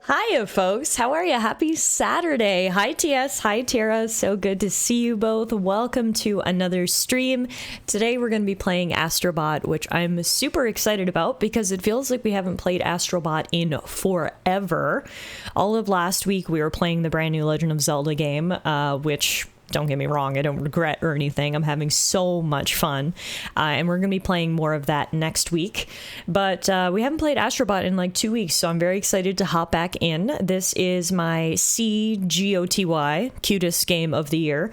Hiya, folks. How are you? Happy Saturday. Hi, TS. Hi, Tara. So good to see you both. Welcome to another stream. Today, we're going to be playing Astro Bot, which I'm super excited about because it feels like we haven't played Astro Bot in forever. All of last week, we were playing the brand new Legend of Zelda game, which... don't get me wrong, I don't regret or anything. I'm having so much fun. And we're going to be playing more of that next week. But we haven't played Astro Bot in like 2 weeks, so I'm very excited to hop back in. This is my CGOTY, cutest game of the year.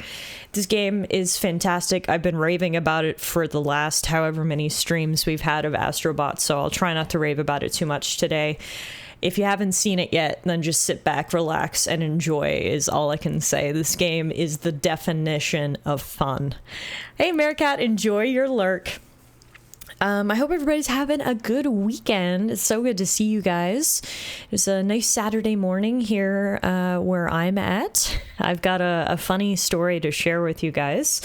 This game is fantastic. I've been raving about it for the last however many streams we've had of Astro Bot, so I'll try not to rave about it too much today. If you haven't seen it yet, then just sit back, relax, and enjoy is all I can say. This game is the definition of fun. Hey, Meerkat, enjoy your lurk. I hope everybody's having a good weekend. It's so good to see you guys. It's a nice Saturday morning here where I'm at. I've got a funny story to share with you guys.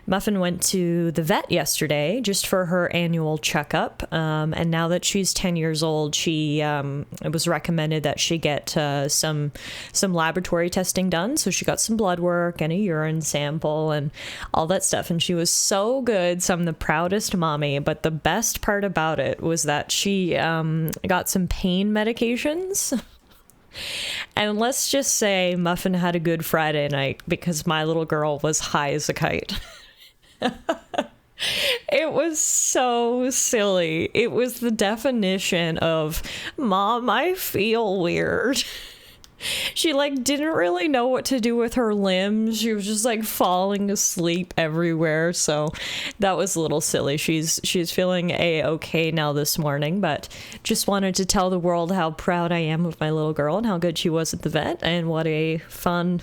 Muffin went to the vet yesterday just for her annual checkup, and now that she's 10 years old, it was recommended that she get some laboratory testing done. So she got some blood work and a urine sample and all that stuff, and she was so good. So I'm the proudest mommy, but the best part about it was that she got some pain medications. And let's just say Muffin had a good Friday night because my little girl was high as a kite. It was so silly. It was the definition of, Mom, I feel weird. She didn't really know what to do with her limbs. She was just falling asleep everywhere. So that was a little silly. She's feeling a-okay now this morning, but just wanted to tell the world how proud I am of my little girl and how good she was at the vet and what a fun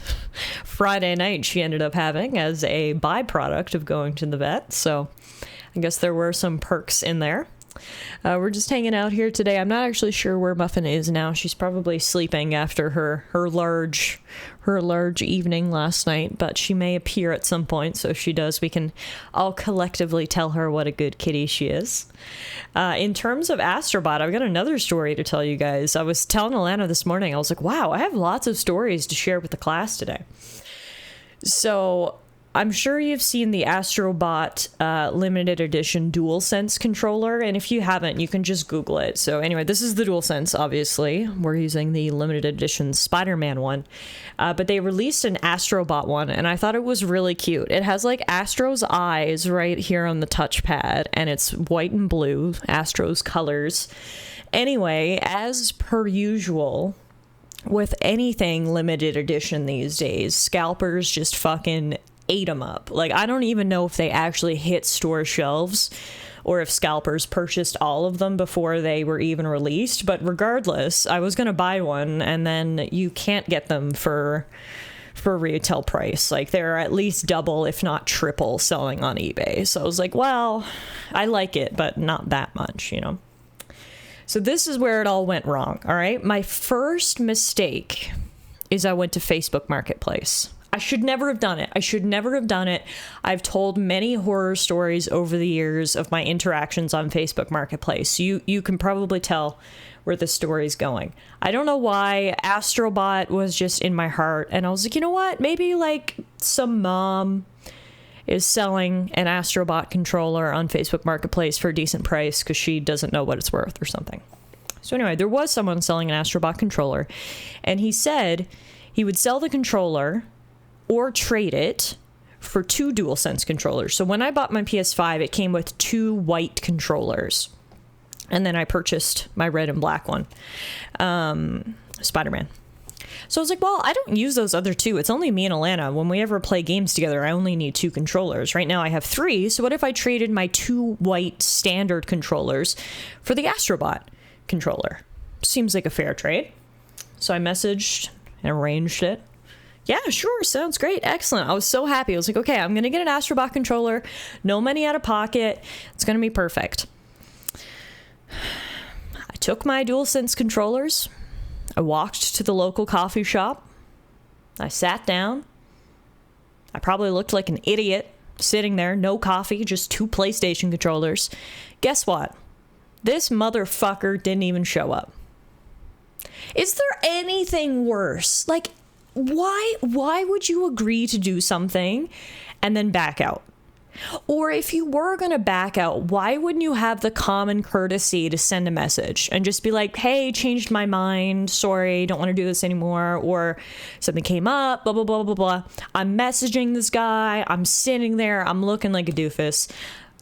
Friday night she ended up having as a byproduct of going to the vet. So I guess there were some perks in there. We're just hanging out here today. I'm not actually sure where Muffin is now. She's probably sleeping after her large evening last night, but she may appear at some point. So if she does, we can all collectively tell her what a good kitty she is. In terms of Astro Bot, I've got another story to tell you guys. I was telling Alana this morning, I was like, wow, I have lots of stories to share with the class today. So I'm sure you've seen the Astro Bot limited edition DualSense controller, and if you haven't, you can just Google it. So anyway, this is the DualSense, obviously. We're using the limited edition Spider-Man one, but they released an Astro Bot one, and I thought it was really cute. It has Astro's eyes right here on the touchpad, and it's white and blue, Astro's colors. Anyway, as per usual, with anything limited edition these days, scalpers just fucking ate them up. I don't even know if they actually hit store shelves or if scalpers purchased all of them before they were even released. But regardless, I was going to buy one, and then you can't get them for retail price. They're at least double, if not triple, selling on eBay. So I was like, well, I like it, but not that much, you know? So this is where it all went wrong, all right? My first mistake is I went to Facebook Marketplace. I should never have done it. I've told many horror stories over the years of my interactions on Facebook Marketplace. You can probably tell where the story's going. I don't know why. Astro Bot was just in my heart, and I was like, you know what? Maybe some mom is selling an Astro Bot controller on Facebook Marketplace for a decent price because she doesn't know what it's worth or something. So anyway, there was someone selling an Astro Bot controller, and he said he would sell the controller or trade it for 2 DualSense controllers. So when I bought my PS5, it came with 2 white controllers. And then I purchased my red and black one, Spider-Man. So I was like, well, I don't use those other 2. It's only me and Alana. When we ever play games together, I only need 2 controllers. Right now I have 3. So what if I traded my 2 white standard controllers for the Astro Bot controller? Seems like a fair trade. So I messaged and arranged it. Yeah, sure. Sounds great. Excellent. I was so happy. I was like, okay, I'm going to get an Astro Bot controller. No money out of pocket. It's going to be perfect. I took my DualSense controllers. I walked to the local coffee shop. I sat down. I probably looked like an idiot sitting there. No coffee, just 2 PlayStation controllers. Guess what? This motherfucker didn't even show up. Is there anything worse? Like, why would you agree to do something and then back out? Or if you were going to back out, why wouldn't you have the common courtesy to send a message and just be like, hey, changed my mind. Sorry, don't want to do this anymore. Or something came up, blah, blah, blah, blah, blah. I'm messaging this guy. I'm sitting there. I'm looking like a doofus.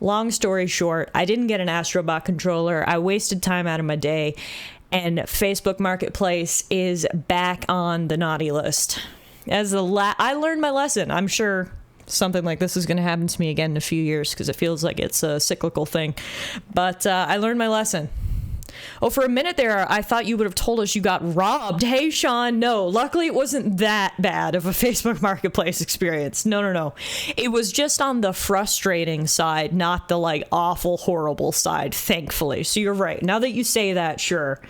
Long story short, I didn't get an Astro Bot controller. I wasted time out of my day. And Facebook Marketplace is back on the naughty list. I learned my lesson. I'm sure something like this is going to happen to me again in a few years because it feels like it's a cyclical thing. But I learned my lesson. Oh, for a minute there, I thought you would have told us you got robbed. Hey, Sean, no. Luckily, it wasn't that bad of a Facebook Marketplace experience. No. It was just on the frustrating side, not the, like, awful, horrible side, thankfully. So you're right. Now that you say that, sure,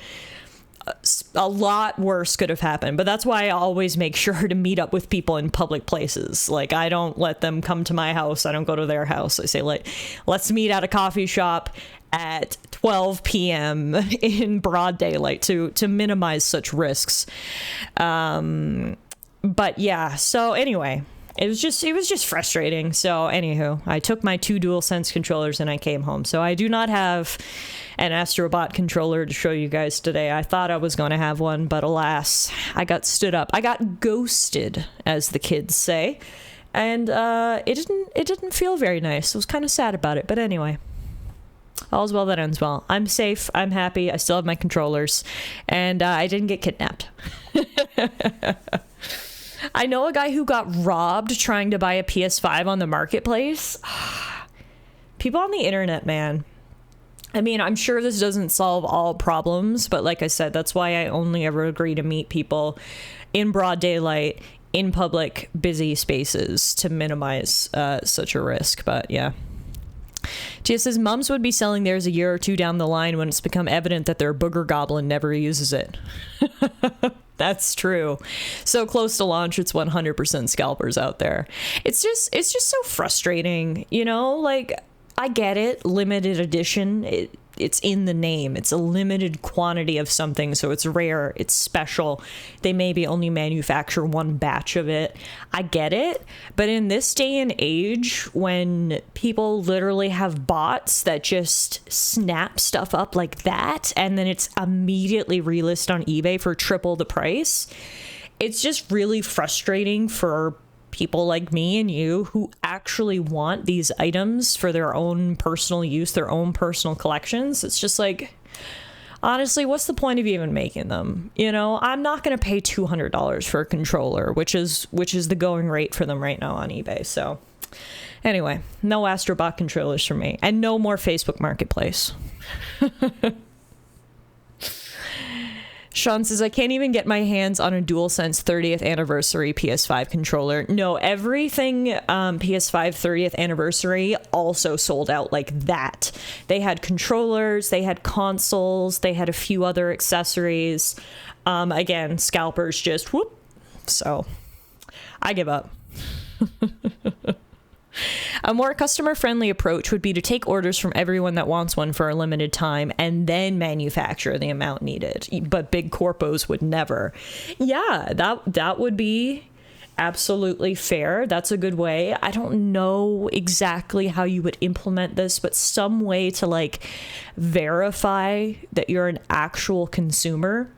a lot worse could have happened. But that's why I always make sure to meet up with people in public places. Like, I don't let them come to my house. I don't go to their house. I say, like, let's meet at a coffee shop at 12 p.m. in broad daylight to minimize such risks. But yeah, so anyway, it was just frustrating. So anywho, I took my 2 DualSense controllers and I came home. So I do not have an Astro Bot controller to show you guys today. I thought I was going to have one, but alas, I got stood up. I got ghosted, as the kids say. And it didn't feel very nice. I was kind of sad about it, but anyway. All's well that ends well. I'm safe. I'm happy. I still have my controllers. And I didn't get kidnapped. I know a guy who got robbed trying to buy a PS5 on the marketplace. People on the internet, man. I mean, I'm sure this doesn't solve all problems, but like I said, that's why I only ever agree to meet people in broad daylight, in public, busy spaces to minimize such a risk. But yeah. Tia says mums would be selling theirs a year or two down the line when it's become evident that their booger goblin never uses it. That's true. So close to launch, it's 100% scalpers out there. It's just so frustrating, you know? Like, I get it, limited edition. It's in the name. It's a limited quantity of something, so it's rare, it's special. They maybe only manufacture one batch of it. I get it, but in this day and age, when people literally have bots that just snap stuff up like that, and then it's immediately relisted on eBay for triple the price, it's just really frustrating for people like me and you who actually want these items for their own personal use, their own personal collections. It's just like, honestly, what's the point of even making them? You know, I'm not going to pay $200 for a controller, which is the going rate for them right now on eBay. So anyway, no Astro Bot controllers for me, and no more Facebook Marketplace. Sean says, I can't even get my hands on a DualSense 30th anniversary PS5 controller. No, everything PS5 30th anniversary also sold out like that. They had controllers, they had consoles, they had a few other accessories. Again, scalpers just whoop. So I give up. A more customer-friendly approach would be to take orders from everyone that wants one for a limited time and then manufacture the amount needed. But big corpos would never. Yeah, that would be absolutely fair. That's a good way. I don't know exactly how you would implement this, but some way to like verify that you're an actual consumer.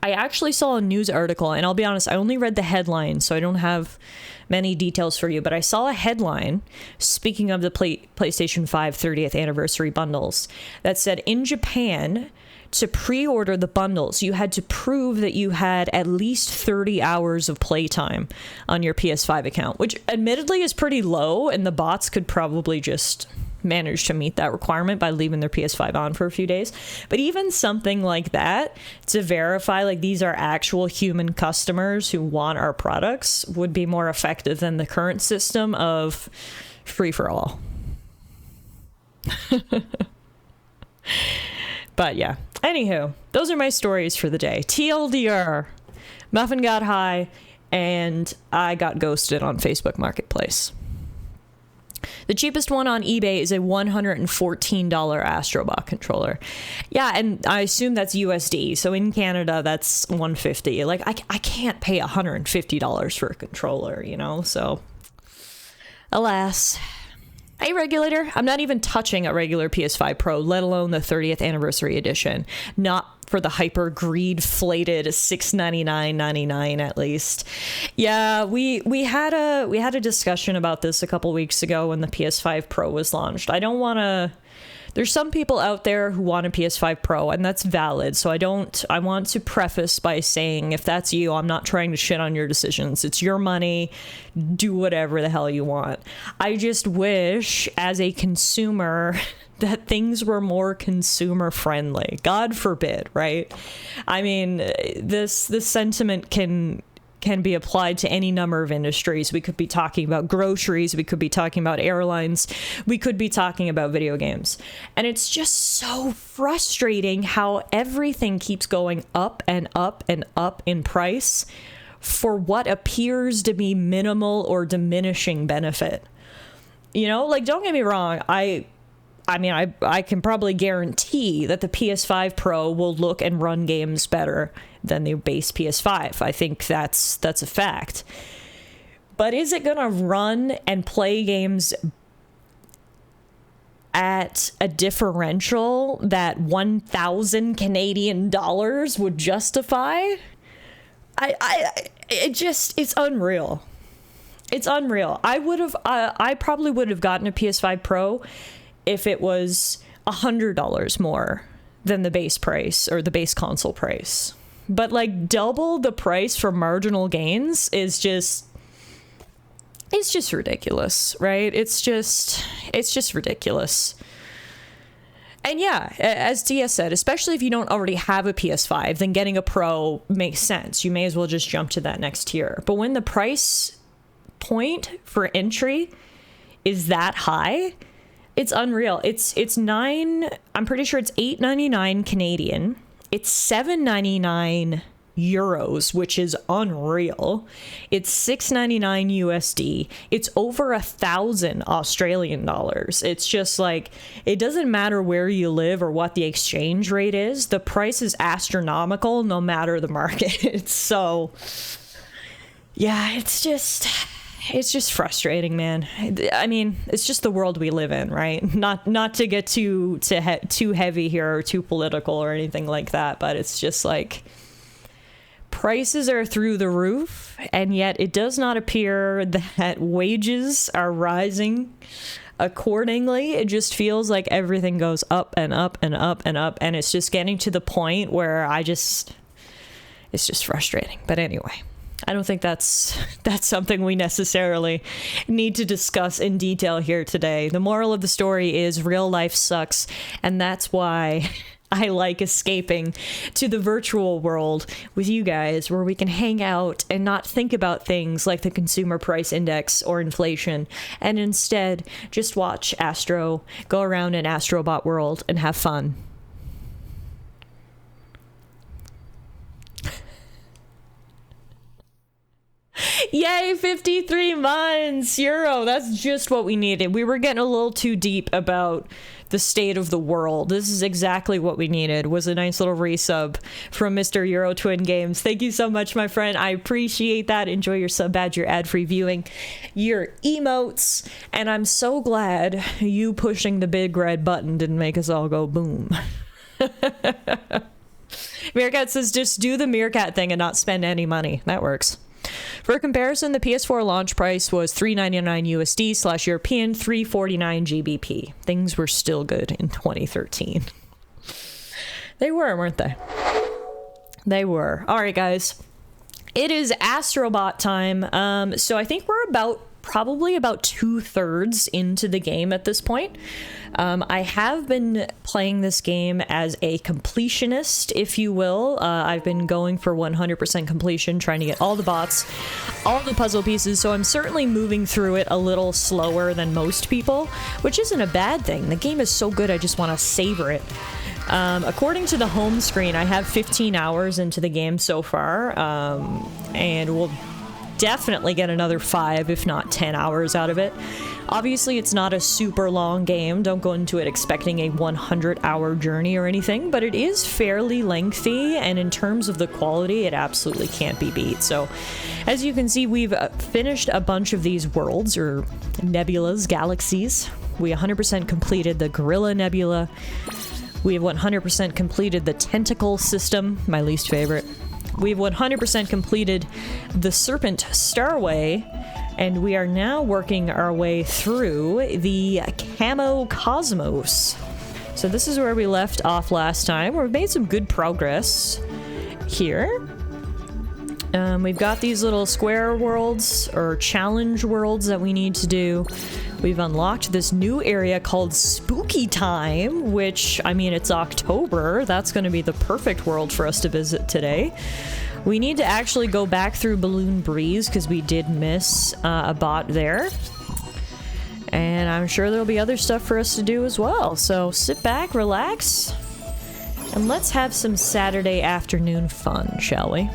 I actually saw a news article, and I'll be honest, I only read the headline, so I don't have many details for you, but I saw a headline, speaking of the PlayStation 5 30th anniversary bundles, that said in Japan, to pre-order the bundles, you had to prove that you had at least 30 hours of playtime on your PS5 account, which admittedly is pretty low, and the bots could probably just manage to meet that requirement by leaving their PS5 on for a few days. But even something like that to verify like these are actual human customers who want our products would be more effective than the current system of free for all. But yeah, anywho, those are my stories for the day. TLDR, Muffin got high and I got ghosted on Facebook Marketplace. The cheapest one on eBay is a $114 Astro Bot controller. Yeah, and I assume that's USD. So in Canada, that's $150. Like, I can't pay $150 for a controller, you know? So, alas. Hey, regulator, I'm not even touching a regular PS5 Pro, let alone the 30th anniversary edition. Not for the hyper greed-flated $699.99 at least. Yeah, we had a discussion about this a couple weeks ago when the PS5 Pro was launched. I don't want to... There's some people out there who want a PS5 Pro, and that's valid. So I want to preface by saying, if that's you, I'm not trying to shit on your decisions. It's your money. Do whatever the hell you want. I just wish, as a consumer, that things were more consumer friendly. God forbid, right? I mean, this sentiment can be applied to any number of industries. We could be talking about groceries, we could be talking about airlines, we could be talking about video games. And it's just so frustrating how everything keeps going up and up and up in price for what appears to be minimal or diminishing benefit. You know, like, don't get me wrong, I can probably guarantee that the PS5 Pro will look and run games better than the base PS5. I think that's a fact. But is it going to run and play games at a differential that 1,000 Canadian dollars would justify? It's unreal. It's unreal. I probably would have gotten a PS5 Pro if it was $100 more than the base price or the base console price. But like double the price for marginal gains is just, it's just ridiculous, right? It's just ridiculous. And yeah, as Tia said, especially if you don't already have a PS5, then getting a Pro makes sense. You may as well just jump to that next tier. But when the price point for entry is that high, it's unreal. I'm pretty sure it's $8.99 Canadian. It's $7.99 euros, which is unreal. It's $6.99 USD. It's over 1,000 Australian dollars. It's just like, it doesn't matter where you live or what the exchange rate is. The price is astronomical no matter the market. So yeah, it's just frustrating, man. I mean, it's just the world we live in, right? Not to get too heavy here or too political or anything like that, but it's just like prices are through the roof, and yet it does not appear that wages are rising accordingly. It just feels like everything goes up and up and up and up, and it's just getting to the point where it's just frustrating. But anyway, I don't think that's something we necessarily need to discuss in detail here today. The moral of the story is real life sucks, and that's why I like escaping to the virtual world with you guys, where we can hang out and not think about things like the consumer price index or inflation, and instead just watch Astro go around an Astro Bot world and have fun. Yay, 53 months! Euro, that's just what we needed. We were getting a little too deep about the state of the world. This is exactly what we needed, was a nice little resub from Mr. Euro Twin Games. Thank you so much, my friend. I appreciate that. Enjoy your sub badge, your ad-free viewing, your emotes, and I'm so glad you pushing the big red button didn't make us all go boom. Meerkat says, just do the Meerkat thing and not spend any money. That works. For comparison, the PS4 launch price was $3.99 USD / European $3.49 GBP. Things were still good in 2013. They were, weren't they? They were. All right, guys. It is Astro Bot time. So I think we're probably about 2/3 into the game at this point. I have been playing this game as a completionist, if you will. I've been going for 100% completion, trying to get all the bots, all the puzzle pieces, so I'm certainly moving through it a little slower than most people, which isn't a bad thing. The game is so good, I just want to savor it. According to the home screen, I have 15 hours into the game so far, and we'll definitely get another 5, if not 10 hours out of it. Obviously, it's not a super long game. Don't go into it expecting a 100-hour journey or anything, but it is fairly lengthy, and in terms of the quality, it absolutely can't be beat. So, as you can see, we've finished a bunch of these worlds, or nebulas, galaxies. We 100% completed the Gorilla Nebula. We have 100% completed the Tentacle System, my least favorite. We've 100% completed the Serpent Starway, and we are now working our way through the Camo Cosmos. So this is where we left off last time. We've made some good progress here. We've got these little square worlds, or challenge worlds, that we need to do. We've unlocked this new area called Spooky Time, which, I mean, it's October. That's going to be the perfect world for us to visit today. We need to actually go back through Balloon Breeze because we did miss a bot there. And I'm sure there'll be other stuff for us to do as well. So sit back, relax, and let's have some Saturday afternoon fun, shall we?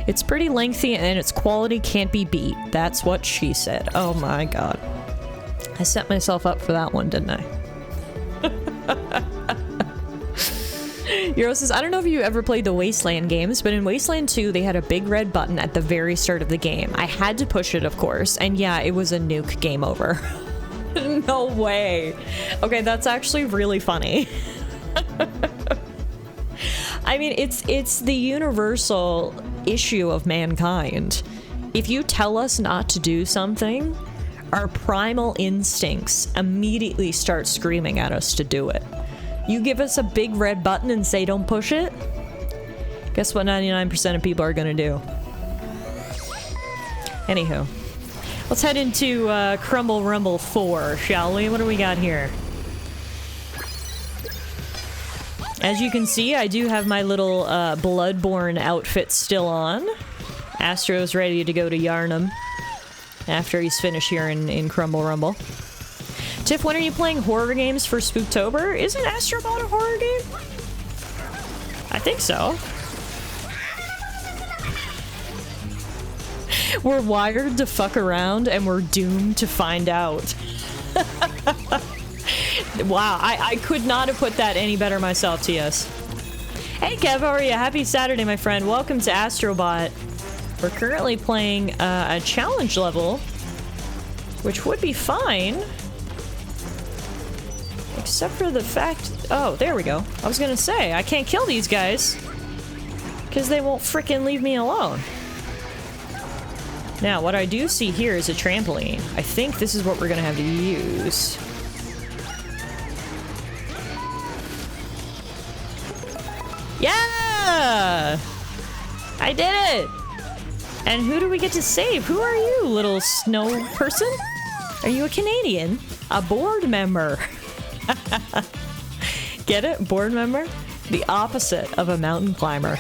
It's pretty lengthy and its quality can't be beat. That's what she said. Oh my god. I set myself up for that one, didn't I? Euro says, I don't know if you ever played the Wasteland games, but in Wasteland 2, they had a big red button at the very start of the game. I had to push it, of course, and yeah, it was a nuke game over. No way. Okay, that's actually really funny. I mean, it's the universal issue of mankind. If you tell us not to do something, our primal instincts immediately start screaming at us to do it. You give us a big red button and say don't push it? Guess what 99% of people are gonna do? Anywho. Let's head into Crumble Rumble 4, shall we? What do we got here? As you can see, I do have my little Bloodborne outfit still on. Astro's ready to go to Yarnum after he's finished here in Crumble Rumble. Tiff, when are you playing horror games for Spooktober? Isn't Astro Bot a horror game? I think so. We're wired to fuck around and we're doomed to find out. Wow, I could not have put that any better myself, TS. Hey Kev, how are you? Happy Saturday, my friend. Welcome to Astro Bot. We're currently playing a challenge level, which would be fine. Except for the fact... Oh, there we go. I was gonna say, I can't kill these guys because they won't frickin' leave me alone. Now, what I do see here is a trampoline. I think this is what we're gonna have to use. Yeah! I did it! And who do we get to save? Who are you, little snow person? Are you a Canadian? A board member? Get it? Board member? The opposite of a mountain climber.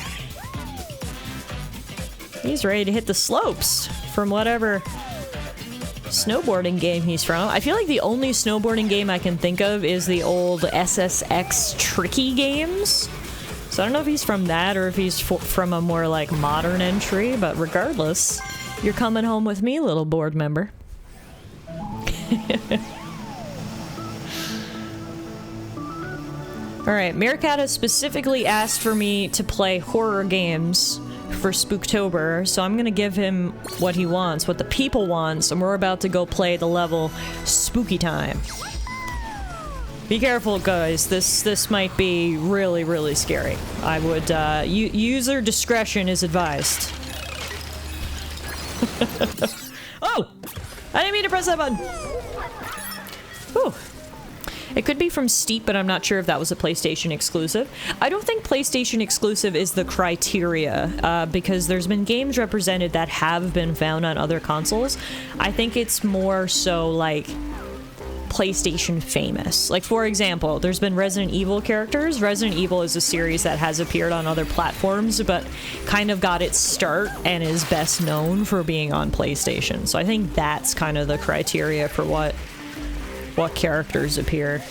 He's ready to hit the slopes from whatever snowboarding game he's from. I feel like the only snowboarding game I can think of is the old SSX Tricky games. So I don't know if he's from that or if he's from a more like modern entry, but regardless, you're coming home with me, little board member. Alright, Meerkat has specifically asked for me to play horror games for Spooktober, so I'm gonna give him what he wants, what the people wants, and we're about to go play the level Spooky Time. Be careful, guys. This might be really, really scary. I would, user discretion is advised. Oh! I didn't mean to press that button! Whew. It could be from Steep, but I'm not sure if that was a PlayStation exclusive. I don't think PlayStation exclusive is the criteria, because there's been games represented that have been found on other consoles. I think it's more so, like, PlayStation famous. Like, for example, there's been Resident Evil characters. Resident Evil is a series that has appeared on other platforms, but kind of got its start and is best known for being on PlayStation. So I think that's kind of the criteria for what characters appear.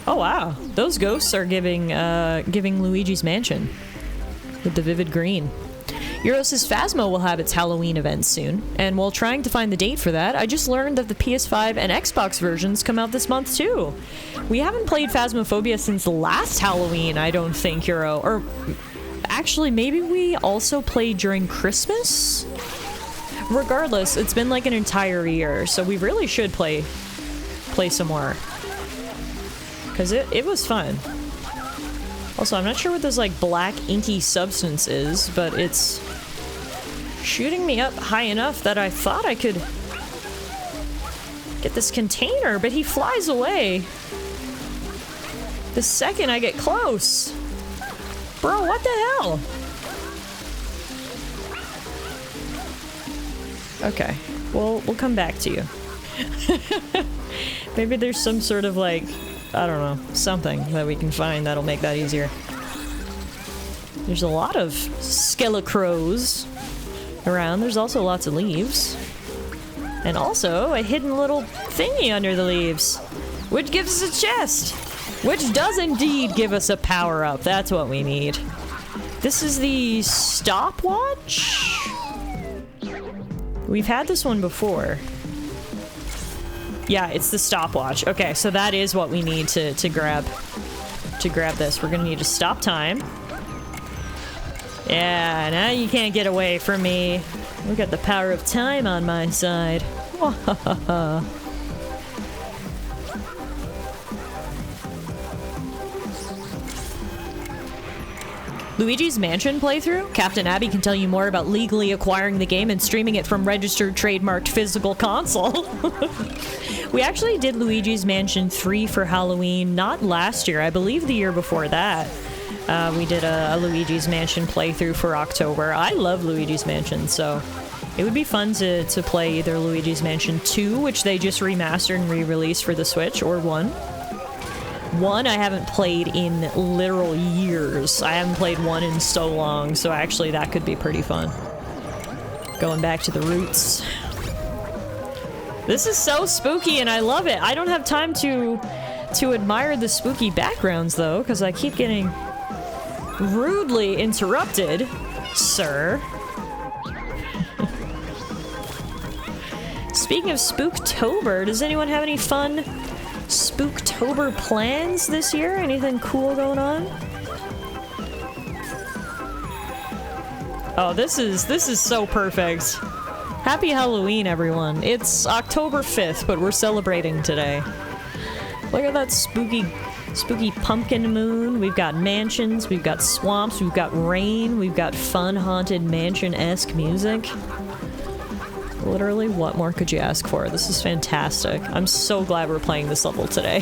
Oh wow, those ghosts are giving Luigi's Mansion with the vivid green. Euro says Phasmo will have its Halloween event soon, and while trying to find the date for that, I just learned that the PS5 and Xbox versions come out this month too. We haven't played Phasmophobia since last Halloween, I don't think, Euro. Or actually, maybe we also played during Christmas? Regardless, it's been like an entire year, so we really should play some more. Because it was fun. Also, I'm not sure what this like black inky substance is, but it's shooting me up high enough that I thought I could get this container, but he flies away the second I get close. Bro, what the hell? Okay, we'll come back to you. Maybe there's some sort of like, I don't know, something that we can find that'll make that easier. There's a lot of skelecrows around. There's also lots of leaves. And also a hidden little thingy under the leaves, which gives us a chest, which does indeed give us a power-up. That's what we need. This is the stopwatch? We've had this one before. Yeah, it's the stopwatch. Okay, so that is what we need to grab this. We're gonna need to stop time. Yeah, now you can't get away from me. Look at the power of time on my side. Luigi's Mansion playthrough? Captain Abby can tell you more about legally acquiring the game and streaming it from registered trademarked physical console. We actually did Luigi's Mansion 3 for Halloween, not last year, I believe the year before that. We did a Luigi's Mansion playthrough for October. I love Luigi's Mansion, so it would be fun to play either Luigi's Mansion 2, which they just remastered and re-released for the Switch, or 1. 1 I haven't played in literal years. I haven't played 1 in so long, so actually that could be pretty fun. Going back to the roots. This is so spooky and I love it. I don't have time to admire the spooky backgrounds though, because I keep getting rudely interrupted, sir. Speaking of Spooktober, does anyone have any fun Spooktober plans this year? Anything cool going on? Oh, this is so perfect. Happy Halloween, everyone. It's October 5th, but we're celebrating today. Look at that spooky pumpkin moon. We've got mansions, we've got swamps, we've got rain, we've got fun haunted mansion-esque music. Literally, what more could you ask for? This is fantastic. I'm so glad we're playing this level today.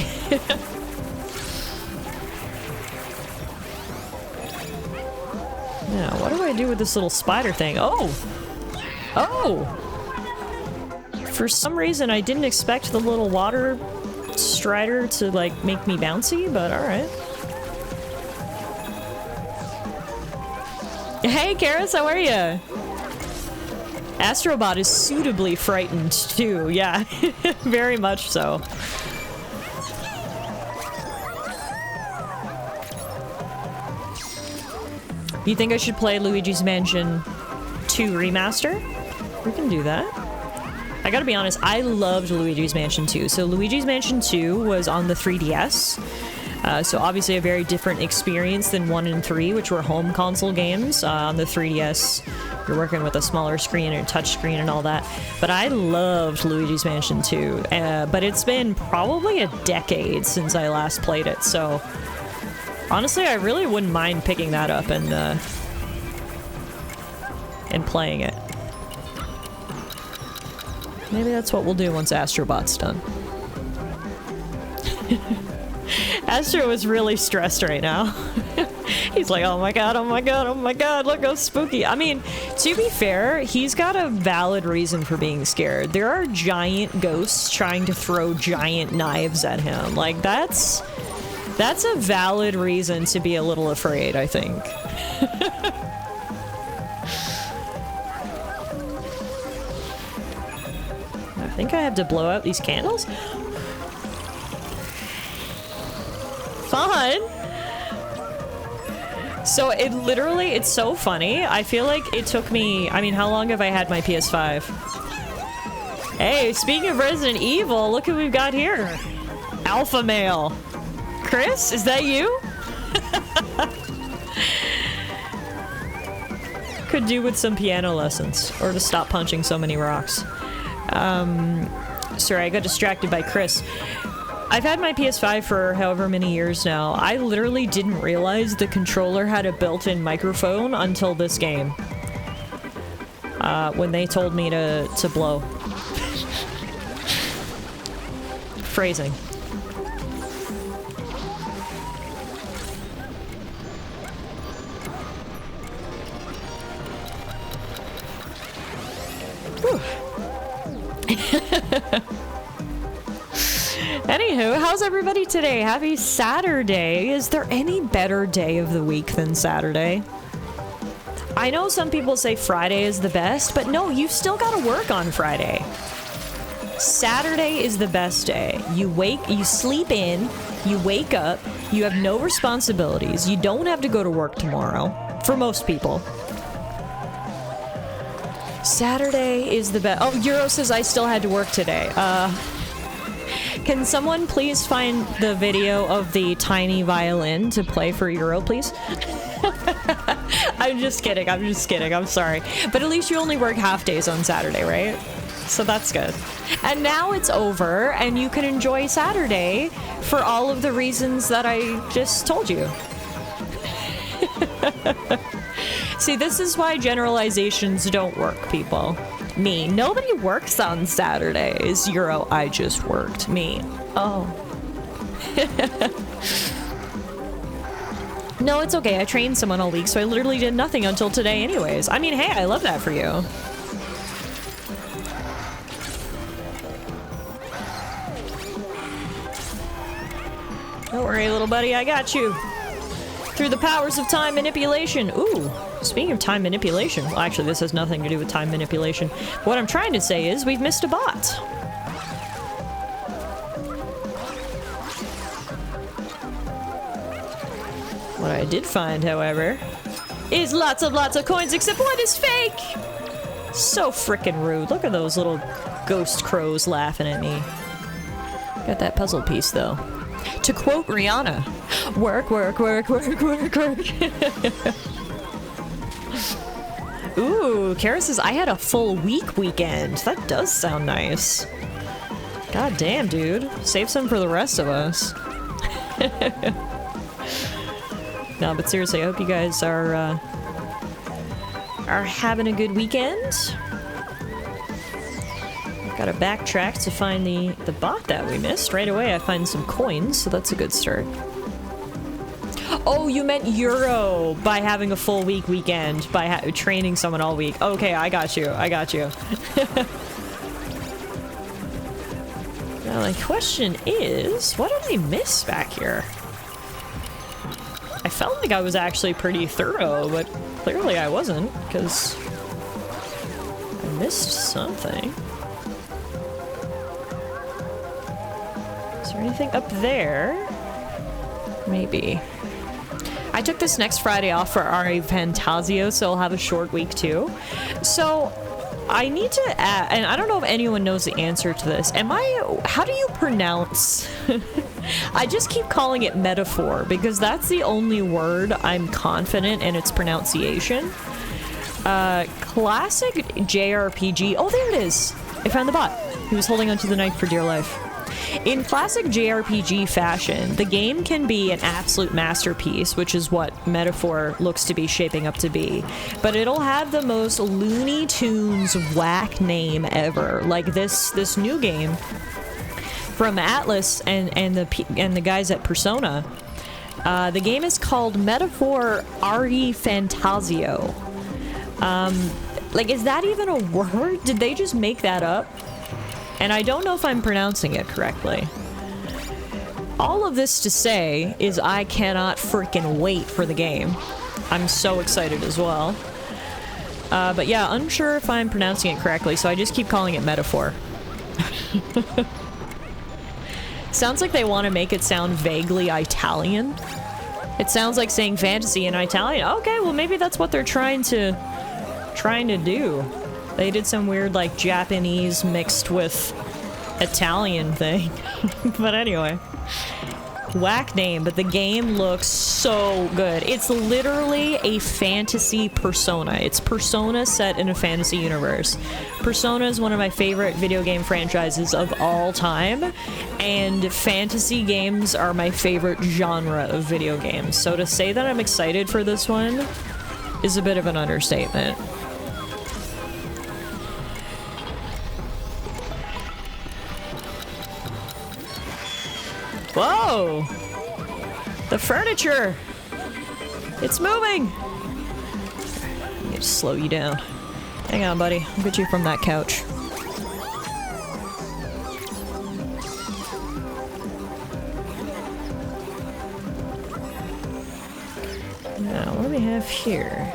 Now, what do I do with this little spider thing? Oh! Oh! For some reason, I didn't expect the little water strider to, like, make me bouncy, but alright. Hey, Karis, how are you? Astro Bot is suitably frightened, too. Yeah, very much so. You think I should play Luigi's Mansion 2 Remaster? We can do that. I gotta be honest, I loved Luigi's Mansion 2. So Luigi's Mansion 2 was on the 3DS. So obviously a very different experience than 1 and 3, which were home console games. On the 3DS, you're working with a smaller screen and a touch screen and all that. But I loved Luigi's Mansion 2. But it's been probably a decade since I last played it, so honestly, I really wouldn't mind picking that up and playing it. Maybe that's what we'll do once Astro Bot's done. Astro is really stressed right now. He's like, oh my god, oh my god, oh my god, look how spooky. I mean, to be fair, he's got a valid reason for being scared. There are giant ghosts trying to throw giant knives at him. Like, that's a valid reason to be a little afraid, I think. I think I have to blow out these candles? Fun! So it literally, it's so funny. I feel like it took me, I mean, how long have I had my PS5? Hey, speaking of Resident Evil, look who we've got here. Alpha male. Chris, is that you? Could do with some piano lessons, or to stop punching so many rocks. Sorry, I got distracted by Chris. I've had my PS5 for however many years now. I literally didn't realize the controller had a built-in microphone until this game. When they told me to blow. Phrasing. Anywho, how's everybody today? Happy Saturday. Is there any better day of the week than Saturday? I know some people say Friday is the best, but no, you've still got to work on Friday. Saturday is the best day. You sleep in, you wake up, you have no responsibilities, you don't have to go to work tomorrow, for most people. Saturday is the best. Oh, Euro says I still had to work today. Can someone please find the video of the tiny violin to play for Euro, please? I'm just kidding, I'm sorry. But at least you only work half days on Saturday, right? So that's good. And now it's over, and you can enjoy Saturday for all of the reasons that I just told you. See, this is why generalizations don't work, people. Me, nobody works on Saturdays. Euro, I just worked. Me, oh. No, it's okay. I trained someone all week, so I literally did nothing until today anyways. I mean, hey, I love that for you. Don't worry, little buddy, I got you. Through the powers of time manipulation. Ooh, speaking of time manipulation. Well, actually, this has nothing to do with time manipulation. What I'm trying to say is we've missed a bot. What I did find, however, is lots of coins, except one is fake! So frickin' rude. Look at those little ghost crows laughing at me. Got that puzzle piece, though. To quote Rihanna, work, work, work, work, work, work. Ooh, Kara says, I had a full weekend. That does sound nice. God damn, dude. Save some for the rest of us. No, but seriously, I hope you guys are having a good weekend. Gotta backtrack to find the bot that we missed. Right away, I find some coins, so that's a good start. Oh, you meant Euro by having a full weekend, by training someone all week. Okay, I got you. I got you. Now, my question is, what did I miss back here? I felt like I was actually pretty thorough, but clearly I wasn't, because I missed something. Is there anything up there? Maybe. I took this next Friday off for Ari Fantasio, so I'll have a short week too. So I need to add, and I don't know if anyone knows the answer to this. How do you pronounce? I just keep calling it metaphor because that's the only word I'm confident in its pronunciation. Classic JRPG. Oh, there it is. I found the bot. He was holding onto the knife for dear life. In classic JRPG fashion, the game can be an absolute masterpiece, which is what Metaphor looks to be shaping up to be. But it'll have the most Looney Tunes whack name ever. Like this new game from Atlas and the guys at Persona. The game is called Metaphor Ari Fantasio. Like, is that even a word? Did they just make that up? And I don't know if I'm pronouncing it correctly. All of this to say is I cannot freaking wait for the game. I'm so excited as well. But yeah, unsure if I'm pronouncing it correctly, so I just keep calling it Metaphor. Sounds like they want to make it sound vaguely Italian. It sounds like saying fantasy in Italian. Okay, well maybe that's what they're trying to do. They did some weird like Japanese mixed with Italian thing. But anyway. Whack name, but the game looks so good. It's literally a fantasy Persona. It's Persona set in a fantasy universe. Persona is one of my favorite video game franchises of all time, and fantasy games are my favorite genre of video games. So to say that I'm excited for this one is a bit of an understatement. Whoa! The furniture! It's moving! I need to slow you down. Hang on, buddy. I'll get you from that couch. Now, what do we have here?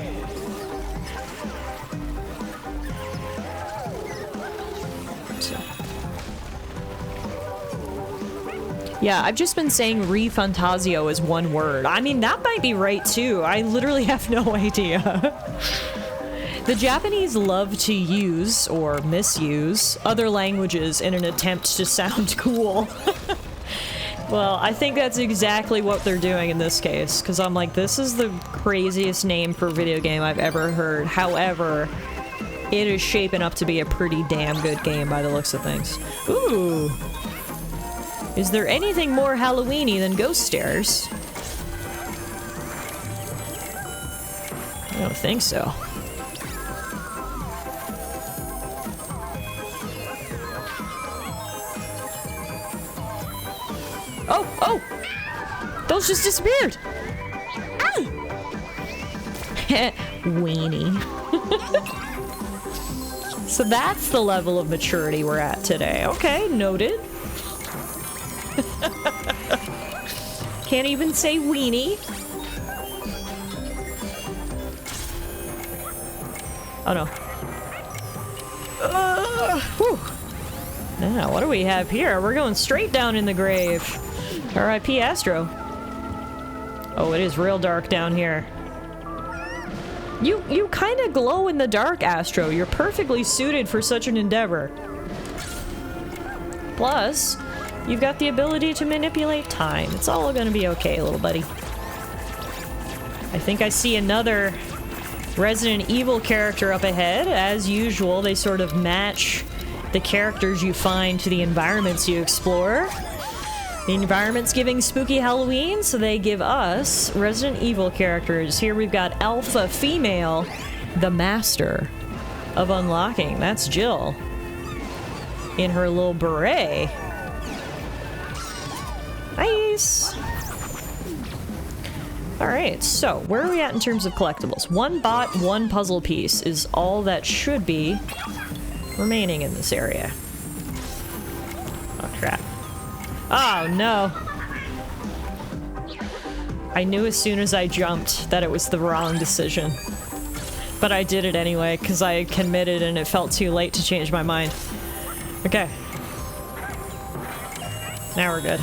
Yeah, I've just been saying Rifantasio is one word. I mean, that might be right too. I literally have no idea. The Japanese love to use, or misuse, other languages in an attempt to sound cool. Well, I think that's exactly what they're doing in this case, because I'm like, this is the craziest name for a video game I've ever heard. However, it is shaping up to be a pretty damn good game by the looks of things. Ooh! Is there anything more Halloween-y than ghost stairs? I don't think so. Oh! Oh! Those just disappeared! Ah! Weenie. So that's the level of maturity we're at today. Okay, noted. Can't even say weenie. Oh no. Whew. Now, what do we have here? We're going straight down in the grave. R.I.P. Astro. Oh, it is real dark down here. You kind of glow in the dark, Astro. You're perfectly suited for such an endeavor. Plus, you've got the ability to manipulate time. It's all gonna be okay, little buddy. I think I see another Resident Evil character up ahead. As usual, they sort of match the characters you find to the environments you explore. The environment's giving spooky Halloween, so they give us Resident Evil characters. Here we've got Alpha Female, the master of unlocking. That's Jill. In her little beret. Nice! Alright, so where are we at in terms of collectibles? One bot, one puzzle piece is all that should be remaining in this area. Oh crap. Oh no! I knew as soon as I jumped that it was the wrong decision. But I did it anyway, because I had committed and it felt too late to change my mind. Okay. Now we're good.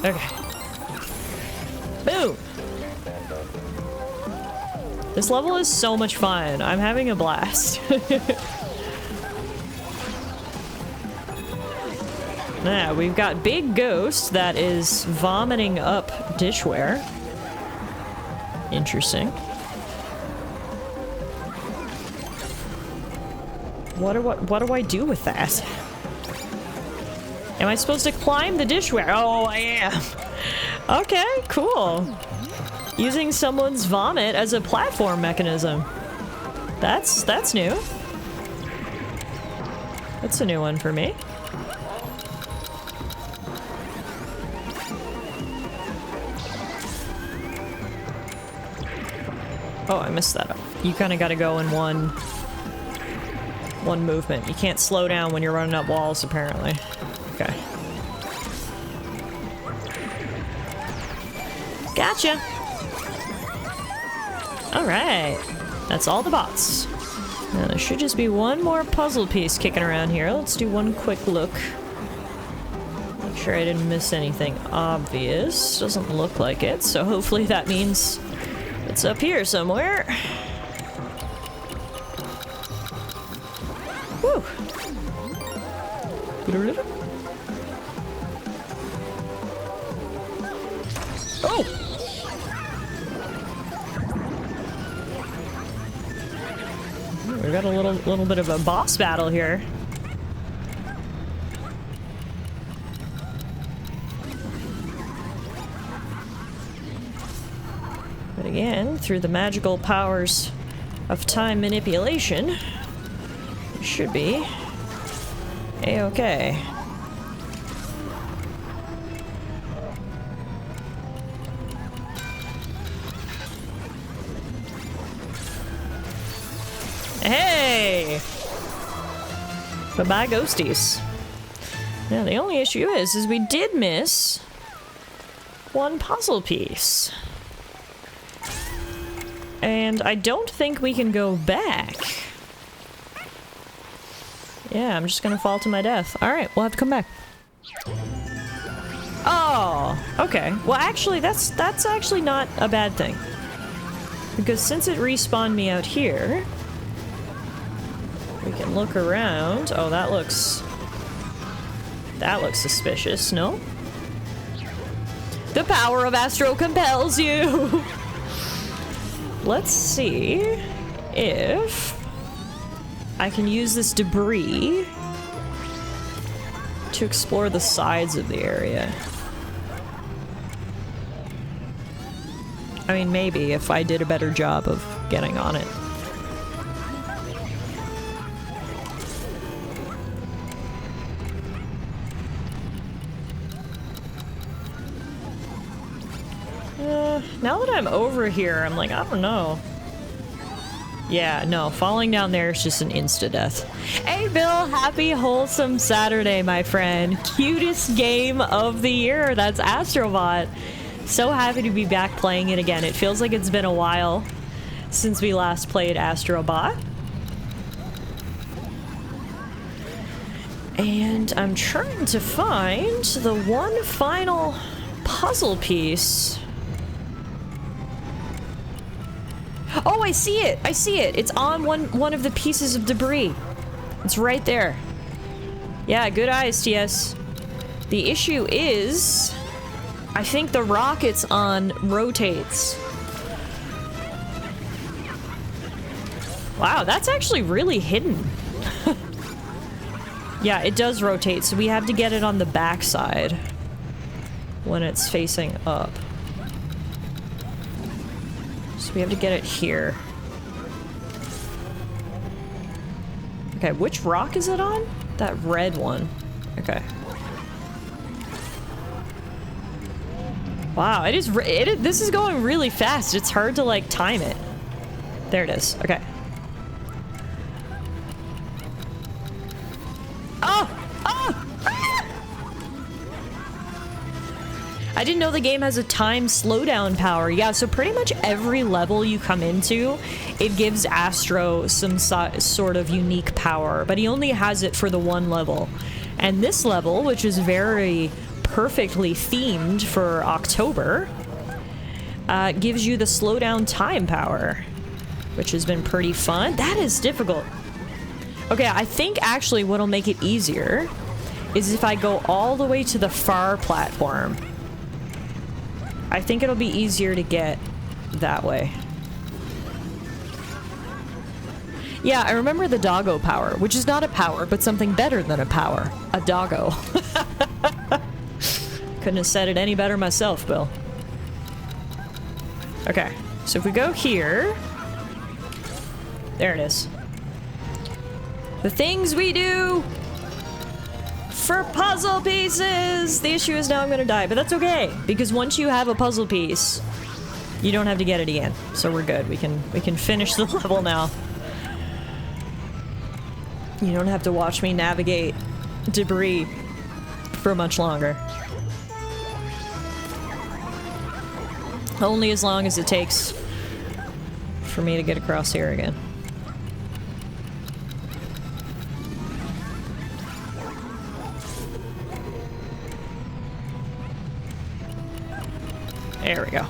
Okay. Boom! This level is so much fun. I'm having a blast. Now, we've got Big Ghost that is vomiting up dishware. Interesting. What do I do with that? Am I supposed to climb the dishware? Oh, I am. Okay, cool. Using someone's vomit as a platform mechanism. That's new. That's a new one for me. Oh, I missed that up. You kind of got to go in one movement. You can't slow down when you're running up walls, apparently. Okay. Gotcha! Alright. That's all the bots. Now, there should just be one more puzzle piece kicking around here. Let's do one quick look. Make sure I didn't miss anything obvious. Doesn't look like it, so hopefully that means it's up here somewhere. Woo! Oh! We've got a little bit of a boss battle here. But again, through the magical powers of time manipulation, it should be a-okay. Hey! Bye-bye, ghosties. Now, the only issue is we did miss one puzzle piece. And I don't think we can go back. Yeah, I'm just gonna fall to my death. Alright, we'll have to come back. Oh, okay. Well, actually, that's actually not a bad thing. Because since it respawned me out here, we can look around. Oh, that looks suspicious, no? The power of Astro compels you! Let's see if I can use this debris to explore the sides of the area. I mean, maybe if I did a better job of getting on it. Now that I'm over here, I'm like, I don't know. Yeah, no, falling down there is just an insta-death. Hey, Bill, happy wholesome Saturday, my friend. Cutest game of the year, that's Astro Bot. So happy to be back playing it again. It feels like it's been a while since we last played Astro Bot. And I'm trying to find the one final puzzle piece. Oh, I see it! I see it! It's on one of the pieces of debris. It's right there. Yeah, good eyes, TS. The issue is, I think the rock it's on rotates. Wow, that's actually really hidden. Yeah, it does rotate, so we have to get it on the back side when it's facing up. So we have to get it here. Okay, which rock is it on? That red one. Okay. Wow, this is going really fast. It's hard to, like, time it. There it is. Okay. Oh! Oh! Ah! I didn't know the game has a time slowdown power. Yeah, so pretty much every level you come into, it gives Astro some sort of unique power, but he only has it for the one level. And this level, which is very perfectly themed for October, gives you the slowdown time power, which has been pretty fun. That is difficult. Okay, I think actually what'll make it easier is if I go all the way to the far platform. I think it'll be easier to get that way. Yeah, I remember the doggo power, which is not a power, but something better than a power. A doggo. Couldn't have said it any better myself, Bill. Okay, so if we go here... There it is. The things we do for puzzle pieces! The issue is now I'm gonna die, but that's okay, because once you have a puzzle piece, you don't have to get it again. So we're good. We can finish the level now. You don't have to watch me navigate debris for much longer. Only as long as it takes for me to get across here again. There we go.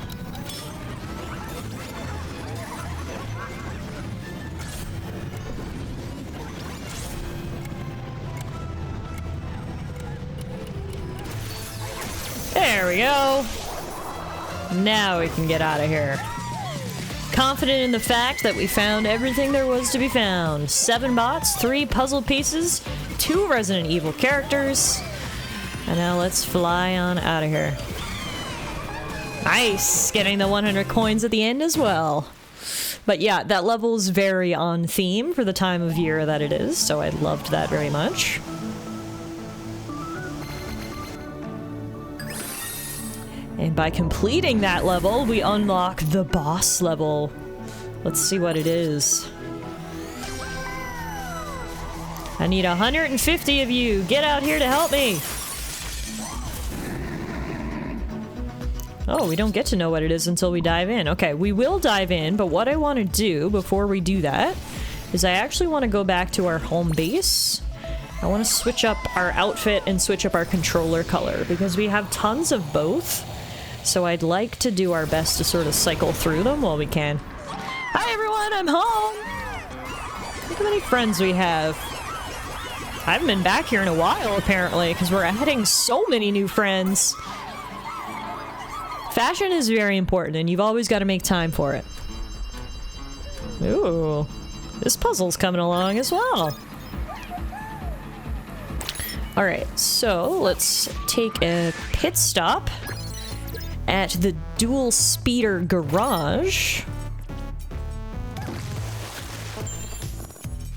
There we go. Now we can get out of here. Confident in the fact that we found everything there was to be found. 7 bots, 3 puzzle pieces, 2 Resident Evil characters. And now let's fly on out of here. Nice! Getting the 100 coins at the end as well. But yeah, that level is very on theme for the time of year that it is, so I loved that very much. And by completing that level, we unlock the boss level. Let's see what it is. I need 150 of you. Get out here to help me. Oh, we don't get to know what it is until we dive in. Okay, we will dive in, but what I want to do before we do that is I actually want to go back to our home base. I want to switch up our outfit and switch up our controller color because we have tons of both. So I'd like to do our best to sort of cycle through them while we can. Hi everyone, I'm home! Look how many friends we have. I haven't been back here in a while, apparently, because we're adding so many new friends. Fashion is very important, and you've always got to make time for it. Ooh, this puzzle's coming along as well. Alright, so let's take a pit stop at the dual speeder garage.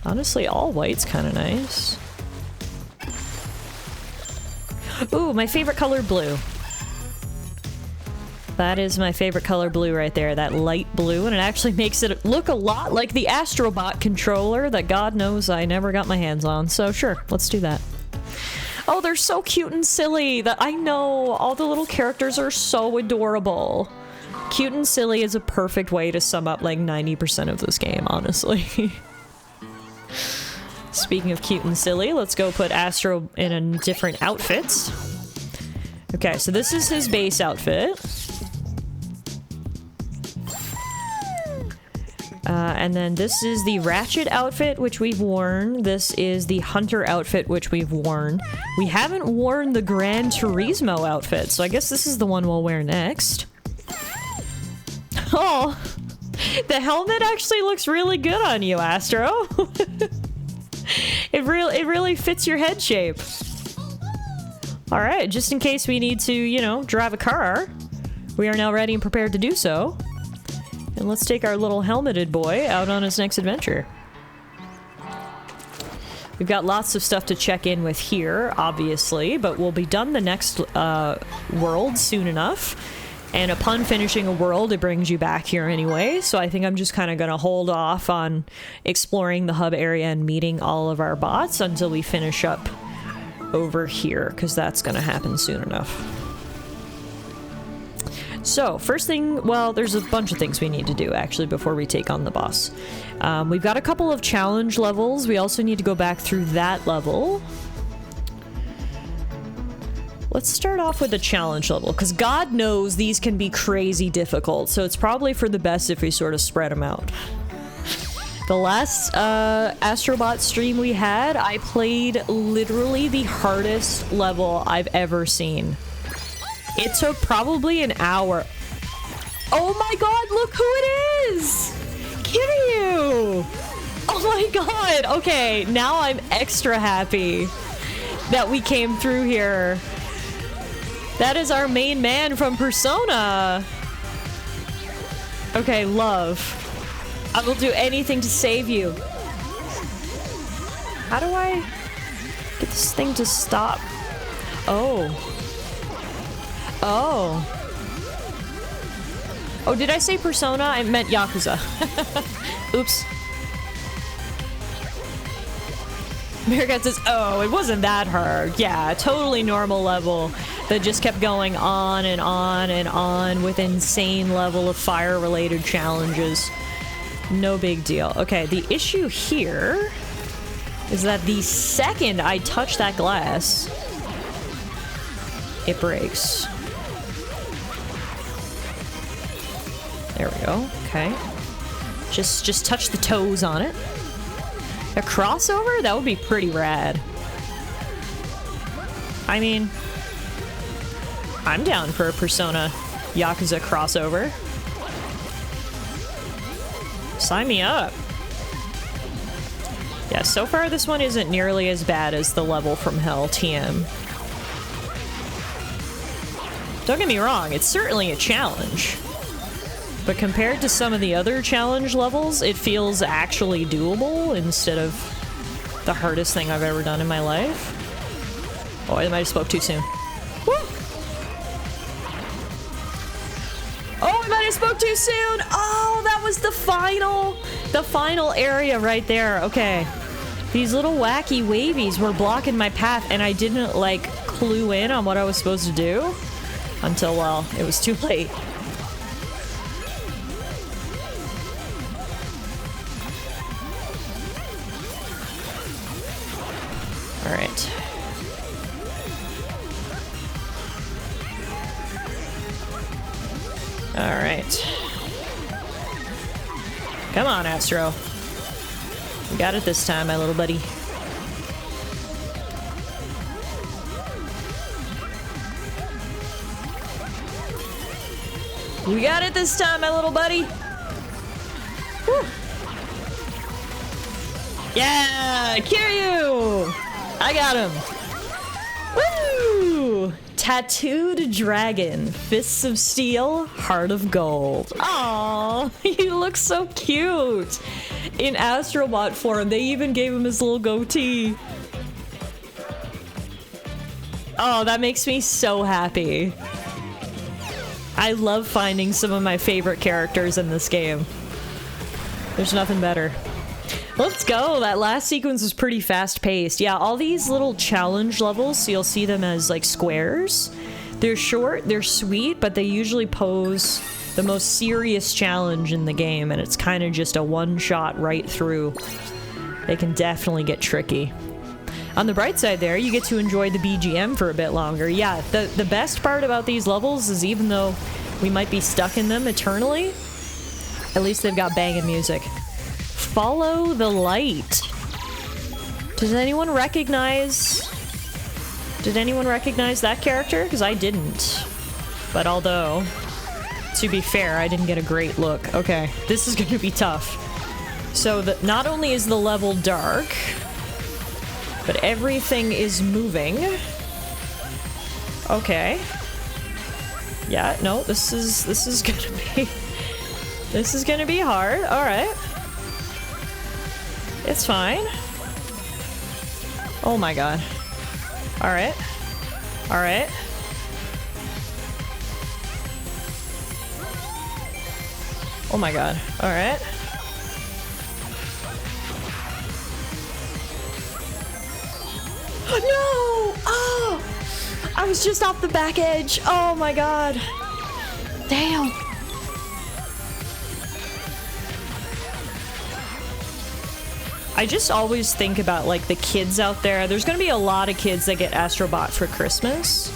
Honestly, all white's kind of nice. Ooh, my favorite color, blue. That is my favorite color, blue, right there. That light blue, and it actually makes it look a lot like the Astro Bot controller that God knows I never got my hands on. So sure, let's do that. Oh, they're so cute and silly. That I know, all the little characters are so adorable. Cute and silly is a perfect way to sum up like 90% of this game, honestly. Speaking of cute and silly, let's go put Astro in a different outfit. Okay, so this is his base outfit. And then this is the Ratchet outfit, which we've worn. This is the Hunter outfit, which we've worn. We haven't worn the Gran Turismo outfit, so I guess this is the one we'll wear next. Oh, the helmet actually looks really good on you, Astro. It really fits your head shape. All right, just in case we need to, you know, drive a car, we are now ready and prepared to do so. And let's take our little helmeted boy out on his next adventure. We've got lots of stuff to check in with here, obviously, but we'll be done the next world soon enough. And upon finishing a world, it brings you back here anyway, so I think I'm just kind of going to hold off on exploring the hub area and meeting all of our bots until we finish up over here, because that's going to happen soon enough. So, first thing, well, there's a bunch of things we need to do, actually, before we take on the boss. We've got a couple of challenge levels. We also need to go back through that level. Let's start off with the challenge level, because God knows these can be crazy difficult, so it's probably for the best if we sort of spread them out. The last Astro Bot stream we had, I played literally the hardest level I've ever seen. It took probably an hour. Oh my god, look who it is! Kiryu! Oh my god! Okay, now I'm extra happy that we came through here. That is our main man from Persona. Okay, love. I will do anything to save you. How do I get this thing to stop? Oh. Oh. Oh, did I say Persona? I meant Yakuza. Oops. Meerkat says, oh, it wasn't that hard. Yeah, totally normal level that just kept going on and on and on with insane level of fire-related challenges. No big deal. Okay, the issue here is that the second I touch that glass, it breaks. There we go. Okay. Just touch the toes on it. A crossover? That would be pretty rad. I mean, I'm down for a Persona Yakuza crossover. Sign me up. Yeah, so far this one isn't nearly as bad as the level from Hell TM. Don't get me wrong, it's certainly a challenge. But compared to some of the other challenge levels, it feels actually doable instead of the hardest thing I've ever done in my life. Oh, I might have spoke too soon. Woo! Oh, I might have spoke too soon! Oh, that was the final area right there. Okay. These little wacky wavies were blocking my path and I didn't, like, clue in on what I was supposed to do until, well, it was too late. Alright. Alright. Come on, Astro. You got it this time, my little buddy. We got it this time, my little buddy. Woo. Yeah, Kiryu! I got him. Woo! Tattooed dragon, fists of steel, heart of gold. Aww, he looks so cute. In Astro Bot form, they even gave him his little goatee. Oh, that makes me so happy. I love finding some of my favorite characters in this game. There's nothing better. Let's go! That last sequence was pretty fast-paced. Yeah, all these little challenge levels, so you'll see them as, like, squares. They're short, they're sweet, but they usually pose the most serious challenge in the game, and it's kind of just a one-shot right through. They can definitely get tricky. On the bright side there, you get to enjoy the BGM for a bit longer. Yeah, the best part about these levels is even though we might be stuck in them eternally, at least they've got banging music. Follow the light. Does anyone recognize... Did anyone recognize that character? Because I didn't. But although, to be fair, I didn't get a great look. Okay, this is going to be tough. So not only is the level dark, but everything is moving. Okay. Yeah, no, this is gonna be hard. All right. It's fine. Oh my god. All right. All right. Oh my god. All right. No! Oh! I was just off the back edge. Oh my god. Damn. I just always think about, like, the kids out there. There's gonna be a lot of kids that get Astro Bot for Christmas.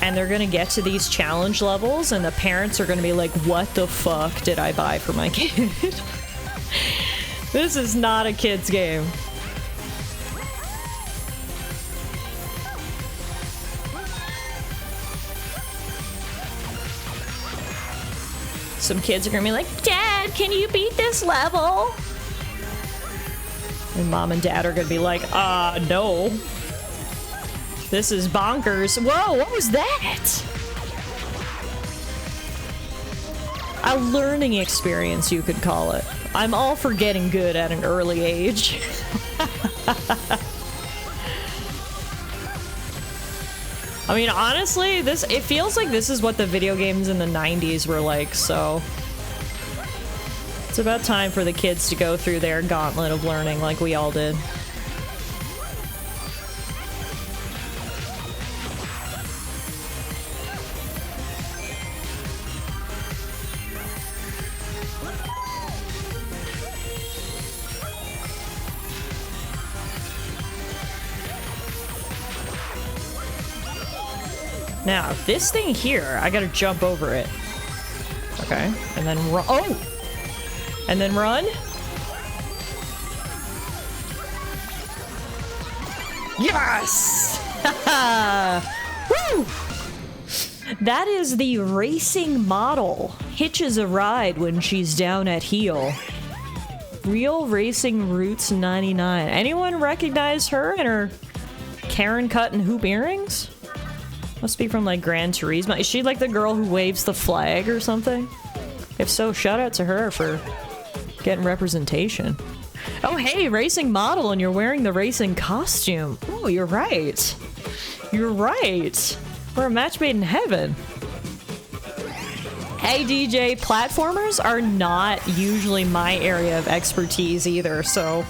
And they're gonna get to these challenge levels, and the parents are gonna be like, what the fuck did I buy for my kid? This is not a kid's game. Some kids are gonna be like, Dad, can you beat this level? And Mom and Dad are gonna be like, no. This is bonkers. Whoa, what was that? A learning experience, you could call it. I'm all for getting good at an early age. I mean, honestly, it feels like this is what the video games in the 90s were like, so... It's about time for the kids to go through their gauntlet of learning like we all did. Now, this thing here, I gotta jump over it. Okay, and then run. Oh! And then run. Yes! Woo! That is the racing model. Hitches a ride when she's down at heel. Real Racing Roots 99. Anyone recognize her and her Karen cut and hoop earrings? Must be from like Gran Turismo. Is she like the girl who waves the flag or something? If so, shout out to her for getting representation. Oh hey, racing model, and you're wearing the racing costume. Oh, you're right. You're right. We're a match made in heaven. Hey DJ, platformers are not usually my area of expertise either, so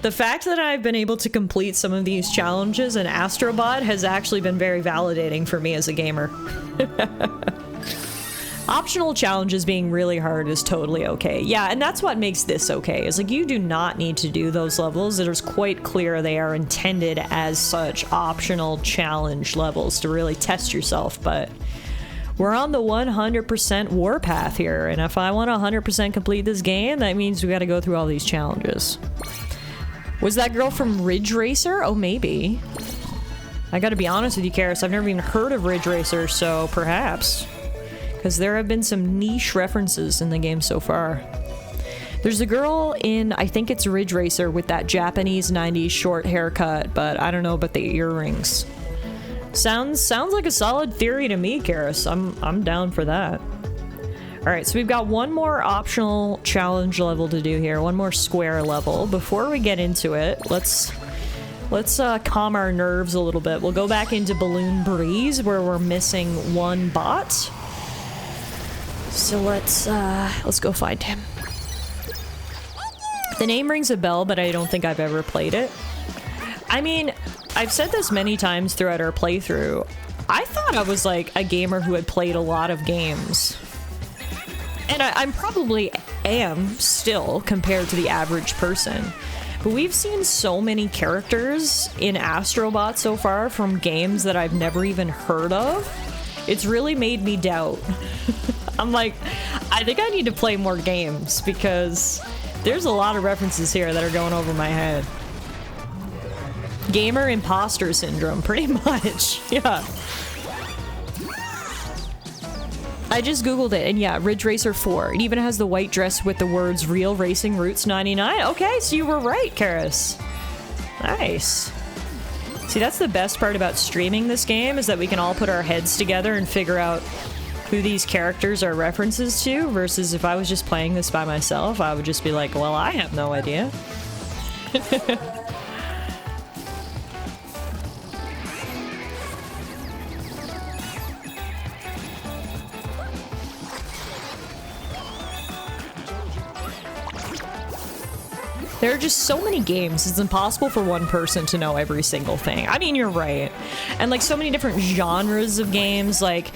the fact that I've been able to complete some of these challenges in Astro Bot has actually been very validating for me as a gamer. Optional challenges being really hard is totally okay. Yeah, and that's what makes this okay, is like you do not need to do those levels. It is quite clear they are intended as such optional challenge levels to really test yourself, but we're on the 100% warpath here, and if I want to 100% complete this game, that means we gotta go through all these challenges. Was that girl from Ridge Racer? Oh, maybe. I gotta be honest with you, Karis, I've never even heard of Ridge Racer, so perhaps. Because there have been some niche references in the game so far. There's a girl in, I think it's Ridge Racer, with that Japanese 90s short haircut, but I don't know about the earrings. Sounds like a solid theory to me, Karis. I'm down for that. Alright, so we've got one more optional challenge level to do here, one more square level. Before we get into it, let's calm our nerves a little bit. We'll go back into Balloon Breeze, where we're missing one bot. So let's go find him. The name rings a bell, but I don't think I've ever played it. I mean, I've said this many times throughout our playthrough. I thought I was like a gamer who had played a lot of games. And I'm probably am still compared to the average person. But we've seen so many characters in Astro Bot so far from games that I've never even heard of. It's really made me doubt. I'm like, I think I need to play more games because there's a lot of references here that are going over my head. Gamer imposter syndrome, pretty much. Yeah. I just googled it, and yeah, Ridge Racer 4. It even has the white dress with the words Real Racing Roots 99. Okay, so you were right, Karis. Nice. See, that's the best part about streaming this game, is that we can all put our heads together and figure out who these characters are references to, versus if I was just playing this by myself, I would just be like, well, I have no idea. There are just so many games, it's impossible for one person to know every single thing. I mean, you're right. And like so many different genres of games, like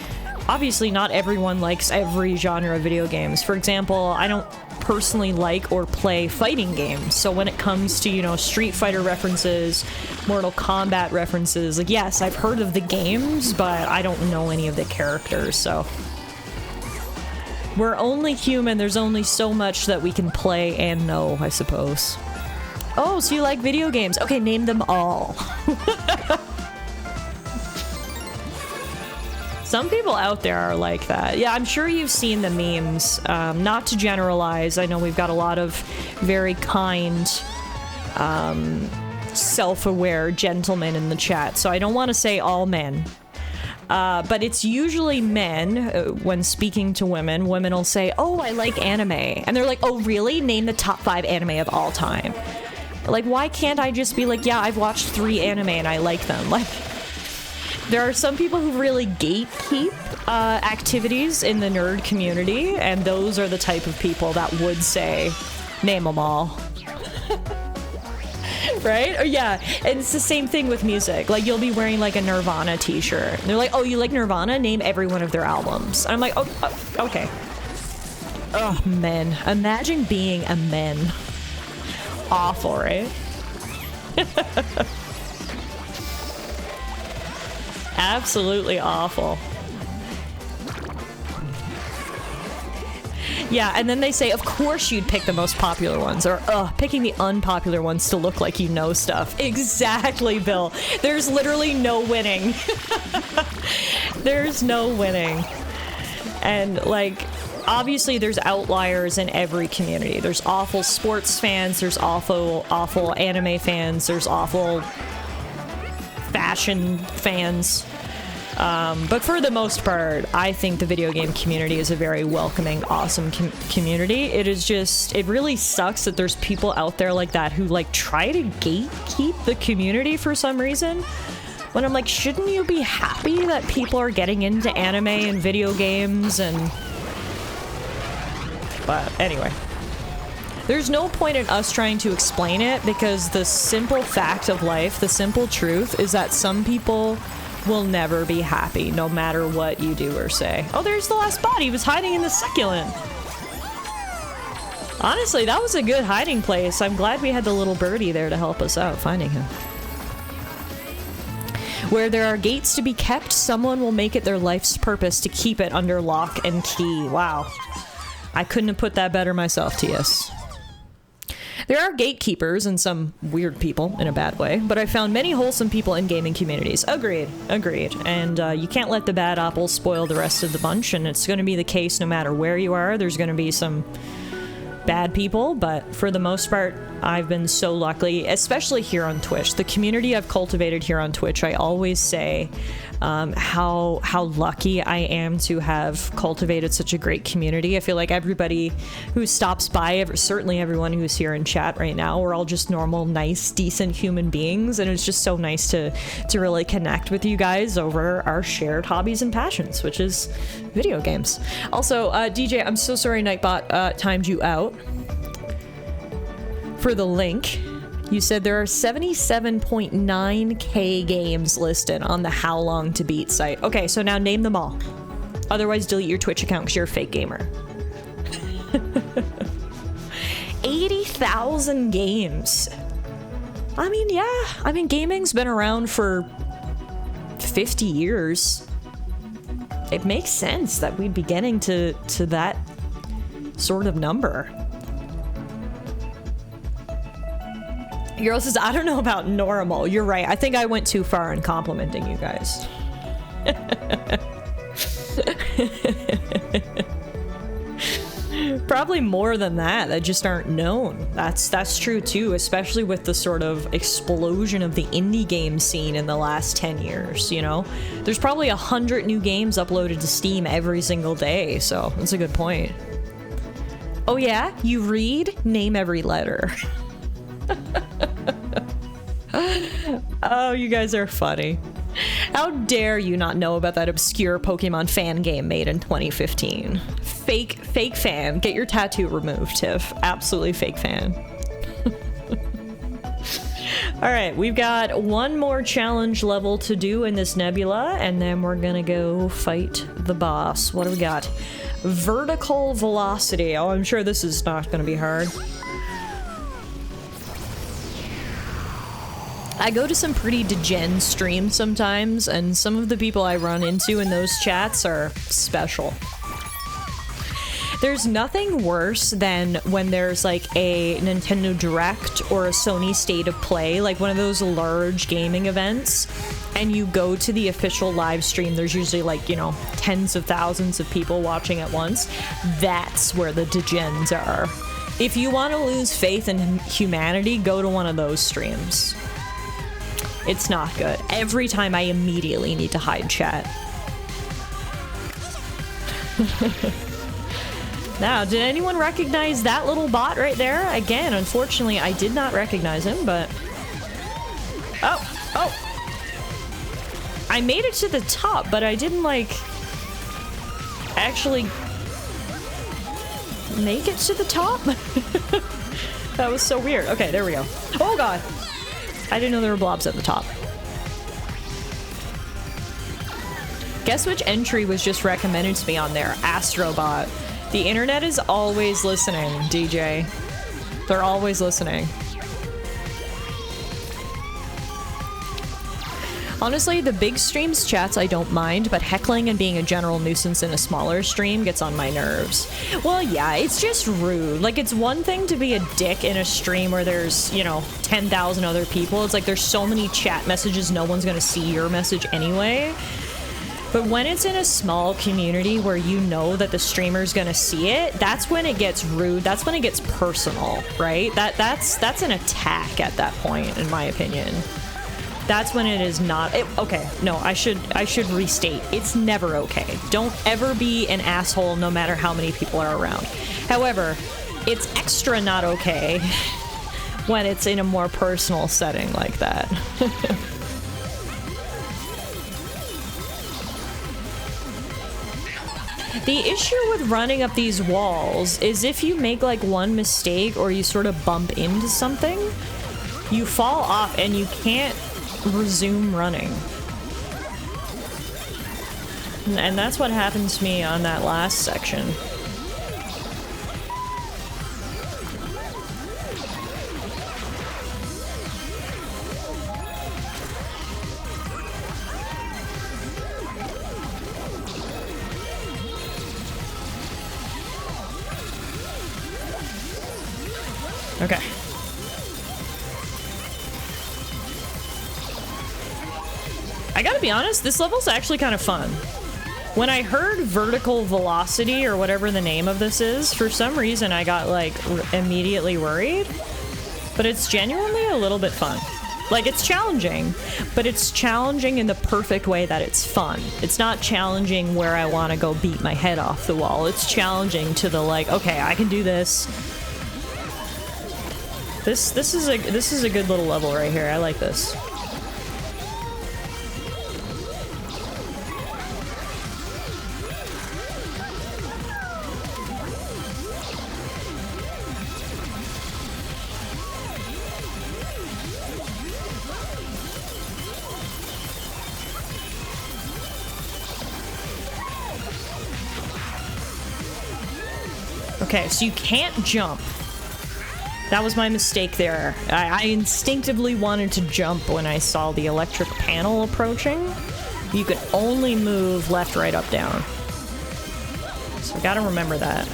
obviously not everyone likes every genre of video games. For example, I don't personally like or play fighting games. So when it comes to, you know, Street Fighter references, Mortal Kombat references, like yes, I've heard of the games, but I don't know any of the characters, so. We're only human, there's only so much that we can play and know, I suppose. Oh, so you like video games. Okay, name them all. Some people out there are like that. Yeah, I'm sure you've seen the memes. Not to generalize, I know we've got a lot of very kind, self-aware gentlemen in the chat, so I don't want to say all men. But it's usually men, when speaking to women, women will say, oh, I like anime. And they're like, oh, really? Name the top 5 anime of all time. Like, why can't I just be like, yeah, I've watched 3 anime and I like them? Like, there are some people who really gatekeep activities in the nerd community, and those are the type of people that would say, name them all. Right? Or yeah, and it's the same thing with music. Like, you'll be wearing like a Nirvana t-shirt. They're like, oh, you like Nirvana? Name every one of their albums. And I'm like, oh, okay. Oh, men. Imagine being a men. Awful, right? Absolutely awful. Yeah, and then they say, of course you'd pick the most popular ones, or picking the unpopular ones to look like you know stuff. Exactly, Bill. There's literally no winning. There's no winning. And, like, obviously there's outliers in every community. There's awful sports fans, there's awful anime fans, there's awful fashion fans. But for the most part, I think the video game community is a very welcoming, awesome community. It really sucks that there's people out there like that who like try to gatekeep the community for some reason. When I'm like, shouldn't you be happy that people are getting into anime and video games and... But anyway. There's no point in us trying to explain it because the simple fact of life, the simple truth, is that some people will never be happy no matter what you do or say. Oh, there's the last bot. He was hiding in the succulent. Honestly, that was a good hiding place. I'm glad we had the little birdie there to help us out finding him. Where there are gates to be kept, someone will make it their life's purpose to keep it under lock and key. Wow. I couldn't have put that better myself, TS. There are gatekeepers and some weird people in a bad way, but I found many wholesome people in gaming communities. Agreed. Agreed. And you can't let the bad apples spoil the rest of the bunch, and it's going to be the case no matter where you are. There's going to be some bad people, but for the most part, I've been so lucky, especially here on Twitch. The community I've cultivated here on Twitch, I always say how lucky I am to have cultivated such a great community. I feel like everybody who stops by, certainly everyone who's here in chat right now, we're all just normal, nice, decent human beings, and it's just so nice to really connect with you guys over our shared hobbies and passions, which is video games. Also, DJ, I'm so sorry Nightbot timed you out for the link. You said there are 77.9k games listed on the How Long to Beat site. Okay, so now name them all. Otherwise, delete your Twitch account because you're a fake gamer. 80,000 games. I mean, yeah. I mean, gaming's been around for 50 years. It makes sense that we'd be getting to that sort of number. Girl says, I don't know about normal. You're right. I think I went too far in complimenting you guys. Probably more than that just aren't known. That's true too, especially with the sort of explosion of the indie game scene in the last 10 years, you know? There's probably 100 new games uploaded to Steam every single day, so that's a good point. Oh yeah? You read? Name every letter. Oh, you guys are funny. How dare you not know about that obscure Pokemon fan game made in 2015? Fake fan. Get your tattoo removed, Tiff. Absolutely fake fan. Alright, we've got one more challenge level to do in this nebula, and then we're gonna go fight the boss. What do we got? Vertical velocity. Oh, I'm sure this is not gonna be hard. I go to some pretty degen streams sometimes, and some of the people I run into in those chats are special. There's nothing worse than when there's like a Nintendo Direct or a Sony State of Play, like one of those large gaming events, and you go to the official live stream. There's usually like, you know, tens of thousands of people watching at once. That's where the degens are. If you want to lose faith in humanity, go to one of those streams. It's not good. Every time I immediately need to hide chat. Now, did anyone recognize that little bot right there? Again, unfortunately, I did not recognize him, but... Oh! I made it to the top, but I didn't, like... actually... make it to the top? That was so weird. Okay, there we go. Oh god! I didn't know there were blobs at the top. Guess which entry was just recommended to me on there? Astro Bot. The internet is always listening, DJ. They're always listening. Honestly, the big streams chats I don't mind, but heckling and being a general nuisance in a smaller stream gets on my nerves. Well, yeah, it's just rude. Like, it's one thing to be a dick in a stream where there's, you know, 10,000 other people. It's like there's so many chat messages, no one's gonna see your message anyway. But when it's in a small community where you know that the streamer's gonna see it, that's when it gets rude. That's when it gets personal, right? That's an attack at that point, in my opinion. That's when it is not. Okay, no, I should restate. It's never okay. Don't ever be an asshole, no matter how many people are around. However, it's extra not okay when it's in a more personal setting like that. The issue with running up these walls is if you make like one mistake or you sort of bump into something, you fall off and you can't resume running. And that's what happened to me on that last section. Okay. I gotta be honest, this level's actually kind of fun. When I heard vertical velocity, or whatever the name of this is, for some reason I got, like, immediately worried. But it's genuinely a little bit fun. Like, it's challenging, but it's challenging in the perfect way that it's fun. It's not challenging where I want to go beat my head off the wall. It's challenging to the, like, okay, I can do this. This is a good little level right here. I like this. Okay, so you can't jump. That was my mistake there. I instinctively wanted to jump when I saw the electric panel approaching. You could only move left, right, up, down. So I gotta remember that.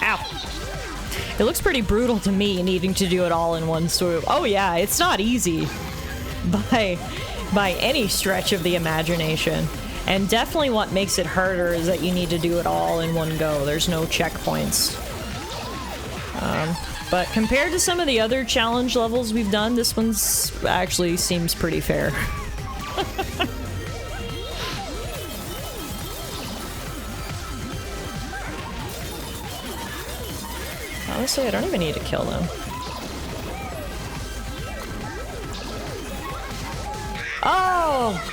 Ow. It looks pretty brutal to me, needing to do it all in one swoop. Oh yeah, it's not easy by any stretch of the imagination. And definitely what makes it harder is that you need to do it all in one go. There's no checkpoints. But compared to some of the other challenge levels we've done, this one's actually seems pretty fair. Honestly, I don't even need to kill them. Oh!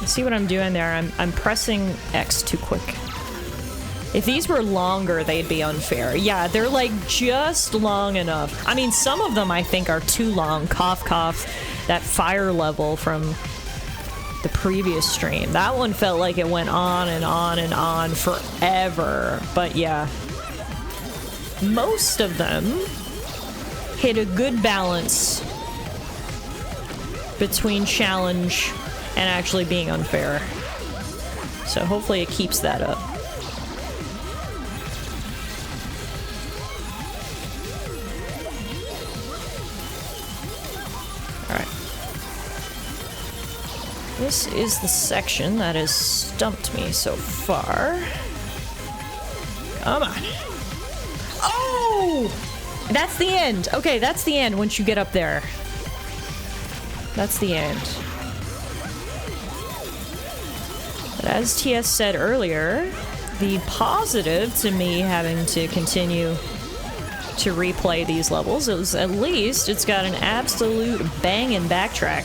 See what I'm doing there? I'm pressing X too quick. If these were longer, they'd be unfair. Yeah, they're like just long enough. I mean, some of them I think are too long. Cough, cough. That fire level from the previous stream. That one felt like it went on and on and on forever. But yeah. Most of them hit a good balance between challenge and actually being unfair. So hopefully it keeps that up. Alright. This is the section that has stumped me so far. Come on. Oh! That's the end. Okay, that's the end once you get up there. That's the end. But as TS said earlier, the positive to me having to continue to replay these levels is at least it's got an absolute banging backtrack.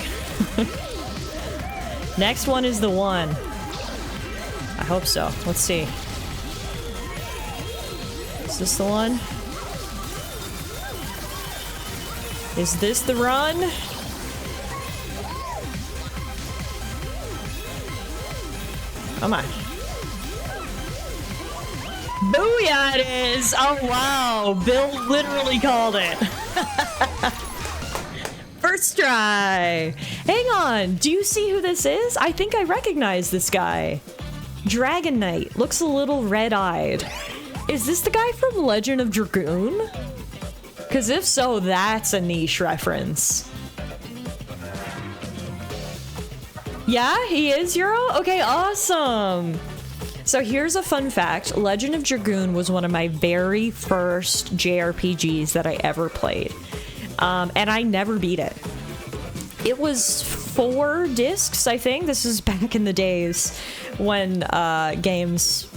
Next one is the one. I hope so. Let's see. Is this the one? Is this the run? Come on. Booyah it is! Oh wow, Bill literally called it. First try! Hang on, do you see who this is? I think I recognize this guy. Dragon Knight, looks a little red-eyed. Is this the guy from Legend of Dragoon? Because if so, that's a niche reference. Yeah, he is Euro? Okay, awesome! So here's a fun fact. Legend of Dragoon was one of my very first JRPGs that I ever played. And I never beat it. It was 4 discs, I think. This is back in the days when games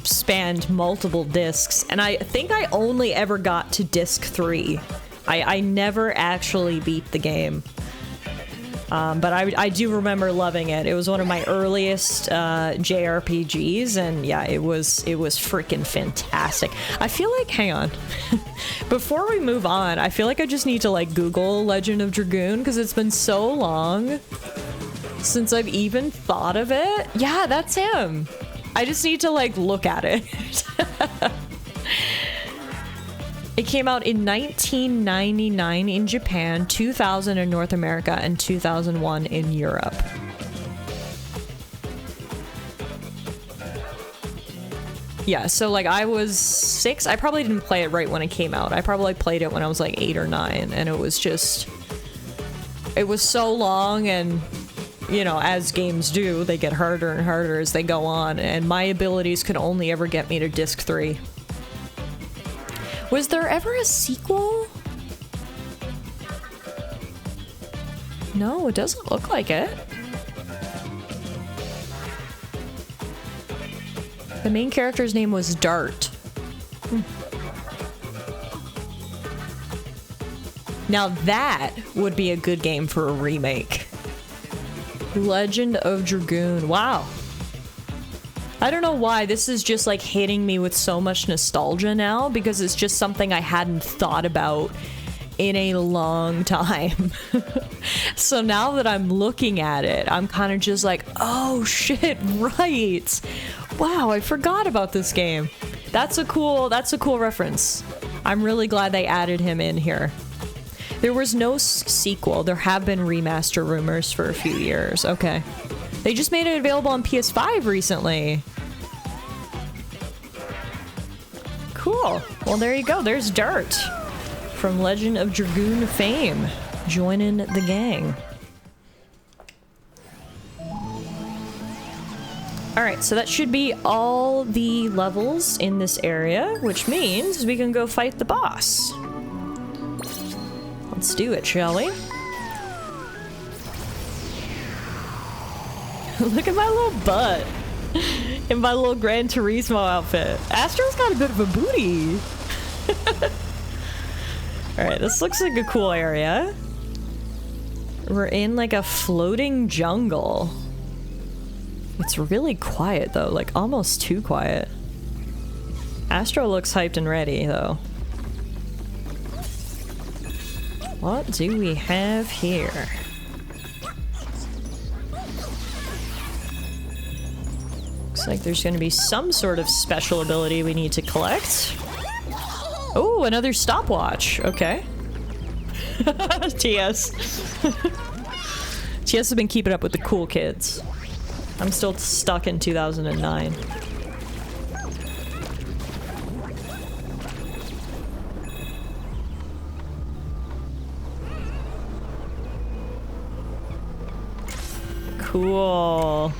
spanned multiple discs. And I think I only ever got to disc 3. I never actually beat the game. But I do remember loving it. It was one of my earliest JRPGs, and yeah, it was freaking fantastic. I feel like, hang on, before we move on, I feel like I just need to like Google Legend of Dragoon because it's been so long since I've even thought of it. Yeah, that's him. I just need to like look at it. It came out in 1999 in Japan, 2000 in North America, and 2001 in Europe. Yeah, so like I was 6. I probably didn't play it right when it came out. I probably played it when I was like 8 or 9, and it was just... It was so long, and, you know, as games do, they get harder and harder as they go on, and my abilities could only ever get me to disc 3. Was there ever a sequel? No, it doesn't look like it. The main character's name was Dart. Now that would be a good game for a remake. Legend of Dragoon. Wow. I don't know why this is just like hitting me with so much nostalgia now, because it's just something I hadn't thought about in a long time. So now that I'm looking at it, I'm kind of just like, oh shit, right. Wow, I forgot about this game. That's a cool reference. I'm really glad they added him in here. There was no sequel. There have been remaster rumors for a few years. Okay. They just made it available on PS5 recently. Cool. Well, there you go. There's Dart from Legend of Dragoon fame joining the gang. Alright, so that should be all the levels in this area, which means we can go fight the boss. Let's do it, shall we? Look at my little butt in my little Gran Turismo outfit. Astro's got a bit of a booty. Alright, this looks like a cool area. We're in like a floating jungle. It's really quiet though, like almost too quiet. Astro looks hyped and ready though. What do we have here? Looks like there's gonna be some sort of special ability we need to collect. Oh, another stopwatch. Okay. TS. TS has been keeping up with the cool kids. I'm still stuck in 2009. Cool.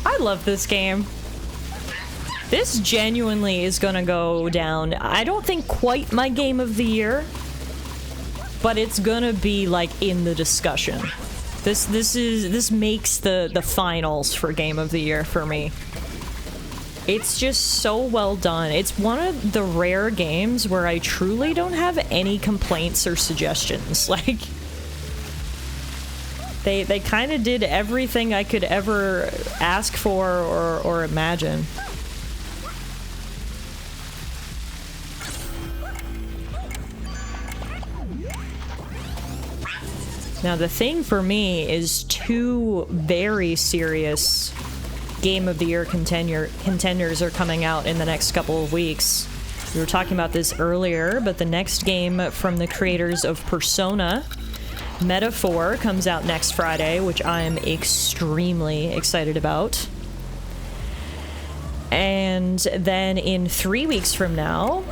I love this game. This genuinely is gonna go down. I don't think quite my game of the year, but it's gonna be like in the discussion. This makes the finals for game of the year for me. It's just so well done. It's one of the rare games where I truly don't have any complaints or suggestions. Like, they kind of did everything I could ever ask for or imagine. Now the thing for me is 2 very serious Game of the Year contenders are coming out in the next couple of weeks. We were talking about this earlier, but the next game from the creators of Persona, Metaphor, comes out next Friday, which I'm extremely excited about. And then in 3 weeks from now,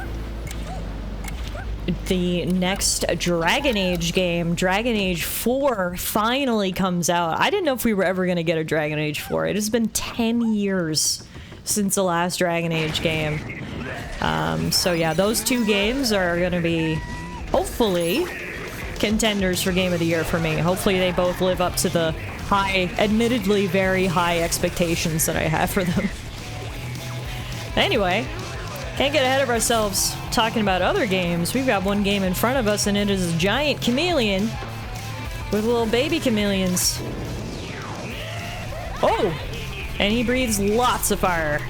the next Dragon Age game, Dragon Age 4, finally comes out. I didn't know if we were ever going to get a Dragon Age 4. It has been 10 years since the last Dragon Age game. So yeah, those 2 games are going to be, hopefully, contenders for Game of the Year for me. Hopefully they both live up to the high, admittedly very high expectations that I have for them. Anyway, can't get ahead of ourselves talking about other games. We've got one game in front of us, and it is a giant chameleon with little baby chameleons. Oh! And he breathes lots of fire.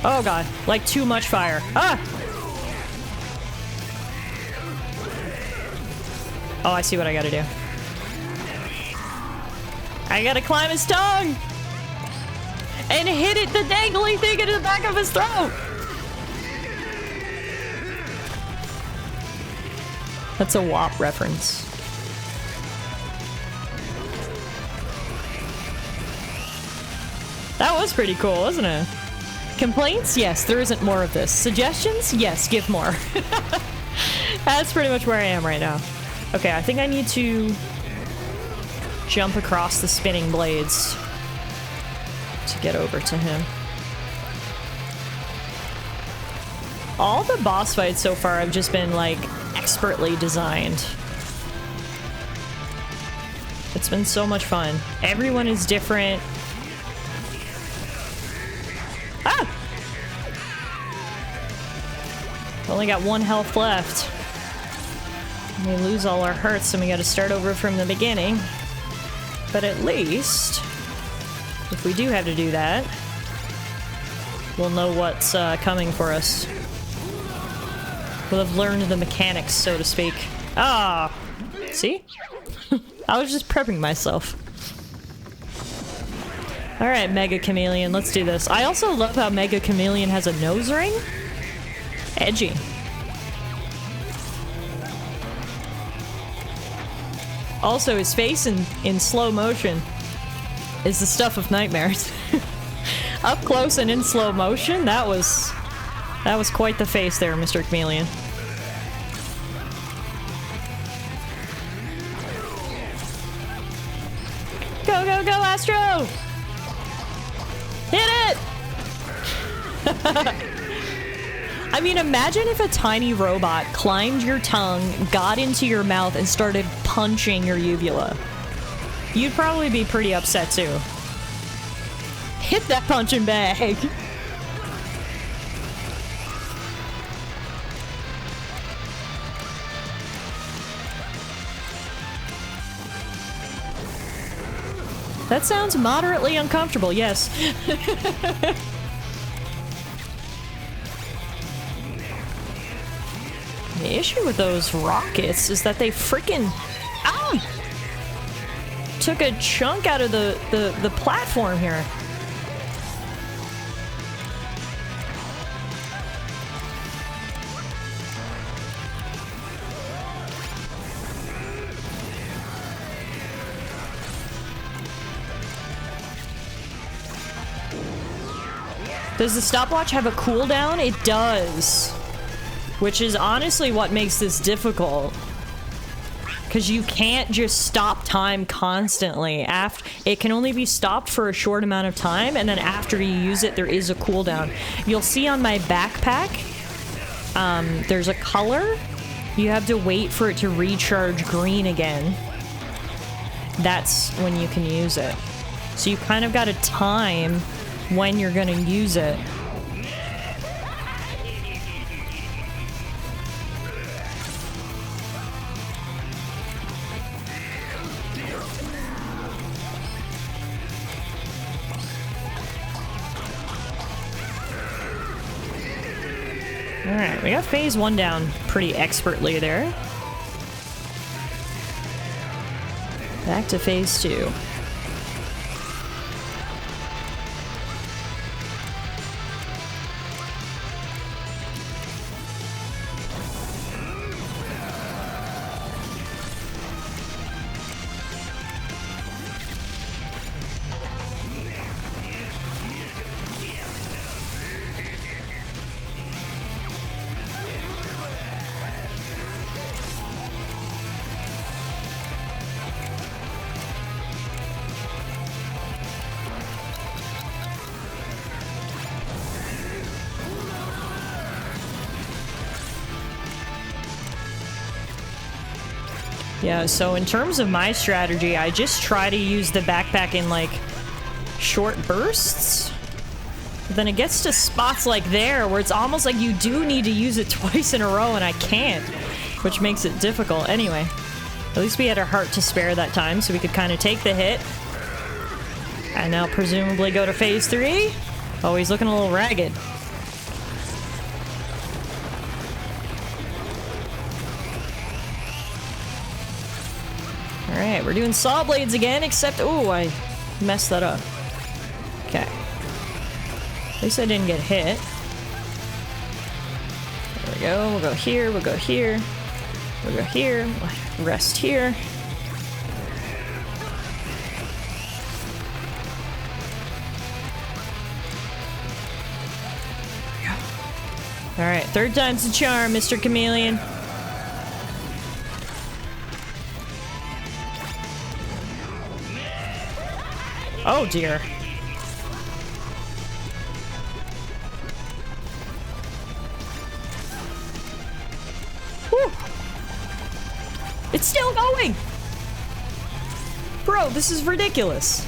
Oh god, like too much fire. Ah! Oh, I see what I gotta do. I gotta climb his tongue! And hit it, the dangly thing, into the back of his throat! That's a WAP reference. That was pretty cool, wasn't it? Complaints? Yes, there isn't more of this. Suggestions? Yes, give more. That's pretty much where I am right now. Okay, I think I need to jump across the spinning blades to get over to him. All the boss fights so far have just been, like, expertly designed. It's been so much fun. Everyone is different. Ah! Only got 1 health left. We lose all our hearts and we gotta start over from the beginning. But at least, if we do have to do that, we'll know what's coming for us. We'll have learned the mechanics, so to speak. Ah! See? I was just prepping myself. Alright, Mega Chameleon, let's do this. I also love how Mega Chameleon has a nose ring. Edgy. Also, his face in slow motion is the stuff of nightmares. Up close and in slow motion, that was quite the face there, Mr. Chameleon. Go, go, go, Astro! Hit it! I mean, imagine if a tiny robot climbed your tongue, got into your mouth, and started punching your uvula. You'd probably be pretty upset, too. Hit that punching bag! That sounds moderately uncomfortable, yes. The issue with those rockets is that they freaking took a chunk out of the platform here. Does the stopwatch have a cooldown? It does. Which is honestly what makes this difficult. Because you can't just stop time constantly. It can only be stopped for a short amount of time, and then after you use it, there is a cooldown. You'll see on my backpack, there's a color. You have to wait for it to recharge green again. That's when you can use it. So you kind of got to time when you're gonna use it. Alright, we got phase 1 down pretty expertly there. Back to phase 2. Yeah, so in terms of my strategy, I just try to use the backpack in, like, short bursts. But then it gets to spots like there where it's almost like you do need to use it twice in a row and I can't, which makes it difficult. Anyway, at least we had our heart to spare that time so we could kind of take the hit. And now presumably go to phase 3. Oh, he's looking a little ragged. Alright, we're doing saw blades again, except... Oh, I messed that up. Okay. At least I didn't get hit. There we go. We'll go here, we'll go here. We'll go here. We'll rest here. Alright, third time's the charm, Mr. Chameleon. Oh dear. Whew. It's still going! Bro, this is ridiculous.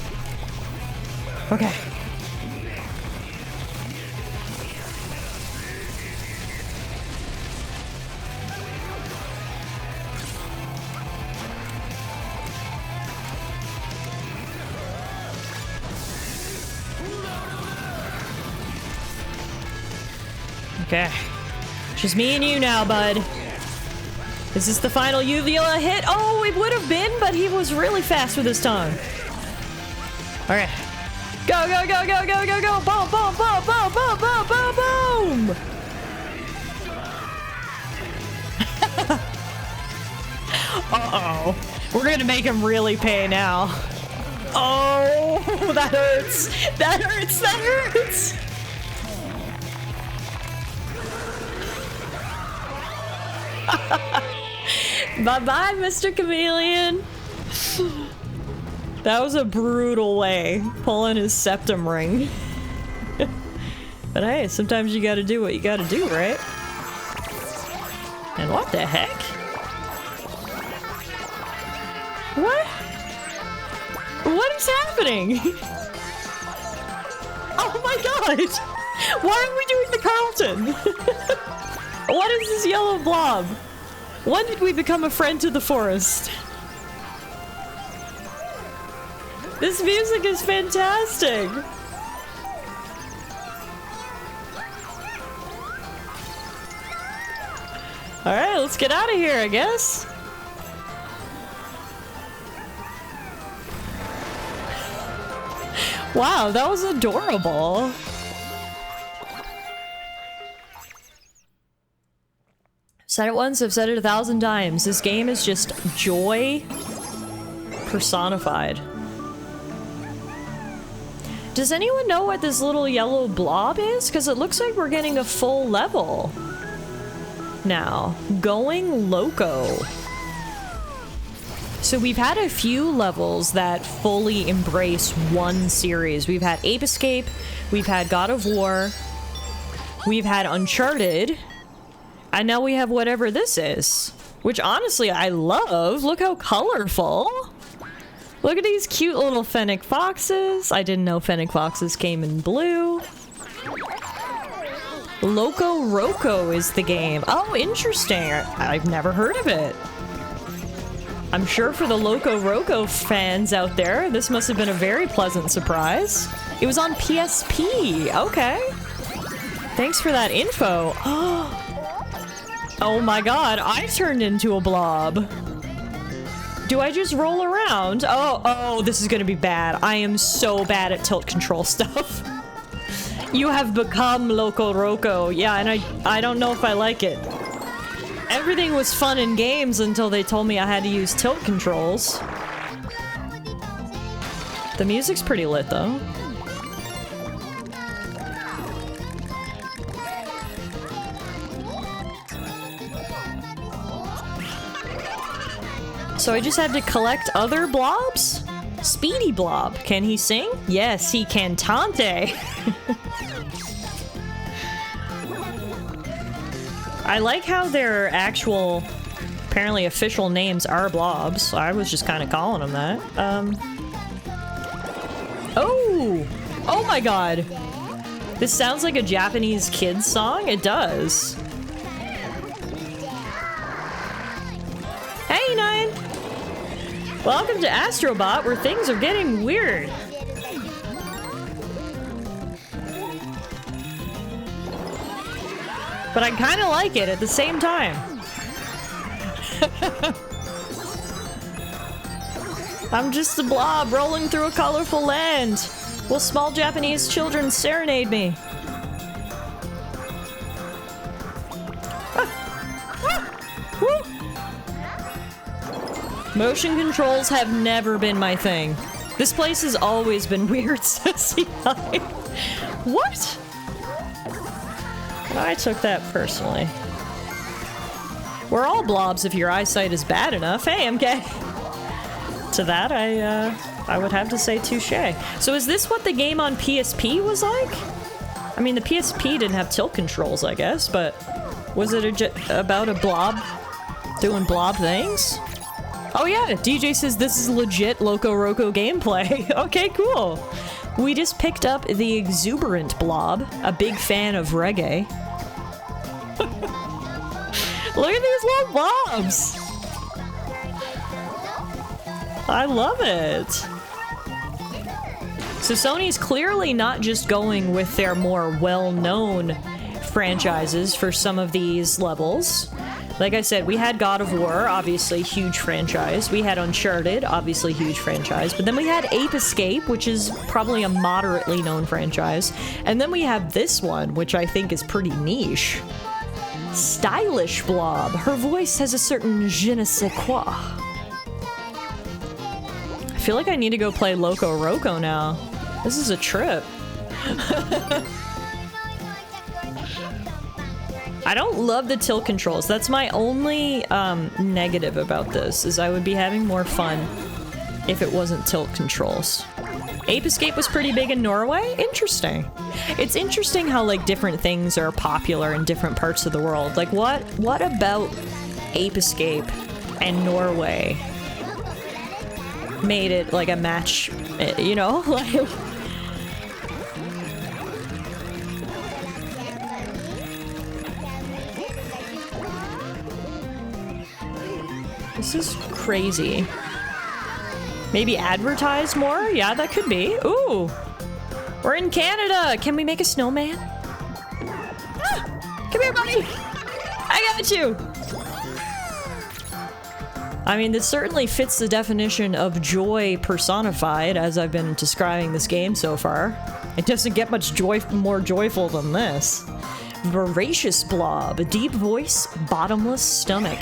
Okay. Okay. Just me and you now, bud. Is this the final uvula hit? Oh, it would have been, but he was really fast with his tongue. Alright. Go, go, go, go, go, go, go! Boom, boom, boom, boom, boom, boom, boom, boom! Uh-oh. We're gonna make him really pay now. Oh, that hurts! That hurts! That hurts! Bye-bye, Mr. Chameleon. That was a brutal way, pulling his septum ring. But hey, sometimes you gotta do what you gotta do, right? And what the heck? What? What is happening? Oh my god! Why are we doing the Carlton? What is this yellow blob? When did we become a friend to the forest? This music is fantastic! Alright, let's get out of here, I guess. Wow, that was adorable. Said it once, I've said it 1,000 times. This game is just joy personified. Does anyone know what this little yellow blob is? Because it looks like we're getting a full level now. Going loco. So we've had a few levels that fully embrace one series. We've had Ape Escape, we've had God of War, we've had Uncharted, and now we have whatever this is. Which honestly, I love. Look how colorful. Look at these cute little fennec foxes. I didn't know fennec foxes came in blue. Loco Roco is the game. Oh, interesting. I've never heard of it. I'm sure for the Loco Roco fans out there, this must have been a very pleasant surprise. It was on PSP. Okay. Thanks for that info. Oh my god, I turned into a blob. Do I just roll around? Oh, this is gonna be bad. I am so bad at tilt control stuff. You have become Loco Roco. Yeah, and I don't know if I like it. Everything was fun in games until they told me I had to use tilt controls. The music's pretty lit, though. So I just had to collect other blobs? Speedy Blob. Can he sing? Yes, he can tante. I like how their actual, apparently official names are blobs. I was just kind of calling them that. Oh my god. This sounds like a Japanese kids song. It does. Hey, Nine. Welcome to Astro Bot, where things are getting weird. But I kind of like it at the same time. I'm just a blob rolling through a colorful land. Will small Japanese children serenade me? Motion controls have never been my thing. This place has always been weird, Sissy. What? I took that personally. We're all blobs if your eyesight is bad enough. Hey, MK. To that, I would have to say touche. So is this what the game on PSP was like? I mean, the PSP didn't have tilt controls, I guess, but was it about a blob doing blob things? Oh yeah, DJ says this is legit Loco Roco gameplay. Okay, cool. We just picked up the exuberant blob, a big fan of reggae. Look at these little blobs! I love it! So Sony's clearly not just going with their more well-known franchises for some of these levels. Like I said, we had God of War, obviously huge franchise. We had Uncharted, obviously huge franchise. But then we had Ape Escape, which is probably a moderately known franchise. And then we have this one, which I think is pretty niche. Stylish Blob. Her voice has a certain je ne sais quoi. I feel like I need to go play Loco Roco now. This is a trip. I don't love the tilt controls. That's my only negative about this, is I would be having more fun if it wasn't tilt controls. Ape Escape was pretty big in Norway? Interesting. It's interesting how, like, different things are popular in different parts of the world. Like, what about Ape Escape and Norway made it, like, a match, you know? Like... This is crazy. Maybe advertise more? Yeah, that could be. Ooh! We're in Canada! Can we make a snowman? Ah, come here, buddy! I got you! I mean, this certainly fits the definition of joy personified as I've been describing this game so far. It doesn't get much more joyful than this. Voracious Blob. Deep voice, bottomless stomach.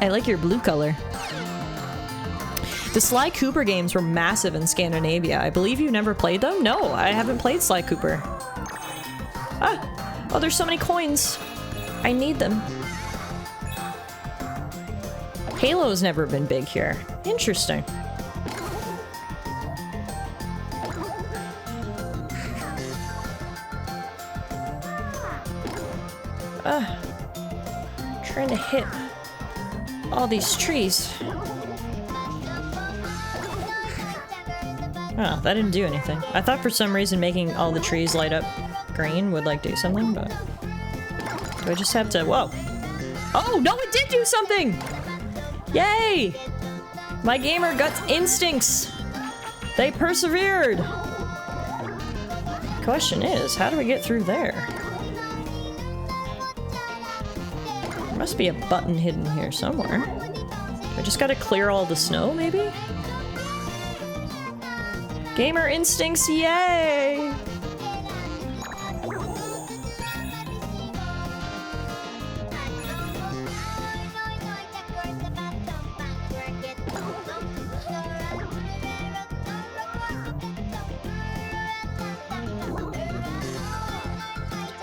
I like your blue color. The Sly Cooper games were massive in Scandinavia. I believe you never played them? No, I haven't played Sly Cooper. Ah! Oh, there's so many coins. I need them. Halo's never been big here. Interesting. Trying to hit all these trees. Oh, that didn't do anything. I thought for some reason making all the trees light up green would, like, do something, but... Do I just have to... Whoa! Oh, no, it did do something! Yay! My gamer guts instincts! They persevered! Question is, how do we get through there? There must be a button hidden here somewhere. I just gotta clear all the snow, maybe? Gamer instincts, yay!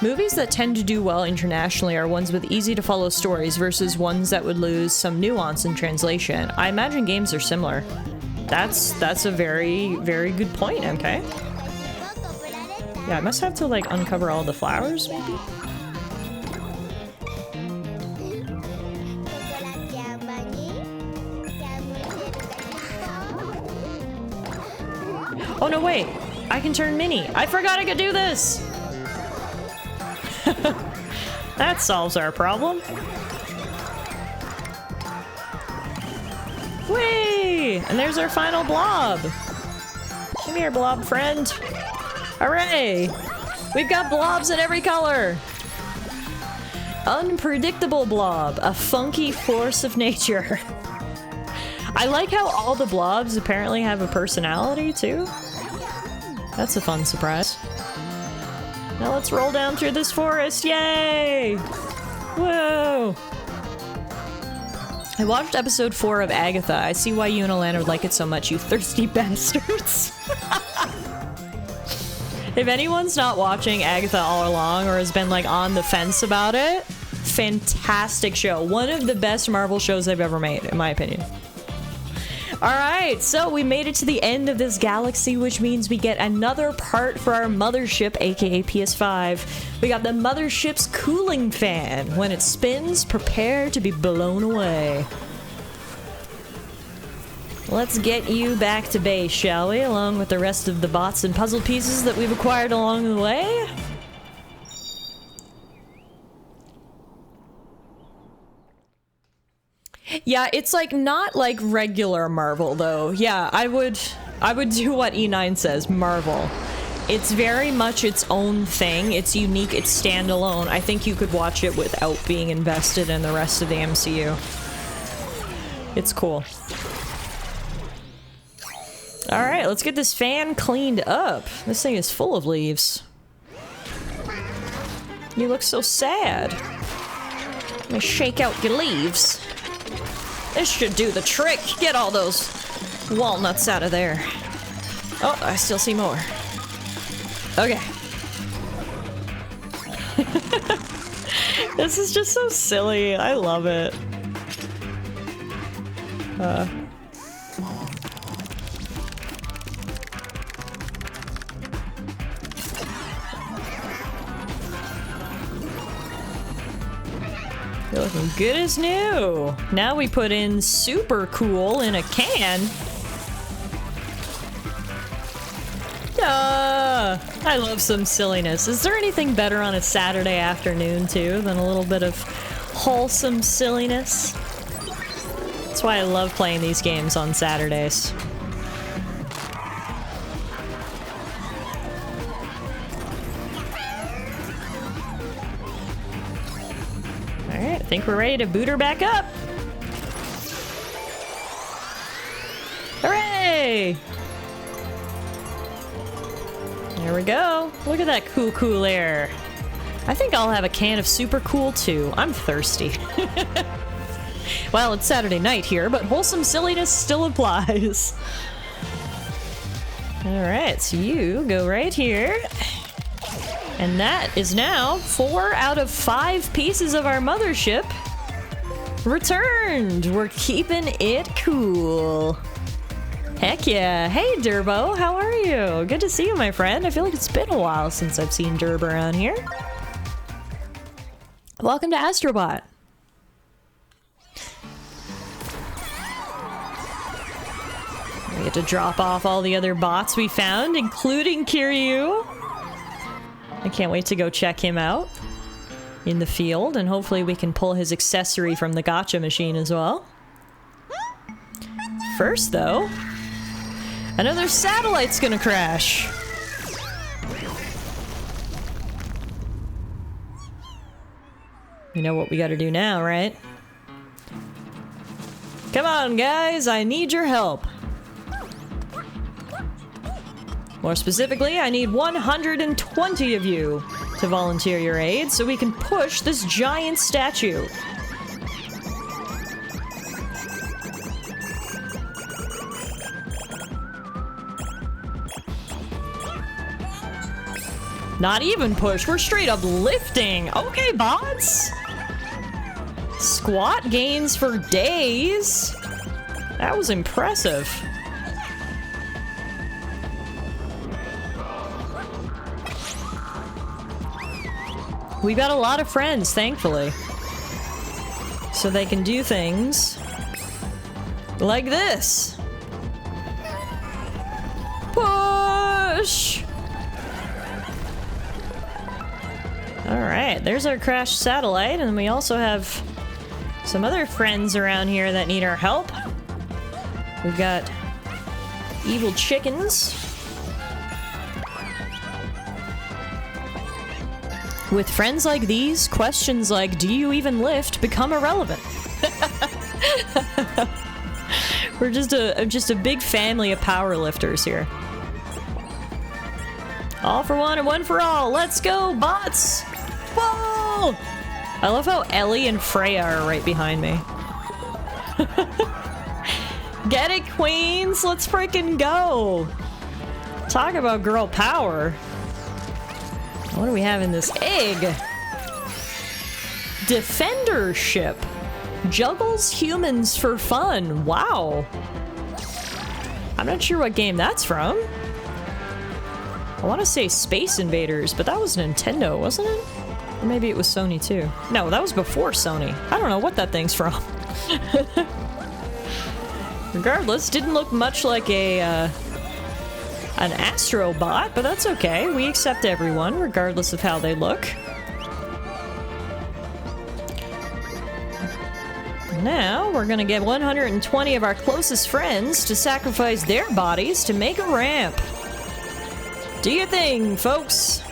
Movies that tend to do well internationally are ones with easy-to-follow stories versus ones that would lose some nuance in translation. I imagine games are similar. That's a very, very good point, MK. Yeah, I must have to, like, uncover all the flowers, maybe? Oh, no, wait. I can turn Minnie. I forgot I could do this! That solves our problem. Whee! And there's our final blob. Come here, blob friend. Hooray! We've got blobs in every color. Unpredictable blob, a funky force of nature. I like how all the blobs apparently have a personality, too. That's a fun surprise. Now let's roll down through this forest, yay! Whoa! I watched episode 4 of Agatha. I see why you and Alana would like it so much, you thirsty bastards. If anyone's not watching Agatha all along or has been like on the fence about it, fantastic show. One of the best Marvel shows they've ever made, in my opinion. Alright, so we made it to the end of this galaxy, which means we get another part for our mothership, aka PS5. We got the mothership's cooling fan. When it spins, prepare to be blown away. Let's get you back to base, shall we? Along with the rest of the bots and puzzle pieces that we've acquired along the way. Yeah, it's like not like regular Marvel though. Yeah, I would do what E9 says, Marvel. It's very much its own thing. It's unique, it's standalone. I think you could watch it without being invested in the rest of the MCU. It's cool. Alright, let's get this fan cleaned up. This thing is full of leaves. You look so sad. Let me shake out your leaves. This should do the trick. Get all those walnuts out of there. Oh, I still see more. Okay. This is just so silly. I love it. You're looking good as new. Now we put in super cool in a can. I love some silliness. Is there anything better on a Saturday afternoon too than a little bit of wholesome silliness? That's why I love playing these games on Saturdays. Alright, I think we're ready to boot her back up. Hooray! There we go. Look at that cool air. I think I'll have a can of super cool too. I'm thirsty. Well, it's Saturday night here, but wholesome silliness still applies. Alright, so you go right here. And that is now 4 out of 5 pieces of our mothership returned. We're keeping it cool. Heck yeah. Hey, Durbo, how are you? Good to see you, my friend. I feel like it's been a while since I've seen Durb around here. Welcome to Astro Bot. We get to drop off all the other bots we found, including Kiryu. I can't wait to go check him out in the field, and hopefully we can pull his accessory from the gacha machine as well. First, though, another satellite's gonna crash. You know what we gotta do now, right? Come on, guys, I need your help. More specifically, I need 120 of you to volunteer your aid so we can push this giant statue. Not even push, we're straight up lifting. Okay, bots. Squat gains for days. That was impressive. We've got a lot of friends, thankfully. So they can do things like this. Push! Alright, there's our crashed satellite, and we also have some other friends around here that need our help. We've got evil chickens. With friends like these, questions like, do you even lift, become irrelevant. We're just a big family of power lifters here. All for one and one for all. Let's go, bots! Whoa! I love how Ellie and Freya are right behind me. Get it, queens! Let's freaking go! Talk about girl power. What do we have in this egg? Defender ship. Juggles humans for fun. Wow. I'm not sure what game that's from. I want to say Space Invaders, but that was Nintendo, wasn't it? Or maybe it was Sony too. No, that was before Sony. I don't know what that thing's from. Regardless, didn't look much like an Astro Bot, but that's okay. We accept everyone, regardless of how they look. Now, we're gonna get 120 of our closest friends to sacrifice their bodies to make a ramp. Do your thing, folks!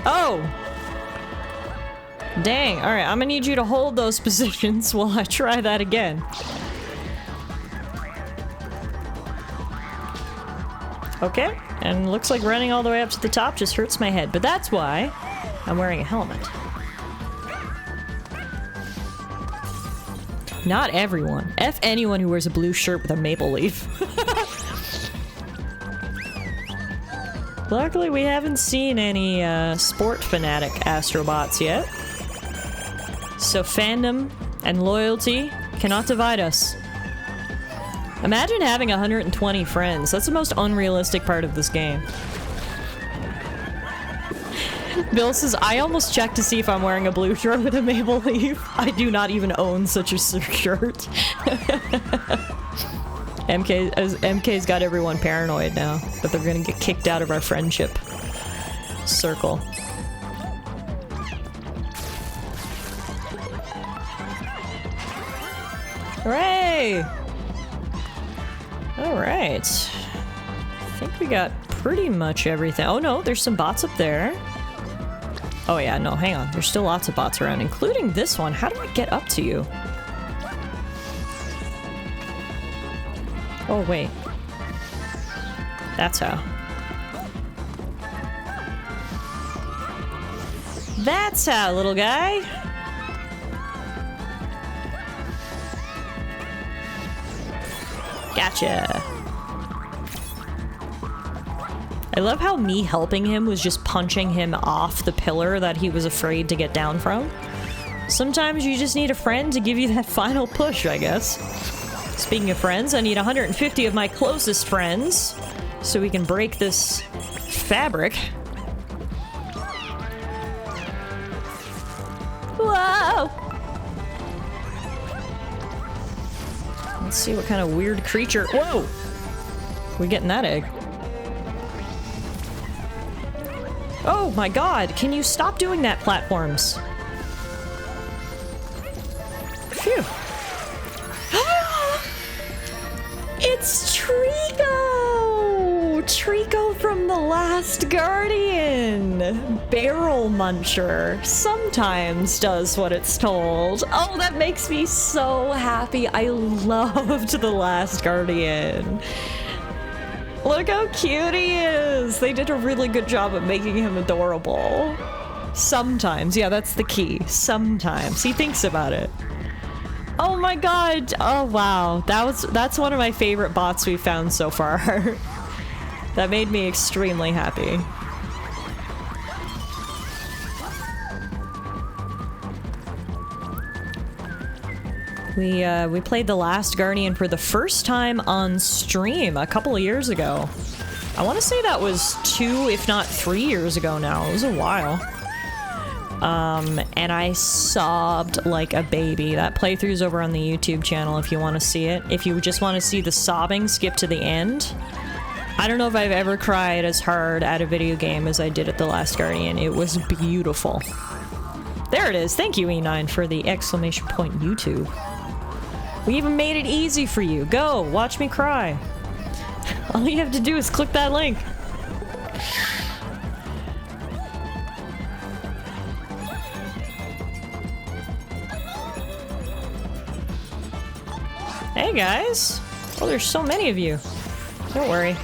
Oh! Dang, alright, I'm gonna need you to hold those positions while I try that again. Okay, and looks like running all the way up to the top just hurts my head, but that's why I'm wearing a helmet. Not everyone. F anyone who wears a blue shirt with a maple leaf. Luckily, we haven't seen any sport fanatic Astrobots yet. So fandom and loyalty cannot divide us. Imagine having 120 friends. That's the most unrealistic part of this game. Bill says, I almost checked to see if I'm wearing a blue shirt with a maple leaf. I do not even own such a shirt. MK's got everyone paranoid now that they're gonna get kicked out of our friendship circle. Hooray! Alright. I think we got pretty much everything. Oh no, there's some bots up there. Oh yeah, no, hang on. There's still lots of bots around, including this one. How do I get up to you? Oh, wait. That's how. That's how, little guy! Gotcha! I love how me helping him was just punching him off the pillar that he was afraid to get down from. Sometimes you just need a friend to give you that final push, I guess. Speaking of friends, I need 150 of my closest friends so we can break this fabric. Whoa! Let's see what kind of weird creature. Whoa! We getting that egg? Oh my god, can you stop doing that, platforms? Phew. It's Trico! Trico from the last guardian! Barrel Muncher sometimes does what it's told. Oh, that makes me so happy. I loved the last guardian. Look how cute he is! They did a really good job of making him adorable. Sometimes, yeah, that's the key. Sometimes. He thinks about it. Oh my god! Oh wow. That's one of my favorite bots we've found so far. That made me extremely happy. We played The Last Guardian for the first time on stream a couple of years ago. I want to say that was 2, if not 3 years ago now. It was a while. And I sobbed like a baby. That playthrough's over on the YouTube channel if you want to see it. If you just want to see the sobbing, skip to the end. I don't know if I've ever cried as hard at a video game as I did at The Last Guardian. It was beautiful. There it is. Thank you, E9, for the exclamation point YouTube. We even made it easy for you. Go, watch me cry. All you have to do is click that link. Hey guys! Oh, there's so many of you. Don't worry.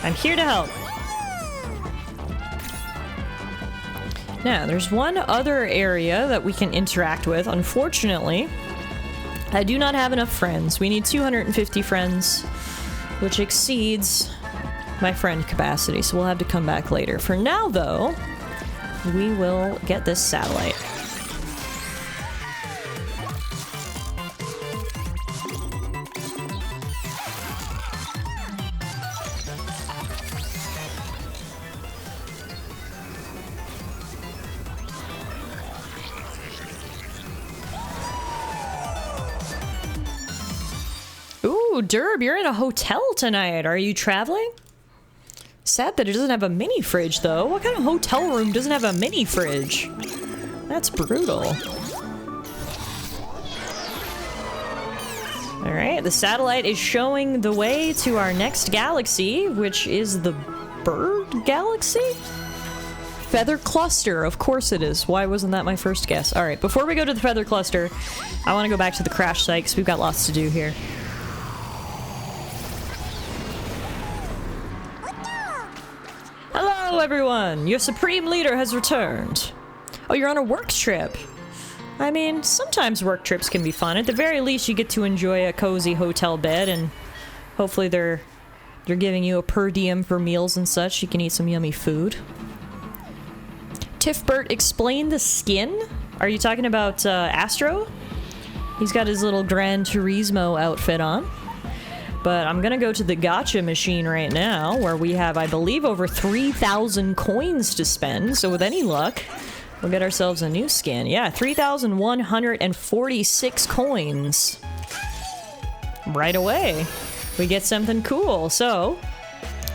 I'm here to help. Now, there's one other area that we can interact with. Unfortunately, I do not have enough friends. We need 250 friends, which exceeds my friend capacity, so we'll have to come back later. For now, though, we will get this satellite. Ooh, Derb, you're in a hotel tonight. Are you traveling? Sad that it doesn't have a mini fridge, though. What kind of hotel room doesn't have a mini fridge? That's brutal. Alright, the satellite is showing the way to our next galaxy, which is the Bird Galaxy? Feather Cluster, of course it is. Why wasn't that my first guess? Alright, before we go to the Feather Cluster, I want to go back to the crash site because we've got lots to do here. Hello, everyone! Your Supreme Leader has returned. Oh, you're on a work trip. I mean, sometimes work trips can be fun. At the very least, you get to enjoy a cozy hotel bed, and hopefully they're giving you a per diem for meals and such. You can eat some yummy food. Tiffbert, explain the skin? Are you talking about Astro? He's got his little Gran Turismo outfit on. But I'm gonna go to the gacha machine right now, where we have, I believe, over 3,000 coins to spend. So with any luck, we'll get ourselves a new skin. Yeah, 3,146 coins. Right away. We get something cool. So,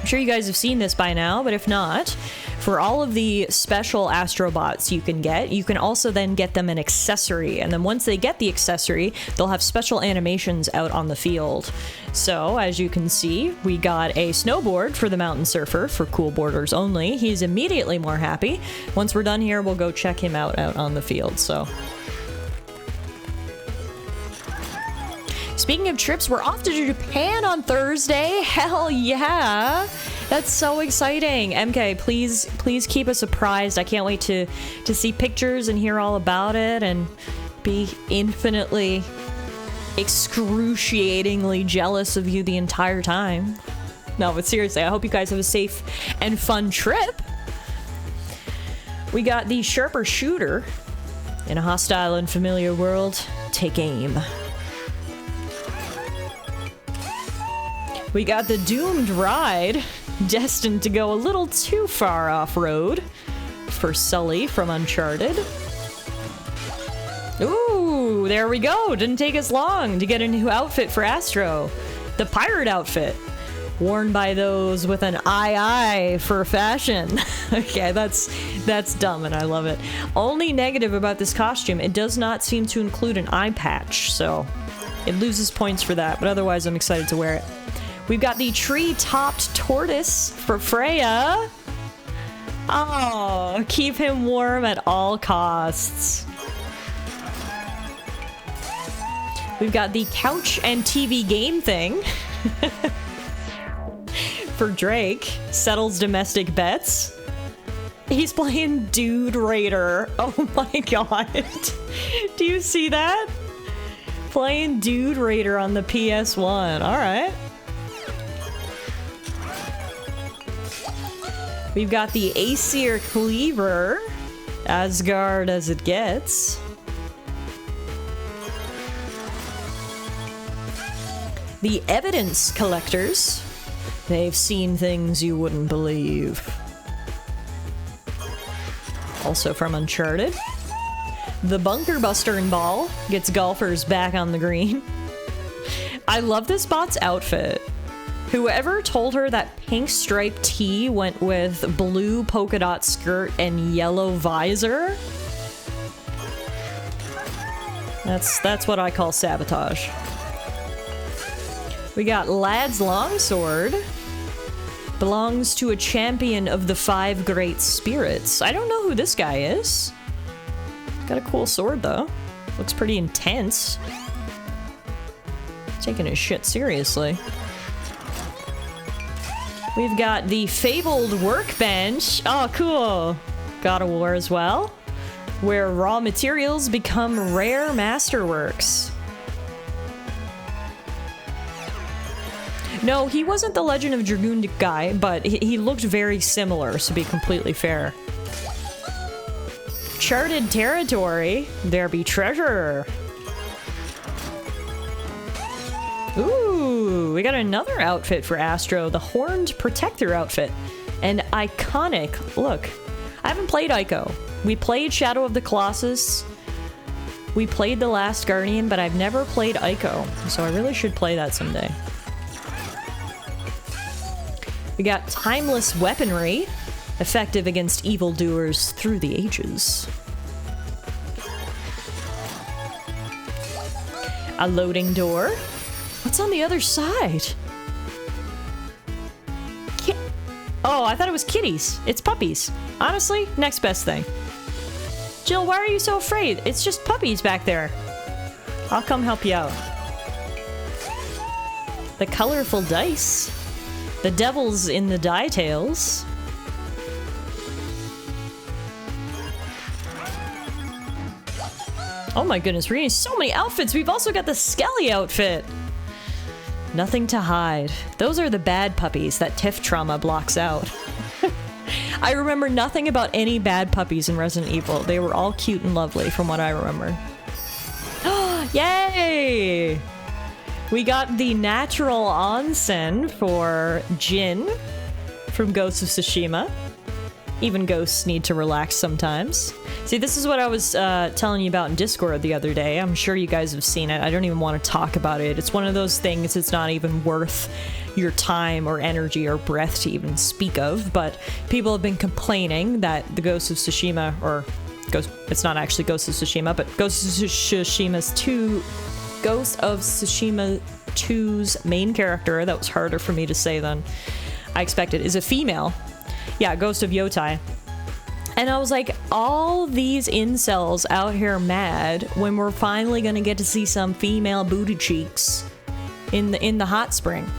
I'm sure you guys have seen this by now, but if not, for all of the special Astro Bots you can also then get them an accessory. And then once they get the accessory, they'll have special animations out on the field. So, as you can see, we got a snowboard for the Mountain Surfer for cool boarders only. He's immediately more happy. Once we're done here, we'll go check him out on the field, so. Speaking of trips, we're off to Japan on Thursday. Hell yeah! That's so exciting. MK, please keep us apprised. I can't wait to see pictures and hear all about it and be infinitely, excruciatingly jealous of you the entire time. No, but seriously, I hope you guys have a safe and fun trip. We got the Sharper Shooter. In a hostile and familiar world, take aim. We got the Doomed Ride, destined to go a little too far off-road for Sully from Uncharted. Ooh, there we go. Didn't take us long to get a new outfit for Astro. The pirate outfit, worn by those with an eye for fashion. Okay, that's dumb and I love it. Only negative about this costume, it does not seem to include an eye patch, so it loses points for that, but otherwise I'm excited to wear it. We've got the tree-topped tortoise for Freya. Oh, keep him warm at all costs. We've got the couch and TV game thing for Drake. Settles domestic bets. He's playing Dude Raider. Oh my god. Do you see that? Playing Dude Raider on the PS1. Alright. We've got the Aesir Cleaver. Asgard as it gets. The Evidence Collectors. They've seen things you wouldn't believe. Also from Uncharted. The Bunker Buster and Ball gets golfers back on the green. I love this bot's outfit. Whoever told her that pink striped tee went with blue polka dot skirt and yellow visor? That's what I call sabotage. We got Lad's Longsword. Belongs to a champion of the 5 great spirits. I don't know who this guy is. Got a cool sword though. Looks pretty intense. Taking his shit seriously. We've got the Fabled Workbench. Oh, cool. God of War as well. Where raw materials become rare masterworks. No, he wasn't the Legend of Dragoon guy, but he looked very similar, to be completely fair. Charted territory. There be treasure. Ooh, we got another outfit for Astro, the Horned Protector outfit. An iconic look. I haven't played Ico. We played Shadow of the Colossus. We played The Last Guardian, but I've never played Ico, so I really should play that someday. We got Timeless Weaponry, effective against evildoers through the ages. A loading door. What's on the other side? Oh, I thought it was kitties. It's puppies. Honestly, next best thing. Jill, why are you so afraid? It's just puppies back there. I'll come help you out. The colorful dice. The devil's in the die tails. Oh my goodness, we're getting so many outfits. We've also got the Skelly outfit. Nothing to hide. Those are the bad puppies that TIFF trauma blocks out. I remember nothing about any bad puppies in Resident Evil. They were all cute and lovely from what I remember. Yay! We got the natural onsen for Jin from Ghost of Tsushima. Even ghosts need to relax sometimes. See, this is what I was telling you about in Discord the other day. I'm sure you guys have seen it. I don't even want to talk about it. It's one of those things it's not even worth your time or energy or breath to even speak of, but people have been complaining that the Ghost of Tsushima, or it's not actually Ghost of Tsushima, but Ghost of Tsushima 2's main character, that was harder for me to say than I expected, is a female. Yeah, Ghost of Yotai. And I was like, all these incels out here mad when we're finally gonna get to see some female booty cheeks in the hot spring.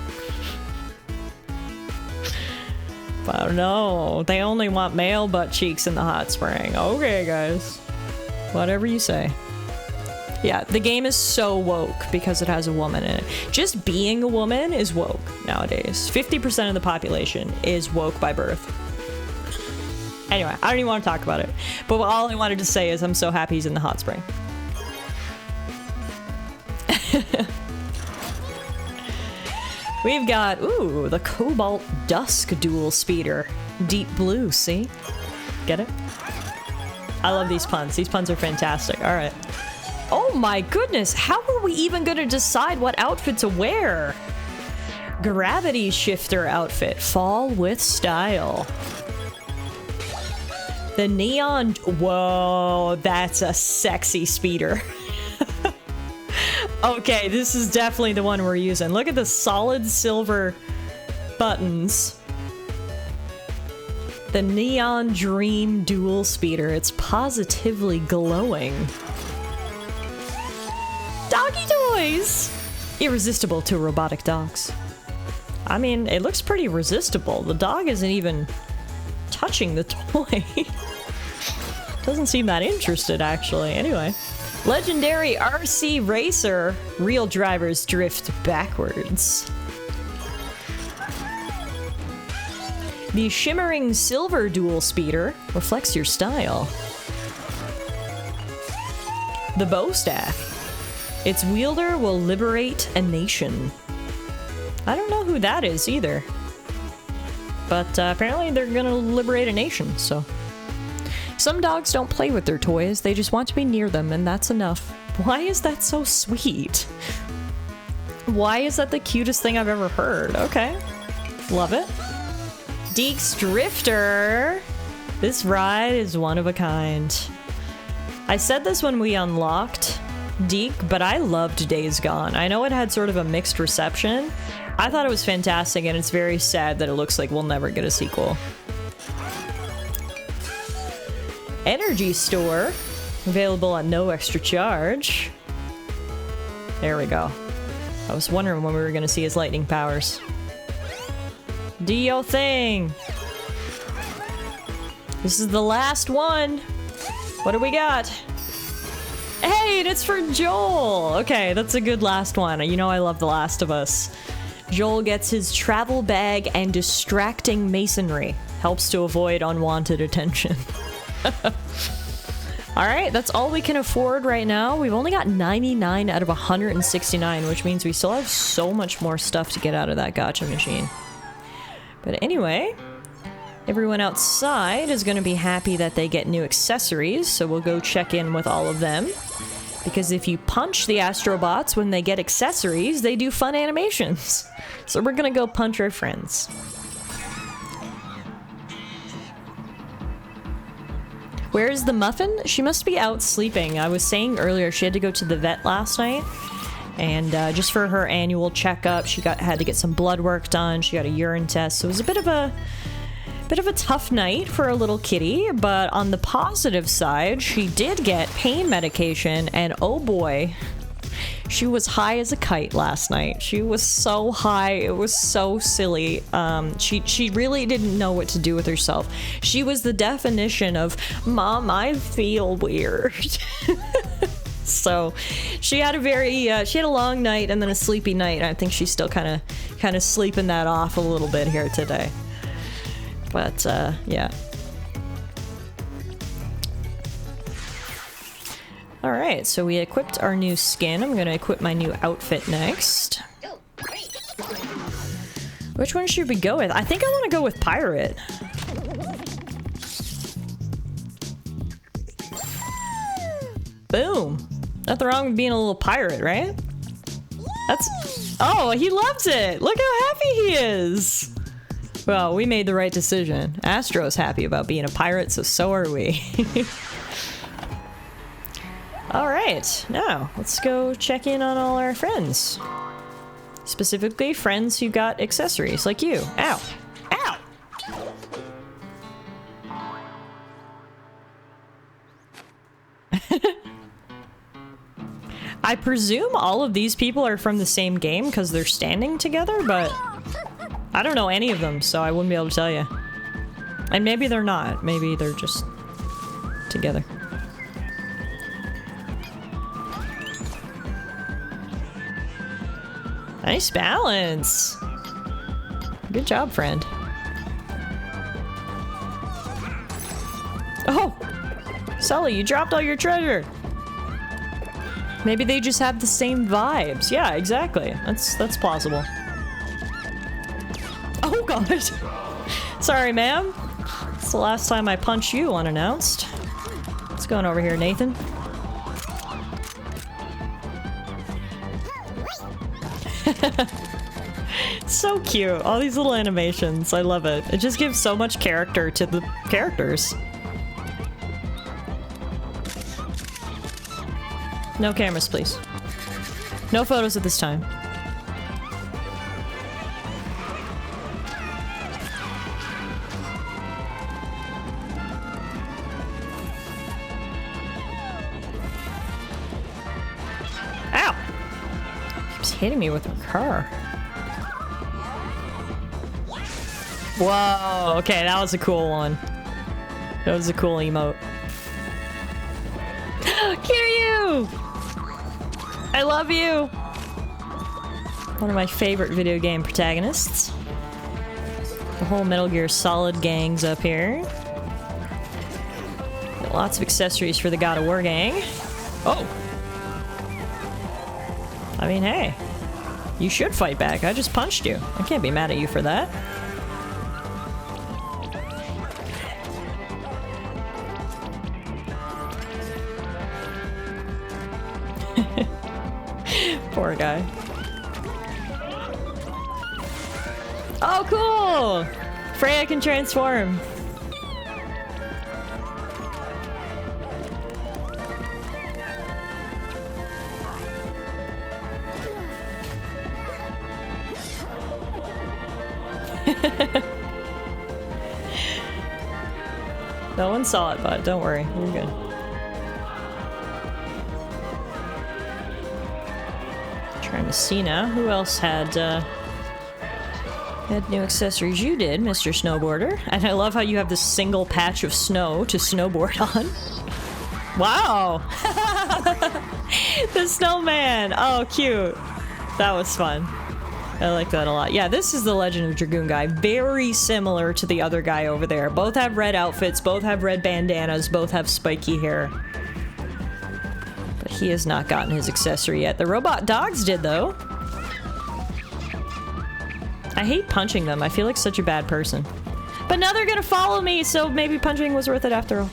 But no, they only want male butt cheeks in the hot spring. Okay, guys. Whatever you say. Yeah, the game is so woke because it has a woman in it. Just being a woman is woke nowadays. 50% of the population is woke by birth. Anyway, I don't even want to talk about it. But all I wanted to say is I'm so happy he's in the hot spring. We've got, ooh, the Cobalt Dusk Dual Speeder. Deep blue, see? Get it? I love these puns. These puns are fantastic. All right. Oh my goodness, how are we even gonna decide what outfit to wear? Gravity Shifter outfit, fall with style. The neon, whoa, that's a sexy speeder. Okay, this is definitely the one we're using. Look at the solid silver buttons. The Neon Dream Dual Speeder. It's positively glowing. Doggy toys! Irresistible to robotic dogs. I mean, it looks pretty resistible. The dog isn't even touching the toy. Doesn't seem that interested, actually. Anyway. Legendary RC Racer. Real drivers drift backwards. The shimmering silver dual speeder reflects your style. The bow staff. Its wielder will liberate a nation. I don't know who that is either. But apparently they're gonna liberate a nation, so. Some dogs don't play with their toys, they just want to be near them, and that's enough. Why is that so sweet? Why is that the cutest thing I've ever heard? Okay. Love it. Deek's Drifter. This ride is one of a kind. I said this when we unlocked Deke, but I loved Days Gone. I know it had sort of a mixed reception. I thought it was fantastic, and it's very sad that it looks like we'll never get a sequel. Energy Store. Available at no extra charge. There we go. I was wondering when we were going to see his lightning powers. Do your thing! This is the last one! What do we got? Hey, and it's for Joel! Okay, that's a good last one. You know I love The Last of Us. Joel gets his travel bag and distracting masonry. Helps to avoid unwanted attention. Alright, that's all we can afford right now. We've only got 99 out of 169, which means we still have so much more stuff to get out of that gacha machine. But anyway, everyone outside is going to be happy that they get new accessories, so we'll go check in with all of them. Because if you punch the Astro Bots when they get accessories, they do fun animations. So we're going to go punch our friends. Where's the muffin? She must be out sleeping. I was saying earlier she had to go to the vet last night. And just for her annual checkup, she had to get some blood work done. She got a urine test. So it was a bit of a tough night for a little kitty. But on the positive side, she did get pain medication. And oh boy, she was high as a kite last night. She was so high. It was so silly. She really didn't know what to do with herself. She was the definition of, Mom, I feel weird. So she had she had a long night and then a sleepy night. I think she's still kind of sleeping that off a little bit here today. But yeah. All right, so we equipped our new skin. I'm gonna equip my new outfit next. Which one should we go with? I think I want to go with pirate. Boom. Nothing wrong with being a little pirate, right? Oh, he loves it! Look how happy he is! Well, we made the right decision. Astro's happy about being a pirate, so are we. Alright, now, let's go check in on all our friends. Specifically, friends who got accessories, like you. Ow! Ow! I presume all of these people are from the same game because they're standing together, but I don't know any of them, so I wouldn't be able to tell you. And maybe they're not. Maybe they're just together. Nice balance. Good job, friend. Oh! Sully, you dropped all your treasure! Maybe they just have the same vibes. Yeah, exactly. That's plausible. Oh god! Sorry, ma'am. It's the last time I punch you unannounced. What's going over here, Nathan? So cute. All these little animations. I love it. It just gives so much character to the characters. No cameras, please. No photos at this time. Ow! Keeps hitting me with her car. Whoa, okay, that was a cool one. That was a cool emote. Kiryu! I love you! One of my favorite video game protagonists. The whole Metal Gear Solid gang's up here. Got lots of accessories for the God of War gang. Oh! I mean, hey. You should fight back. I just punched you. I can't be mad at you for that. Poor guy. Oh, cool! Freya can transform. No one saw it, but don't worry, you're good. Trying to see now. Who else had new accessories? You did, Mr. Snowboarder. And I love how you have this single patch of snow to snowboard on. Wow! The snowman! Oh, cute. That was fun. I like that a lot. Yeah, this is the Legend of Dragoon guy. Very similar to the other guy over there. Both have red outfits, both have red bandanas, both have spiky hair. But he has not gotten his accessory yet. The robot dogs did, though. I hate punching them. I feel like such a bad person. But now they're gonna follow me, so maybe punching was worth it after all.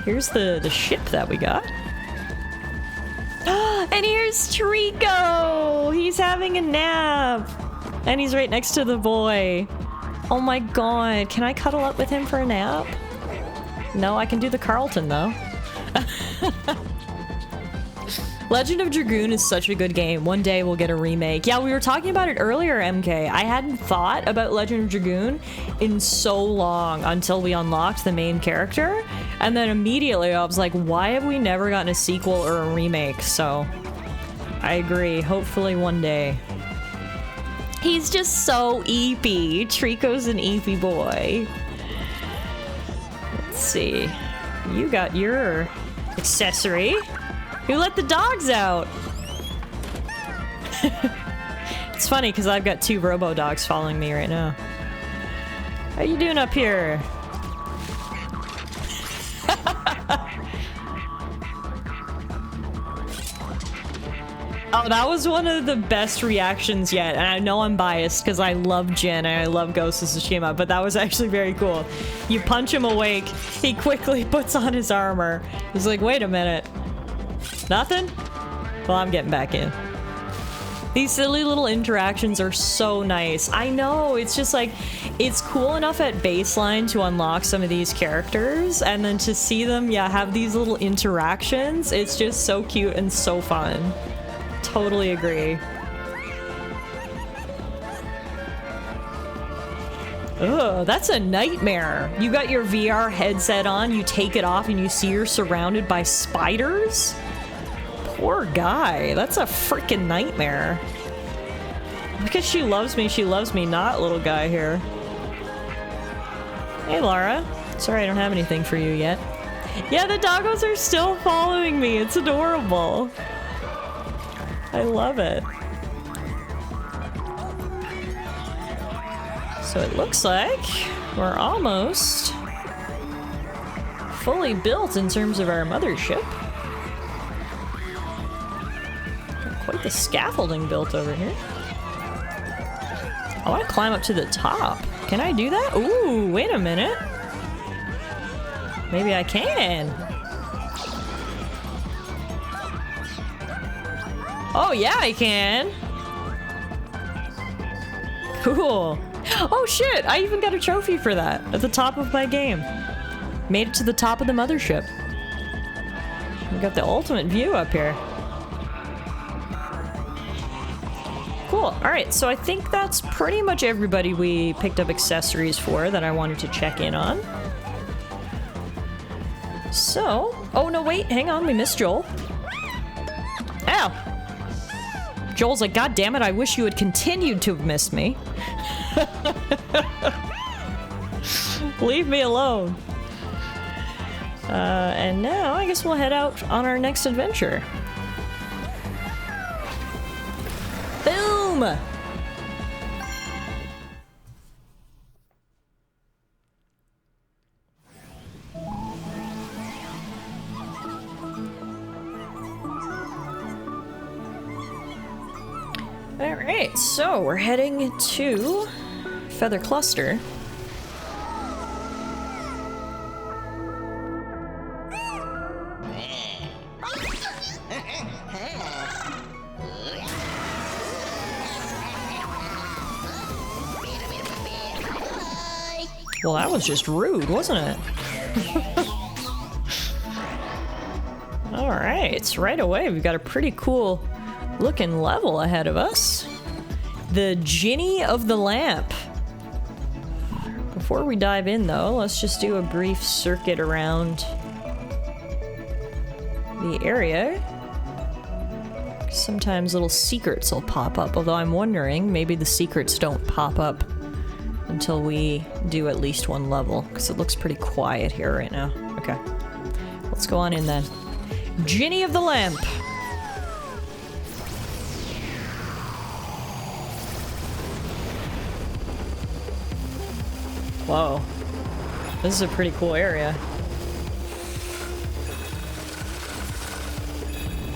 Here's the ship that we got. And here's Trico! He's having a nap! And he's right next to the boy. Oh my god, can I cuddle up with him for a nap? No, I can do the Carlton, though. Legend of Dragoon is such a good game. One day we'll get a remake. Yeah, we were talking about it earlier, MK. I hadn't thought about Legend of Dragoon in so long until we unlocked the main character. And then immediately I was like, why have we never gotten a sequel or a remake? So, I agree. Hopefully one day. He's just so eepy. Trico's an eepy boy. Let's see. You got your accessory. Who let the dogs out? It's funny because I've got two robo dogs following me right now. How you doing up here? Oh, that was one of the best reactions yet, and I know I'm biased because I love Jin and I love Ghost of Tsushima, but that was actually very cool. You punch him awake, he quickly puts on his armor. He's like, wait a minute. Nothing? Well, I'm getting back in. These silly little interactions are so nice. I know, it's just like, it's cool enough at baseline to unlock some of these characters, and then to see them, yeah, have these little interactions, it's just so cute and so fun. Totally agree. Ugh, that's a nightmare. You got your VR headset on, you take it off, and you see you're surrounded by spiders? Poor guy. That's a freaking nightmare. Because she loves me not, little guy here. Hey, Lara. Sorry I don't have anything for you yet. Yeah, the doggos are still following me. It's adorable. I love it. So it looks like we're almost fully built in terms of our mothership. Quite the scaffolding built over here. I want to climb up to the top. Can I do that? Ooh, wait a minute. Maybe I can. Oh, yeah, I can. Cool. Oh, shit. I even got a trophy for that at the top of my game. Made it to the top of the mothership. We got the ultimate view up here. Cool. Alright, so I think that's pretty much everybody we picked up accessories for that I wanted to check in on. So... Oh, no, wait. Hang on. We missed Joel. Ow! Joel's like, God damn it, I wish you had continued to have missed me. Leave me alone. And now I guess we'll head out on our next adventure. Boom! Alright, so we're heading to Feather Cluster. Well, that was just rude, wasn't it? Alright, right away we've got a pretty cool looking level ahead of us. The Genie of the Lamp. Before we dive in though, let's just do a brief circuit around the area. Sometimes little secrets will pop up, although I'm wondering maybe the secrets don't pop up until we do at least one level, because it looks pretty quiet here right now. Okay, let's go on in then. Genie of the Lamp. Whoa, this is a pretty cool area.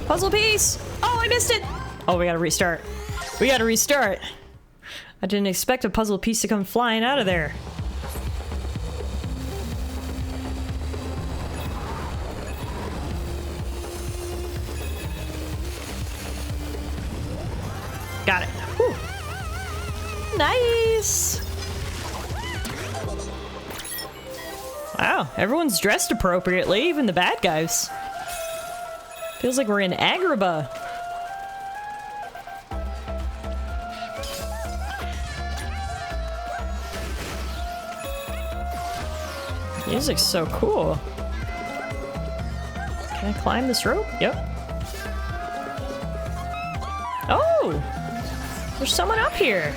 Puzzle piece! Oh, I missed it! Oh, we gotta restart. We gotta restart. I didn't expect a puzzle piece to come flying out of there. Got it. Whew. Nice! Wow, everyone's dressed appropriately, even the bad guys. Feels like we're in Agrabah. Music's so cool. Can I climb this rope? Yep. Oh! There's someone up here.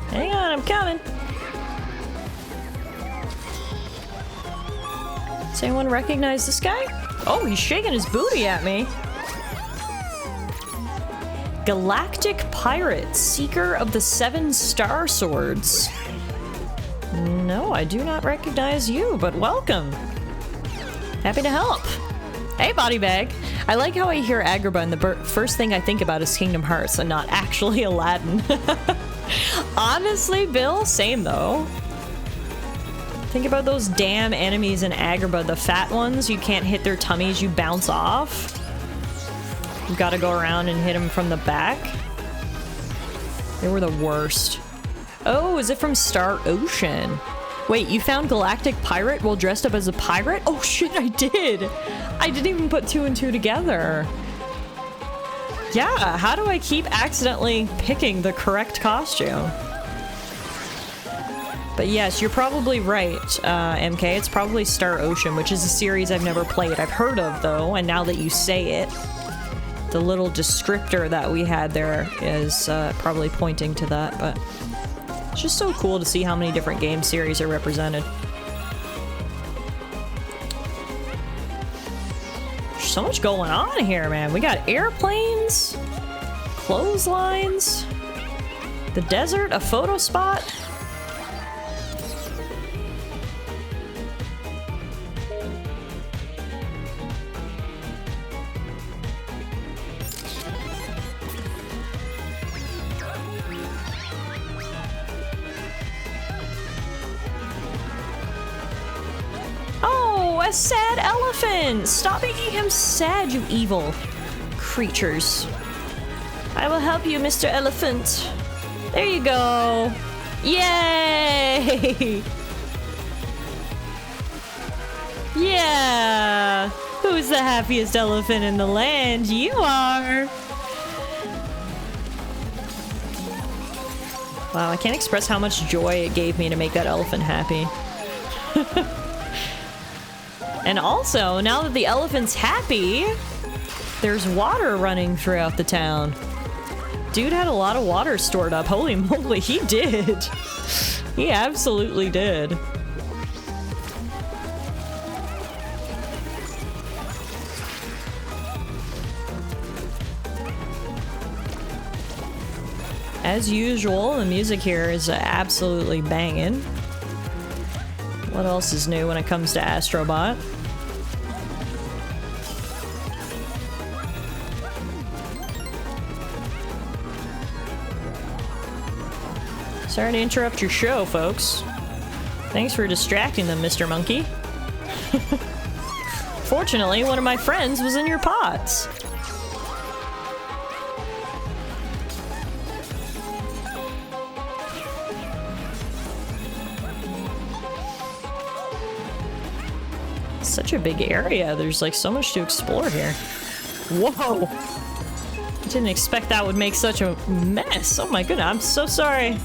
Hang on, I'm coming. Does anyone recognize this guy? Oh, he's shaking his booty at me. Galactic Pirate, Seeker of the Seven Star Swords. No, I do not recognize you, but welcome. Happy to help. Hey, body bag. I like how I hear Agrabah and the first thing I think about is Kingdom Hearts and not actually Aladdin. Honestly, Bill, same though. Think about those damn enemies in Agrabah, the fat ones. You can't hit their tummies, you bounce off. You gotta go around and hit them from the back. They were the worst. Oh, is it from Star Ocean? Wait, you found Galactic Pirate while dressed up as a pirate? Oh shit, I did! I didn't even put two and two together. Yeah, how do I keep accidentally picking the correct costume? But yes, you're probably right, MK. It's probably Star Ocean, which is a series I've never played. I've heard of, though, and now that you say it, the little descriptor that we had there is probably pointing to that, but it's just so cool to see how many different game series are represented. There's so much going on here, man. We got airplanes, clotheslines, the desert, a photo spot. A sad elephant! Stop making him sad, you evil creatures. I will help you, Mr. Elephant. There you go. Yay! Yeah! Who's the happiest elephant in the land? You are! Wow, I can't express how much joy it gave me to make that elephant happy. And also, now that the elephant's happy, there's water running throughout the town. Dude had a lot of water stored up. Holy moly, he did. He absolutely did. As usual, the music here is absolutely banging. What else is new when it comes to Astro Bot? Sorry to interrupt your show, folks. Thanks for distracting them, Mr. Monkey. Fortunately, one of my friends was in your pots. Such a big area. There's like so much to explore here. Whoa! Didn't expect that would make such a mess. Oh my goodness, I'm so sorry.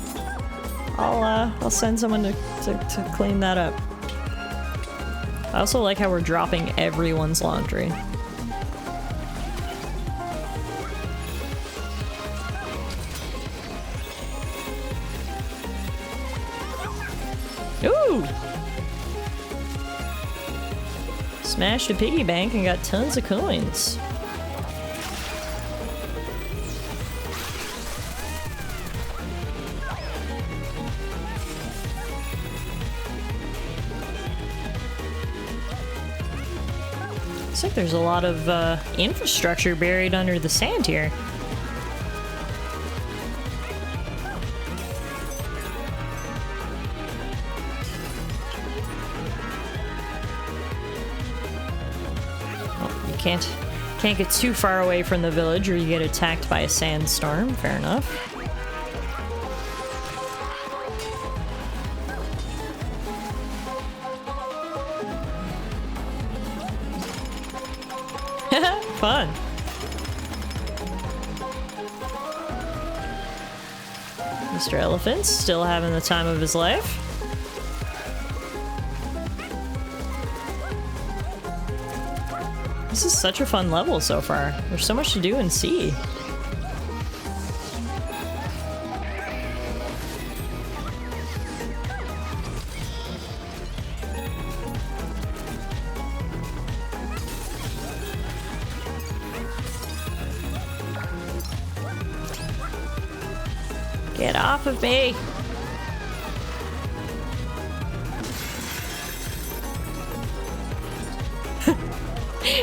I'll send someone to clean that up. I also like how we're dropping everyone's laundry. Ooh! Smashed a piggy bank and got tons of coins. Looks like there's a lot of infrastructure buried under the sand here. Can't get too far away from the village or you get attacked by a sandstorm. Fair enough. Fun. Mr. Elephant's still having the time of his life. This is such a fun level so far. There's so much to do and see. Get off of me!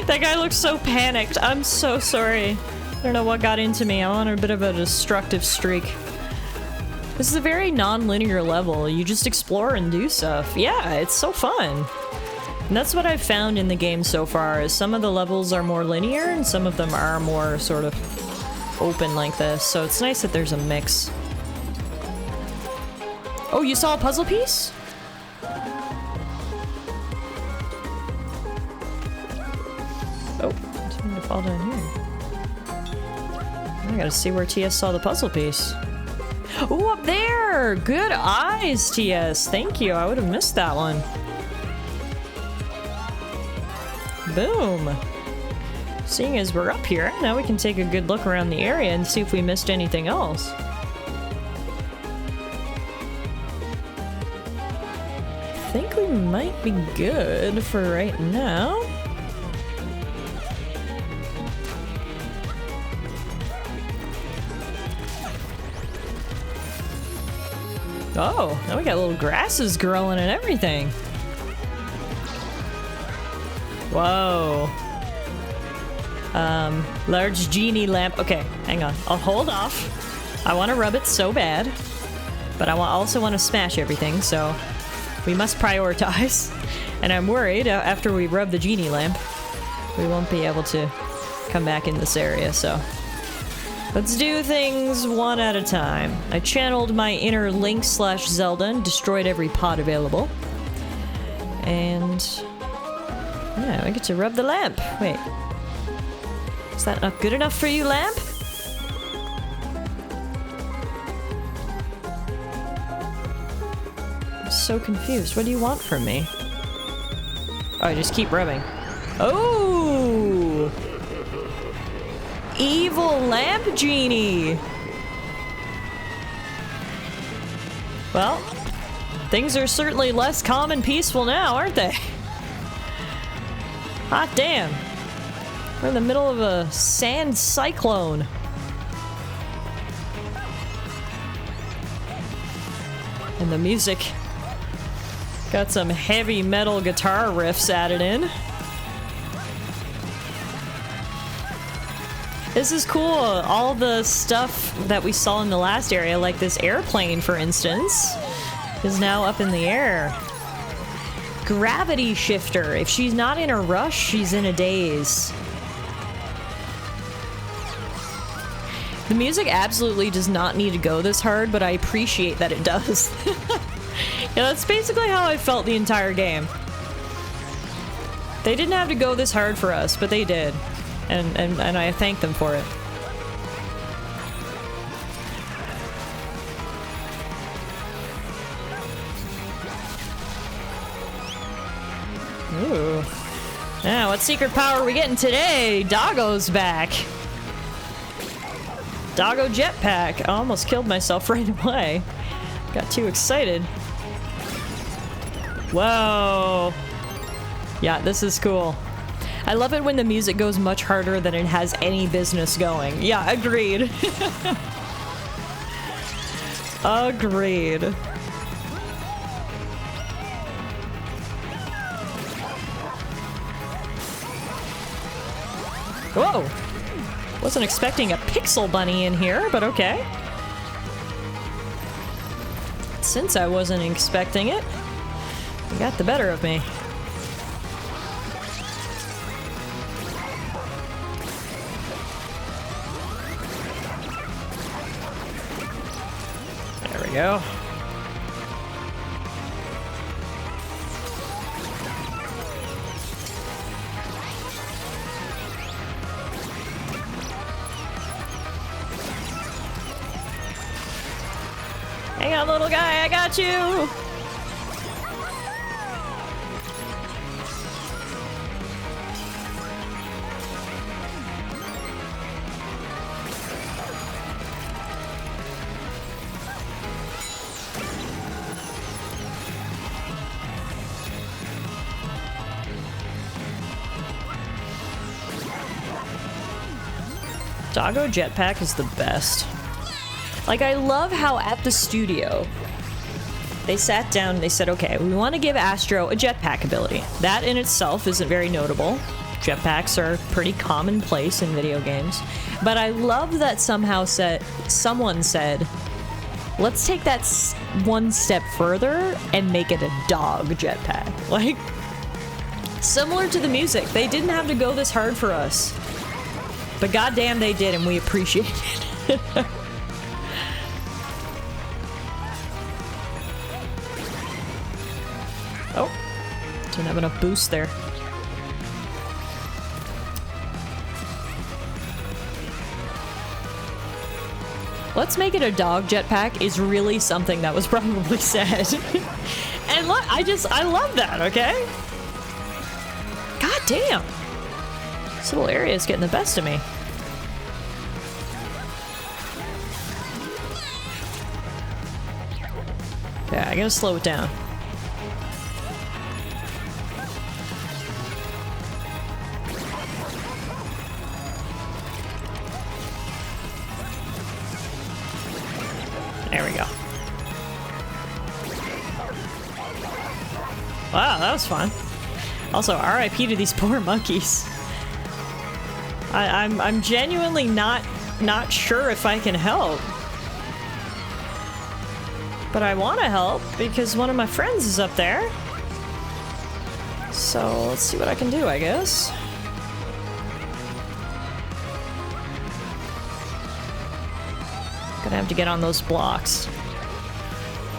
That guy looks so panicked. I'm so sorry. I don't know what got into me. I'm on a bit of a destructive streak. This is a very non-linear level. You just explore and do stuff. Yeah, it's so fun. And that's what I've found in the game so far, is some of the levels are more linear and some of them are more sort of open like this. So it's nice that there's a mix. Oh, you saw a puzzle piece? Oh, I didn't mean to fall down here. I gotta see where TS saw the puzzle piece. Oh, up there! Good eyes, TS. Thank you. I would have missed that one. Boom. Seeing as we're up here, now we can take a good look around the area and see if we missed anything else. I think we might be good for right now. Oh, now we got little grasses growing and everything. Whoa. Large genie lamp. Okay, hang on. I'll hold off. I want to rub it so bad, but I also want to smash everything, so we must prioritize. And I'm worried after we rub the genie lamp, we won't be able to come back in this area, so. Let's do things one at a time. I channeled my inner Link/Zelda and destroyed every pot available. And yeah, I get to rub the lamp. Wait. Is that not good enough for you, lamp? I'm so confused. What do you want from me? Oh, I just keep rubbing. Oh! Evil lamp genie! Well, things are certainly less calm and peaceful now, aren't they? Hot damn. We're in the middle of a sand cyclone. And the music got some heavy metal guitar riffs added in. This is cool. All the stuff that we saw in the last area, like this airplane, for instance, is now up in the air. Gravity shifter. If she's not in a rush, she's in a daze. The music absolutely does not need to go this hard, but I appreciate that it does. Yeah, that's basically how I felt the entire game. They didn't have to go this hard for us, but they did. And I thank them for it. Ooh. Yeah, what secret power are we getting today? Doggo's back. Doggo jetpack. I almost killed myself right away. Got too excited. Whoa. Yeah, this is cool. I love it when the music goes much harder than it has any business going. Yeah, agreed. Agreed. Whoa! Wasn't expecting a pixel bunny in here, but okay. Since I wasn't expecting it, you got the better of me. There we go. Hang on, little guy, I got you! Doggo jetpack is the best. Like, I love how at the studio, they sat down and they said, okay, we want to give Astro a jetpack ability. That in itself isn't very notable. Jetpacks are pretty commonplace in video games. But I love that somehow someone said, let's take that one step further and make it a dog jetpack. Like, similar to the music, they didn't have to go this hard for us. But goddamn they did, and we appreciate it. Oh, didn't have enough boost there. Let's make it a dog jetpack is really something that was probably said. And look, I love that, okay? God damn. This little area is getting the best of me. Yeah, I gotta slow it down. There we go. Wow, that was fun. Also, RIP to these poor monkeys. I'm genuinely not sure if I can help. But I want to help because one of my friends is up there. So let's see what I can do, I guess. Gonna have to get on those blocks.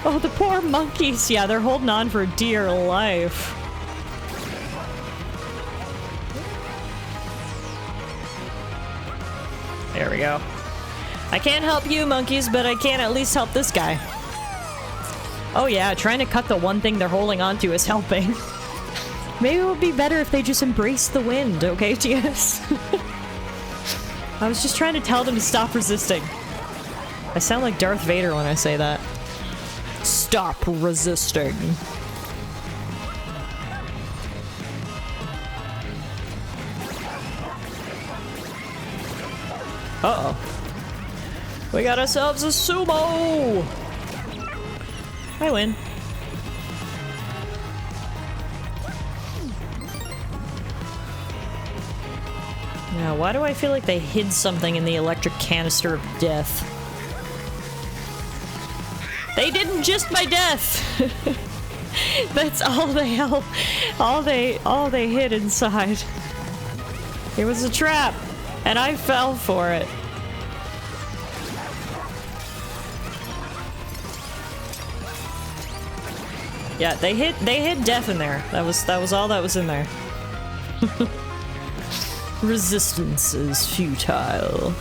Oh, the poor monkeys. Yeah, they're holding on for dear life. There we go. I can't help you, monkeys, but I can at least help this guy. Oh yeah, trying to cut the one thing they're holding onto is helping. Maybe it would be better if they just embraced the wind, okay, TS? I was just trying to tell them to stop resisting. I sound like Darth Vader when I say that. Stop resisting. Uh-oh. We got ourselves a sumo! I win. Now, why do I feel like they hid something in the electric canister of death? They didn't just my death! That's all they hid inside. It was a trap, and I fell for it. Yeah, they hid death in there. That was all that was in there. Resistance is futile.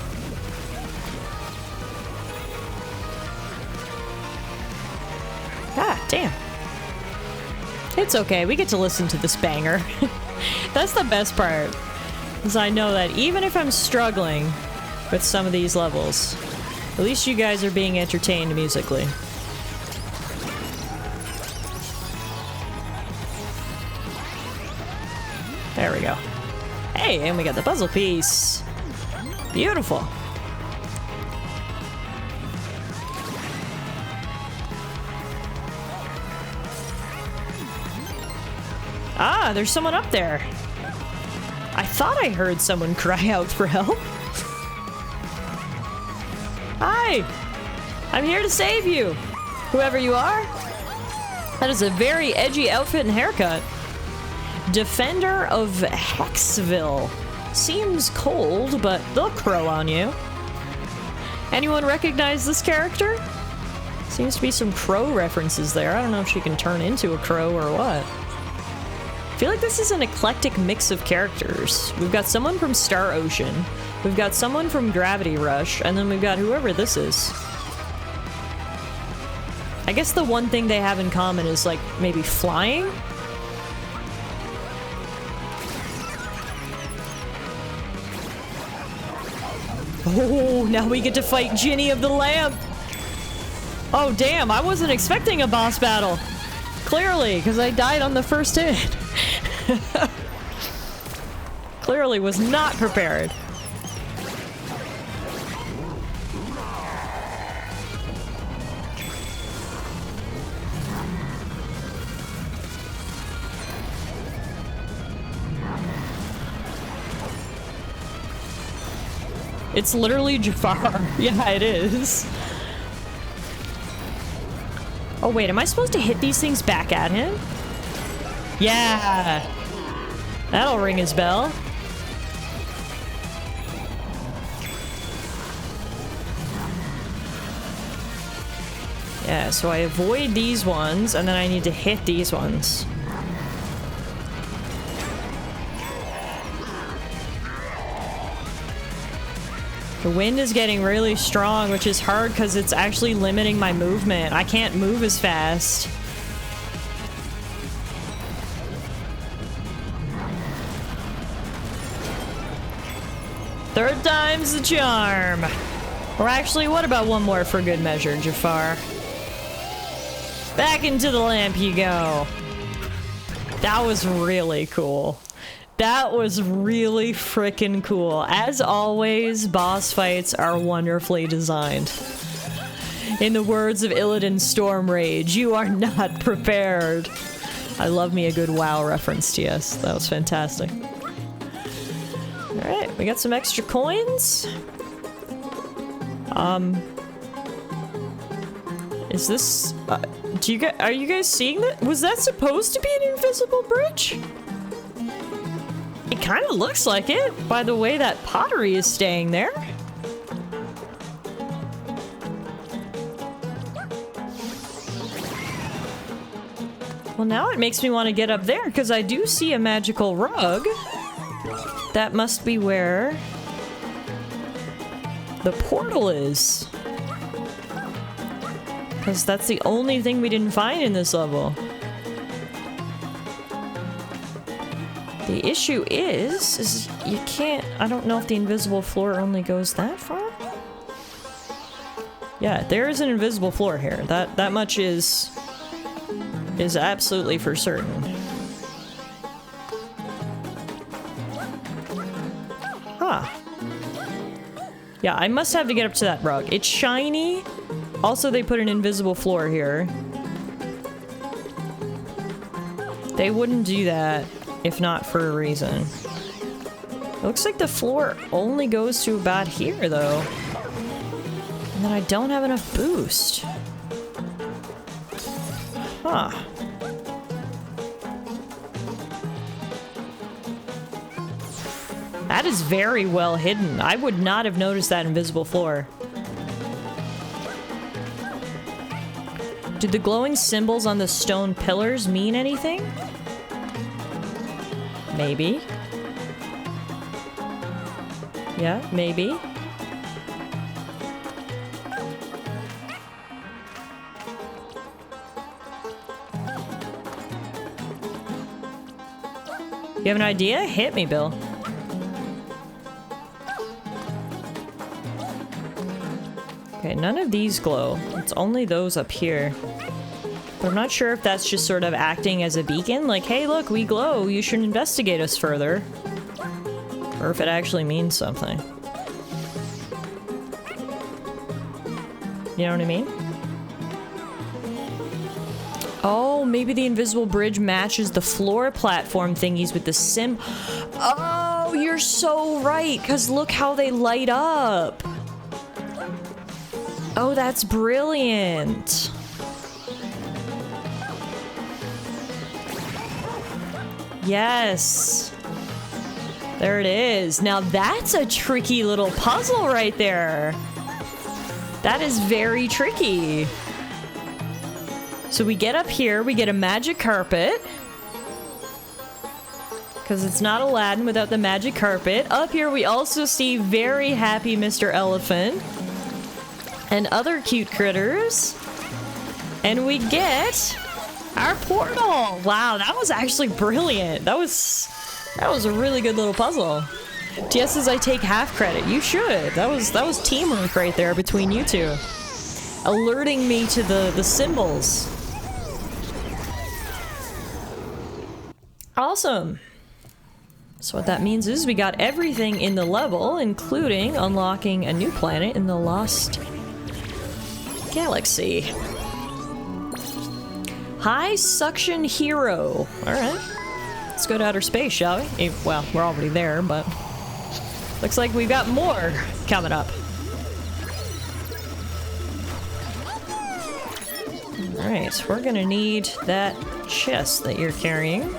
Ah, damn. It's okay, we get to listen to this banger. That's the best part. Is I know that even if I'm struggling with some of these levels, at least you guys are being entertained musically. There we go. Hey, and we got the puzzle piece. Beautiful. Ah, there's someone up there. I thought I heard someone cry out for help. Hi! I'm here to save you, whoever you are. That is a very edgy outfit and haircut. Defender of Hexville. Seems cold, but they'll crow on you. Anyone recognize this character? Seems to be some crow references there. I don't know if she can turn into a crow or what. I feel like this is an eclectic mix of characters. We've got someone from Star Ocean, we've got someone from Gravity Rush, and then we've got whoever this is. I guess the one thing they have in common is, like, maybe flying? Oh, now we get to fight Ginny of the Lamp! Oh damn, I wasn't expecting a boss battle! Clearly, because I died on the first hit. Clearly was not prepared. It's literally Jafar. Yeah, it is. Oh wait, am I supposed to hit these things back at him? Yeah! That'll ring his bell. Yeah, so I avoid these ones, and then I need to hit these ones. The wind is getting really strong, which is hard because it's actually limiting my movement. I can't move as fast. Third time's the charm. Or actually, what about one more for good measure, Jafar? Back into the lamp you go. That was really cool. That was really freaking cool. As always, boss fights are wonderfully designed. In the words of Illidan Stormrage, you are not prepared. I love me a good WoW reference, TS. That was fantastic. Alright, we got some extra coins. Is this... are you guys seeing that? Was that supposed to be an invisible bridge? It kind of looks like it, by the way that pottery is staying there. Well, now it makes me want to get up there, because I do see a magical rug. That must be where the portal is. Because that's the only thing we didn't find in this level. The issue is you can't... I don't know if the invisible floor only goes that far? Yeah, there is an invisible floor here. That much is absolutely for certain. Huh. Yeah, I must have to get up to that rug. It's shiny. Also, they put an invisible floor here. They wouldn't do that if not for a reason. It looks like the floor only goes to about here, though. And then I don't have enough boost. Huh. That is very well hidden. I would not have noticed that invisible floor. Do the glowing symbols on the stone pillars mean anything? Maybe. Yeah, maybe. You have an idea? Hit me, Bill. Okay, none of these glow. It's only those up here. But I'm not sure if that's just sort of acting as a beacon, like, hey, look, we glow, you should investigate us further. Or if it actually means something. You know what I mean? Oh, maybe the invisible bridge matches the floor platform thingies with the sim. Oh, you're so right, because look how they light up. Oh, that's brilliant. Yes. There it is. Now that's a tricky little puzzle right there. That is very tricky. So we get up here, we get a magic carpet. Because it's not Aladdin without the magic carpet. Up here we also see very happy Mr. Elephant. And other cute critters. And we get our portal. Wow, that was actually brilliant. That was a really good little puzzle. TS says I take half credit. You should. That was teamwork right there between you two. Alerting me to the symbols. Awesome. So what that means is we got everything in the level, including unlocking a new planet in the Lost Galaxy. High Suction Hero. Alright. Let's go to outer space, shall we? Well, we're already there, but looks like we've got more coming up. Alright, we're gonna need that chest that you're carrying.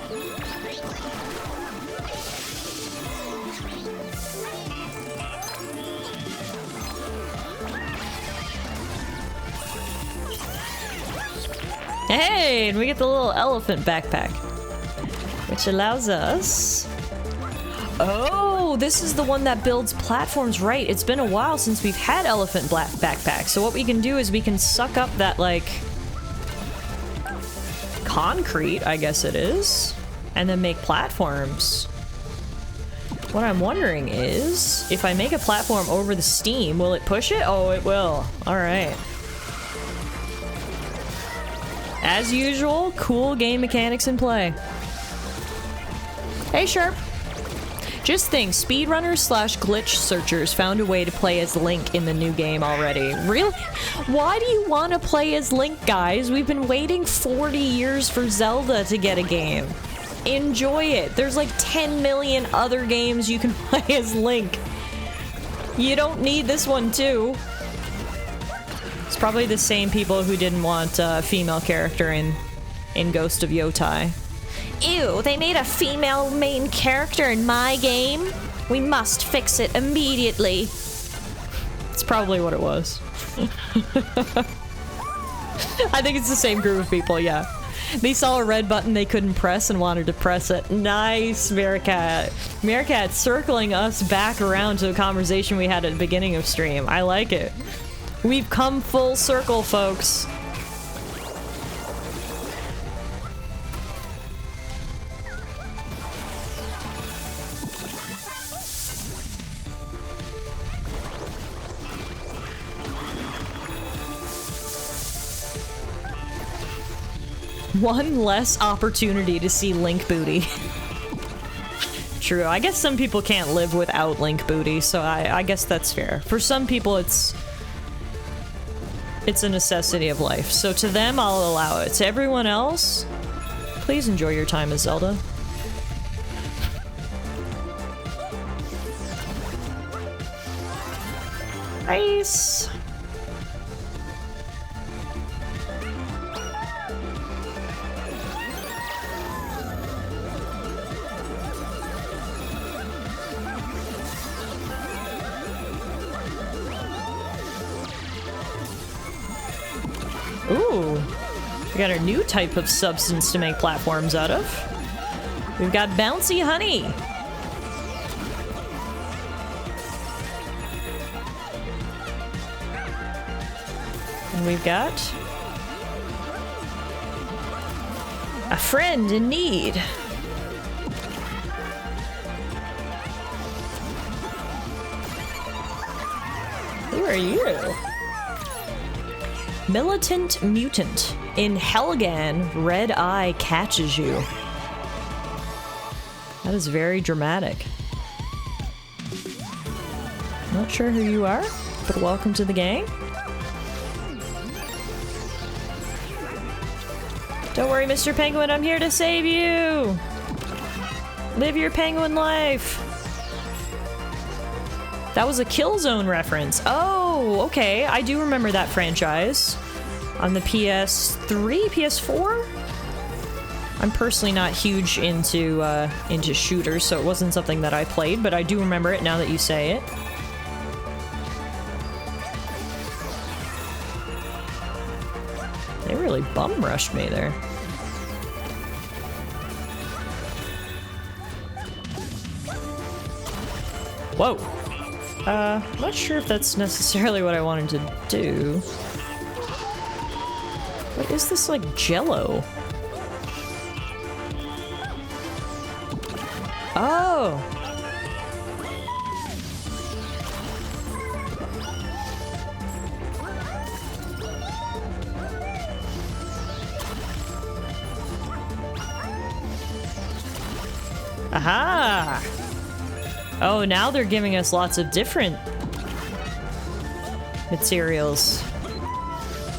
Hey, and we get the little elephant backpack, which allows us... Oh, this is the one that builds platforms, right? It's been a while since we've had elephant backpack. So what we can do is we can suck up that, like, concrete, I guess it is, and then make platforms. What I'm wondering is, if I make a platform over the steam, will it push it? Oh, it will. All right. As usual, cool game mechanics in play. Hey, Sharp. Just think, speedrunners / glitch searchers found a way to play as Link in the new game already. Really? Why do you want to play as Link, guys? We've been waiting 40 years for Zelda to get a game. Enjoy it. There's like 10 million other games you can play as Link. You don't need this one too. It's probably the same people who didn't want a female character in Ghost of Yotai. Ew, they made a female main character in my game? We must fix it immediately. It's probably what it was. I think it's the same group of people, yeah. They saw a red button they couldn't press and wanted to press it. Nice, Meerkat. Meerkat circling us back around to a conversation we had at the beginning of stream. I like it. We've come full circle, folks. One less opportunity to see Link booty. True, I guess some people can't live without Link booty, so I guess that's fair. For some people, it's a necessity of life, so to them, I'll allow it. To everyone else, please enjoy your time as Zelda. Nice! Ooh, we got a new type of substance to make platforms out of. We've got bouncy honey. And we've got a friend in need. Who are you? Militant Mutant. In Helgan, Red Eye catches you. That is very dramatic. Not sure who you are, but welcome to the gang. Don't worry, Mr. Penguin, I'm here to save you! Live your penguin life! That was a Killzone reference. Oh, okay. I do remember that franchise. On the PS3, PS4? I'm personally not huge into shooters, so it wasn't something that I played, but I do remember it now that you say it. They really bum rushed me there. Whoa. I'm not sure if that's necessarily what I wanted to do. What is this, like, jello? Oh! Aha! Oh, now they're giving us lots of different materials.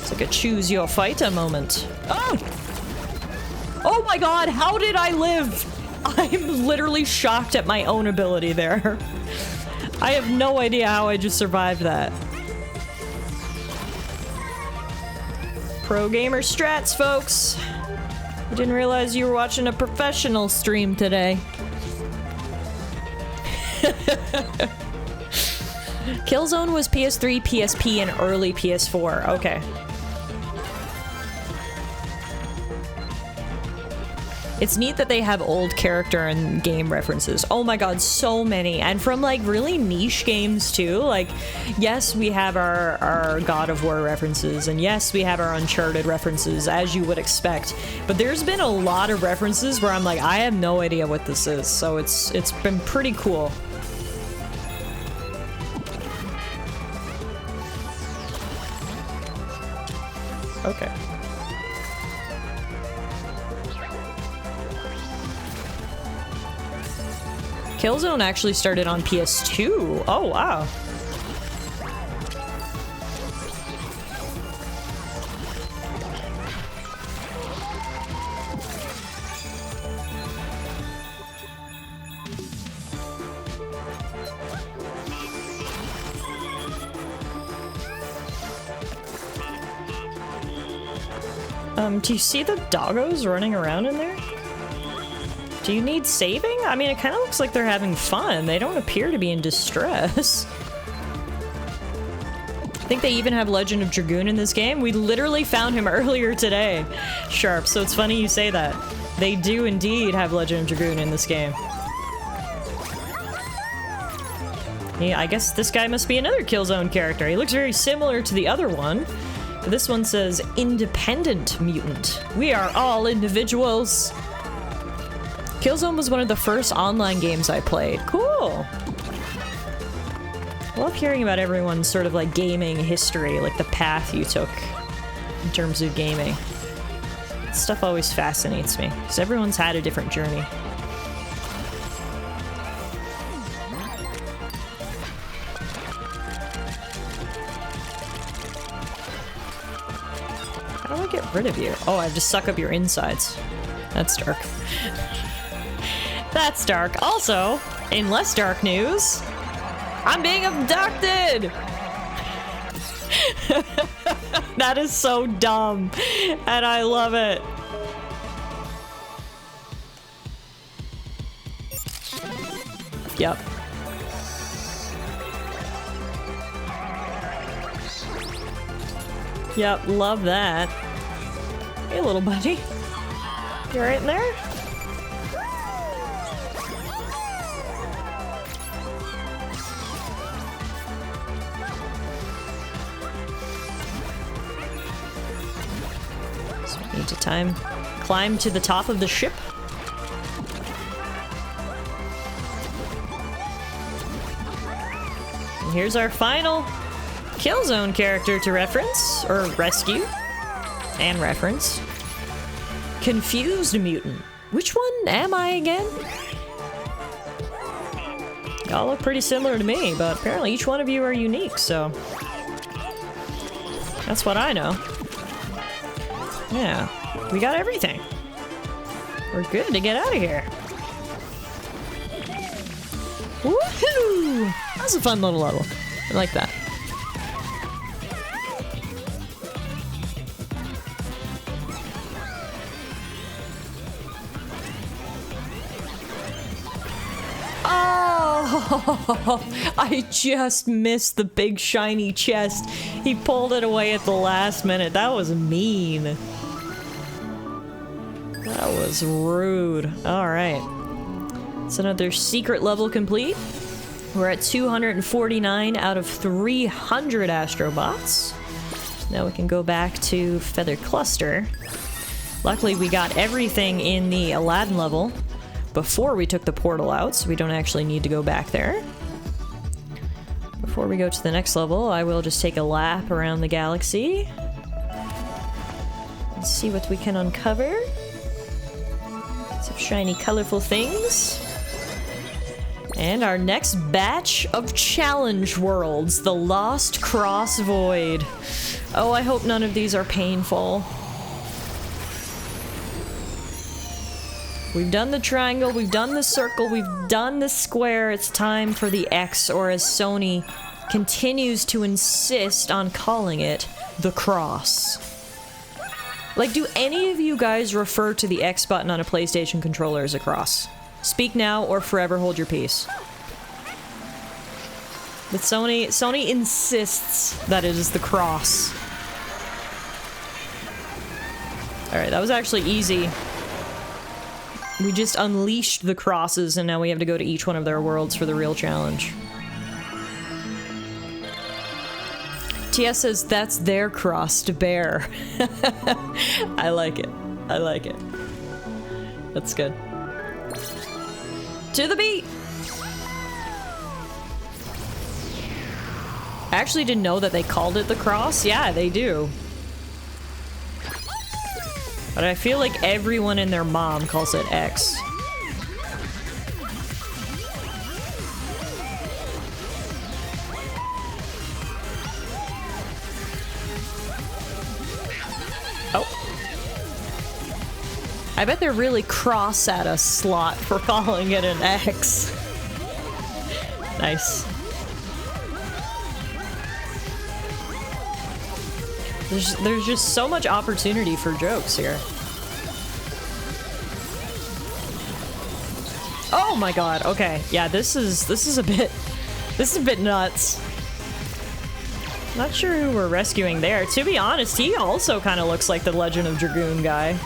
It's like a choose your fighter moment. Oh! Oh my god, how did I live? I'm literally shocked at my own ability there. I have no idea how I just survived that. Pro gamer strats, folks. I didn't realize you were watching a professional stream today. Killzone was PS3, PSP, and early PS4. Okay. It's neat that they have old character and game references. Oh my god, so many. And from, like, really niche games, too. Like, yes, we have our God of War references, and yes, we have our Uncharted references, as you would expect. But there's been a lot of references where I'm like, I have no idea what this is. So it's been pretty cool. Okay. Killzone actually started on PS2. Oh, wow. Do you see the doggos running around in there? Do you need saving? I mean, it kind of looks like they're having fun. They don't appear to be in distress. think they even have Legend of Dragoon in this game. We literally found him earlier today, Sharp, so it's funny you say that. They do indeed have Legend of Dragoon in this game. Yeah, I guess this guy must be another Killzone character. He looks very similar to the other one. But this one says, independent mutant. We are all individuals. Killzone was one of the first online games I played. Cool. I love hearing about everyone's sort of like gaming history, like the path you took in terms of gaming. This stuff always fascinates me, because everyone's had a different journey. How do I get rid of you? Oh, I have to suck up your insides. That's dark. That's dark. Also, in less dark news, I'm being abducted! That is so dumb, and I love it. Yep. Yep, love that. Hey, little buddy. You right in there? So we need to climb to the top of the ship. And here's our final Killzone character to reference, or rescue, and reference. Confused mutant. Which one am I again? Y'all look pretty similar to me, but apparently each one of you are unique, so... that's what I know. Yeah, we got everything. We're good to get out of here. Woohoo! That was a fun little level. I like that. Oh, I just missed the big shiny chest. He pulled it away at the last minute. That was mean. That was rude. All right. It's another secret level complete. We're at 249 out of 300 Astro Bots. Now we can go back to Feather Cluster. Luckily, we got everything in the Aladdin level before we took the portal out, so we don't actually need to go back there. Before we go to the next level, I will just take a lap around the galaxy and see what we can uncover. Some shiny, colorful things. And our next batch of challenge worlds, the Lost Cross Void. Oh, I hope none of these are painful. We've done the triangle, we've done the circle, we've done the square. It's time for the X, or as Sony continues to insist on calling it, the cross. Like, do any of you guys refer to the X button on a PlayStation controller as a cross? Speak now or forever hold your peace. But Sony insists that it is the cross. Alright, that was actually easy. We just unleashed the crosses, and now we have to go to each one of their worlds for the real challenge. TS says that's their cross to bear. I like it. I like it. That's good. To the beat! I actually didn't know that they called it the cross. Yeah, they do. But I feel like everyone and their mom calls it X. Oh. I bet they're really cross at us, Slot, for calling it an X. Nice. There's just so much opportunity for jokes here. Oh my god, okay. Yeah, this is a bit nuts. Not sure who we're rescuing there. To be honest, he also kind of looks like the Legend of Dragoon guy.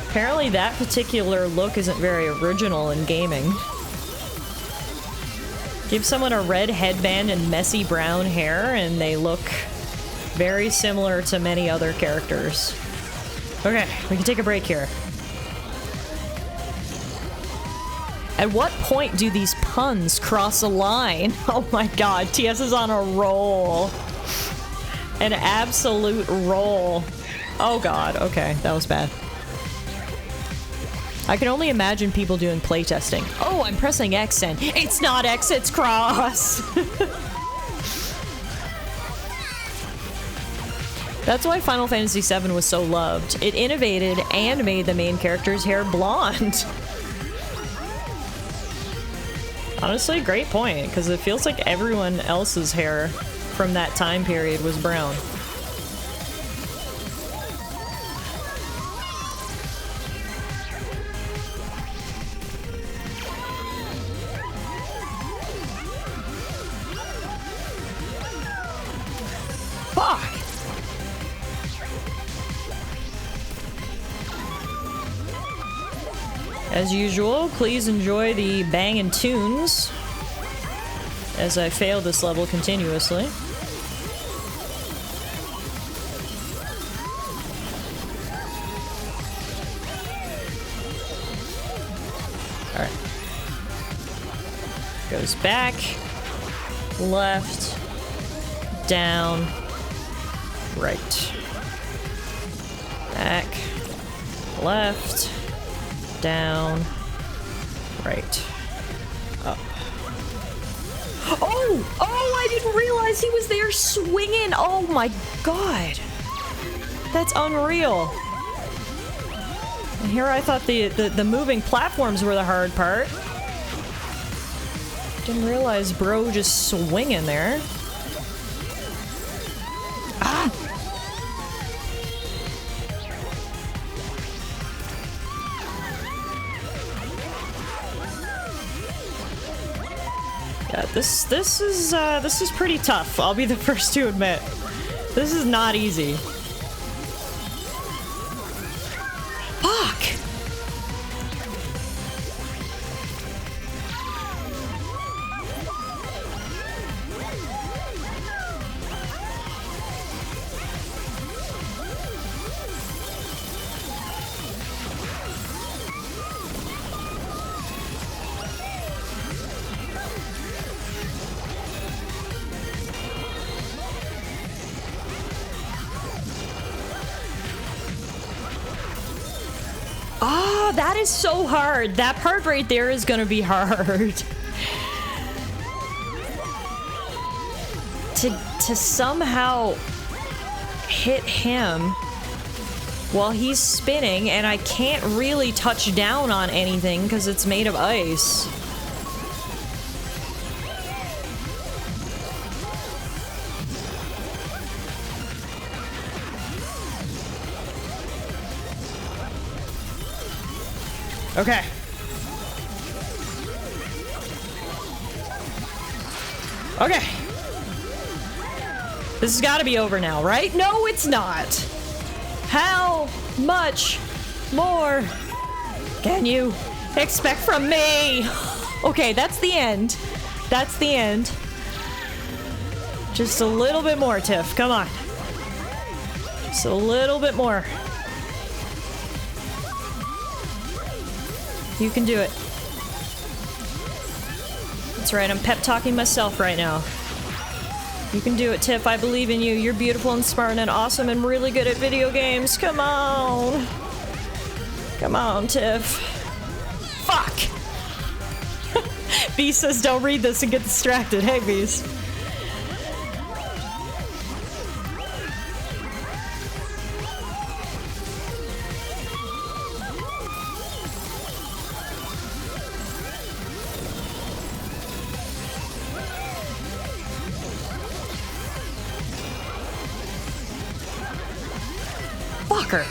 Apparently that particular look isn't very original in gaming. Give someone a red headband and messy brown hair and they look very similar to many other characters. Okay, we can take a break here. At what point do these puns cross a line? Oh my god, TS is on a roll. An absolute roll. Oh god, okay, that was bad. I can only imagine people doing playtesting. Oh, I'm pressing X and it's not X, it's cross. That's why Final Fantasy VII was so loved. It innovated and made the main character's hair blonde. Honestly, great point, because it feels like everyone else's hair from that time period was brown. Fuck! As usual, please enjoy the bangin' tunes as I fail this level continuously. Alright. Goes back, left, down, right. Back, left, down, right, up. Oh! Oh, I didn't realize he was there swinging! Oh my god! That's unreal. And here I thought the moving platforms were the hard part. Didn't realize bro just swinging there. Ah! Yeah, this is pretty tough. I'll be the first to admit. This is not easy. Fuck! Oh, that is so hard. That part right there is gonna be hard. To somehow hit him while he's spinning, and I can't really touch down on anything because it's made of ice. Okay. Okay. This has got to be over now, right? No, it's not. How much more can you expect from me? Okay, that's the end. That's the end. Just a little bit more, Tiff. Come on. Just a little bit more. You can do it. That's right, I'm pep talking myself right now. You can do it, Tiff. I believe in you. You're beautiful and smart and awesome and really good at video games. Come on. Come on, Tiff. Fuck! B says don't read this and get distracted. Hey, Beast. Fucker.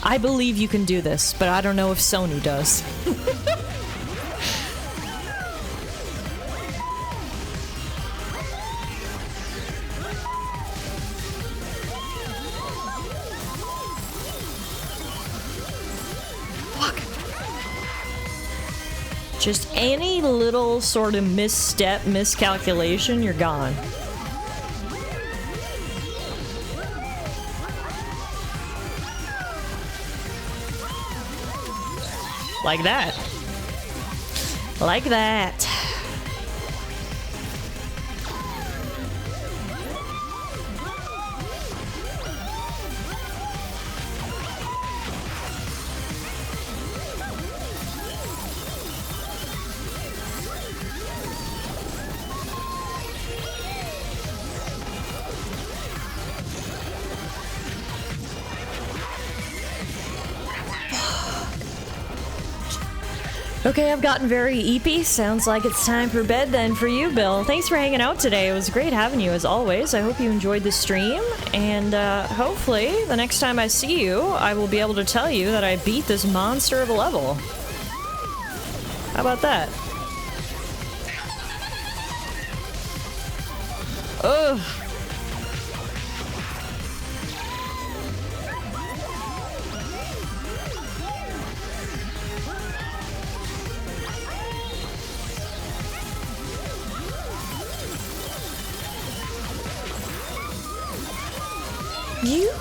I believe you can do this, but I don't know if Sony does. Just any little sort of misstep, miscalculation, you're gone. Like that. Like that. Okay, I've gotten very eepy. Sounds like it's time for bed then for you, Bill. Thanks for hanging out today. It was great having you as always. I hope you enjoyed the stream, and hopefully the next time I see you, I will be able to tell you that I beat this monster of a level. How about that? Ugh. You?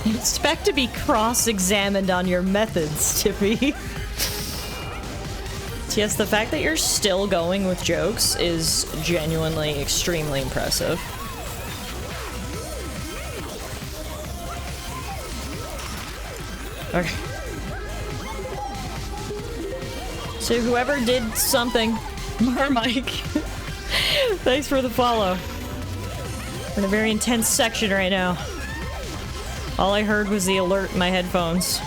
Expect to be cross-examined on your methods, Tippy. Yes, the fact that you're still going with jokes is genuinely extremely impressive. Okay. So whoever did something, Marmike, thanks for the follow. We're in a very intense section right now. All I heard was the alert in my headphones.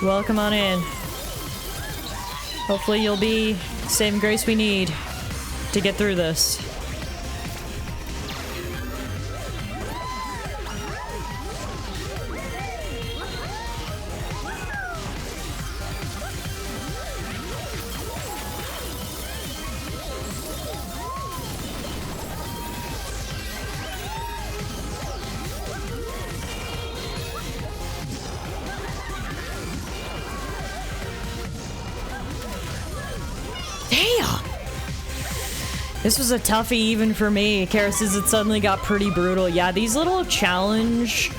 Welcome on in. Hopefully you'll be the saving grace we need to get through this. This was a toughie even for me. Kara says it suddenly got pretty brutal. Yeah, these little challenge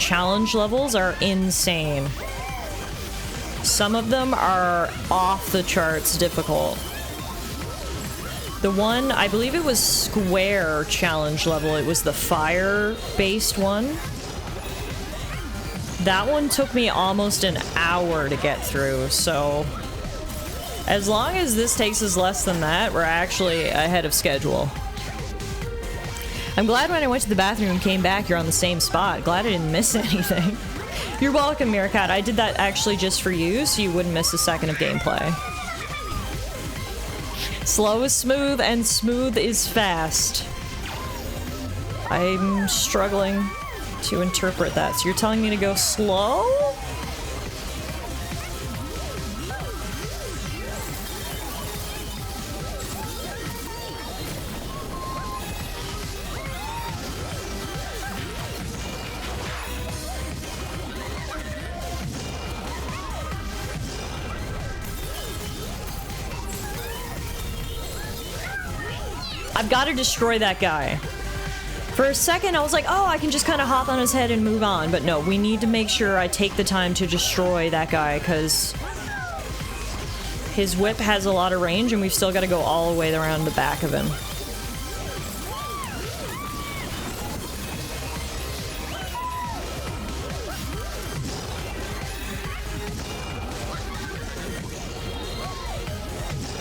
levels are insane. Some of them are off the charts difficult. The one, I believe it was square challenge level. It was the fire-based one. That one took me almost an hour to get through, so... As long as this takes us less than that, we're actually ahead of schedule. I'm glad when I went to the bathroom and came back, you're on the same spot. Glad I didn't miss anything. You're welcome, Meerkat. I did that actually just for you, so you wouldn't miss a second of gameplay. Slow is smooth, and smooth is fast. I'm struggling to interpret that. So you're telling me to go slow? I've got to destroy that guy. For a second, I was like, oh, I can just kind of hop on his head and move on. But no, we need to make sure I take the time to destroy that guy, because his whip has a lot of range, and we've still got to go all the way around the back of him.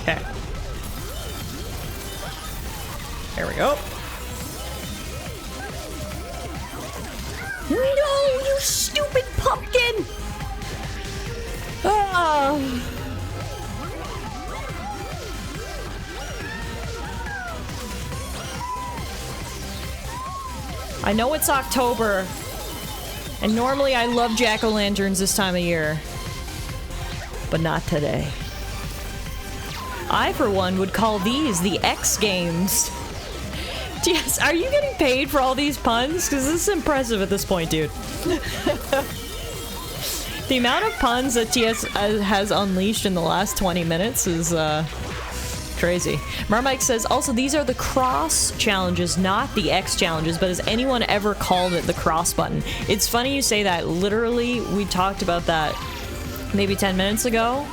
Okay. There we go. No, you stupid pumpkin! Ah. I know it's October, and normally I love jack-o'-lanterns this time of year, but not today. I, for one, would call these the X Games. Yes, are you getting paid for all these puns? Because this is impressive at this point, dude. The amount of puns that TS has unleashed in the last 20 minutes is, crazy. Marmike says, also, these are the cross challenges, not the X challenges, but has anyone ever called it the cross button? It's funny you say that. Literally, we talked about that maybe 10 minutes ago,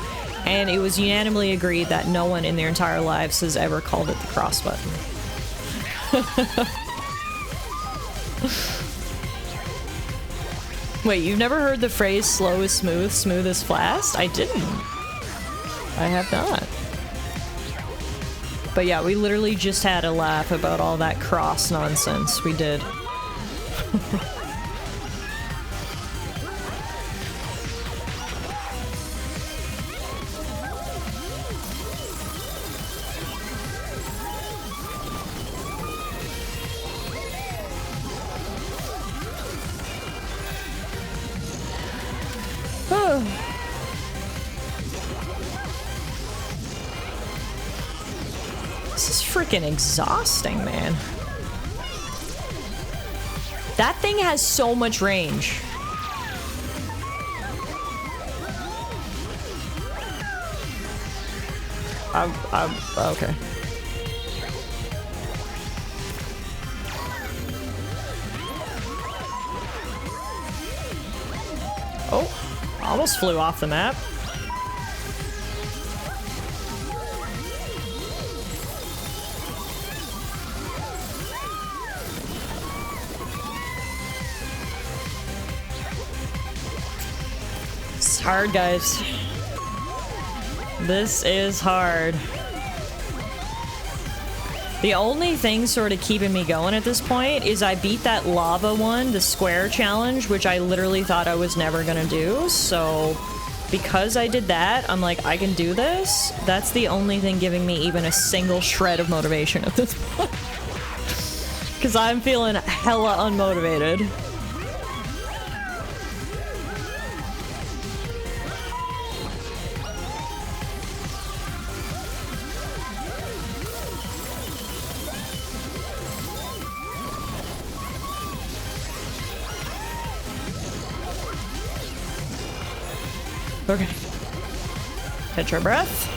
and it was unanimously agreed that no one in their entire lives has ever called it the cross button. Wait, you've never heard the phrase slow is smooth, smooth is fast? I didn't. I have not. But yeah, we literally just had a laugh about all that cross nonsense. We did. This is freaking exhausting, man. That thing has so much range. Okay. Oh, almost flew off the map. It's hard, guys. This is hard. The only thing sort of keeping me going at this point is I beat that lava one, the square challenge, which I literally thought I was never gonna do, so because I did that, I'm like, I can do this. That's the only thing giving me even a single shred of motivation at this point. Because I'm feeling hella unmotivated. Okay. Catch our breath.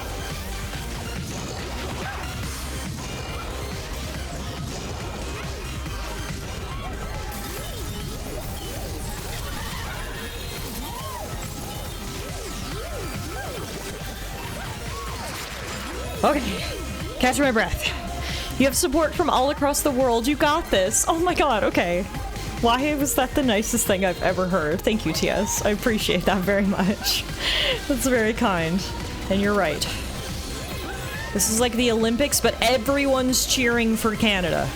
Okay. Catch my breath. You have support from all across the world. You got this. Oh my god, okay. Why was that the nicest thing I've ever heard? Thank you, TS. I appreciate that very much. That's very kind. And you're right. This is like the Olympics, but everyone's cheering for Canada.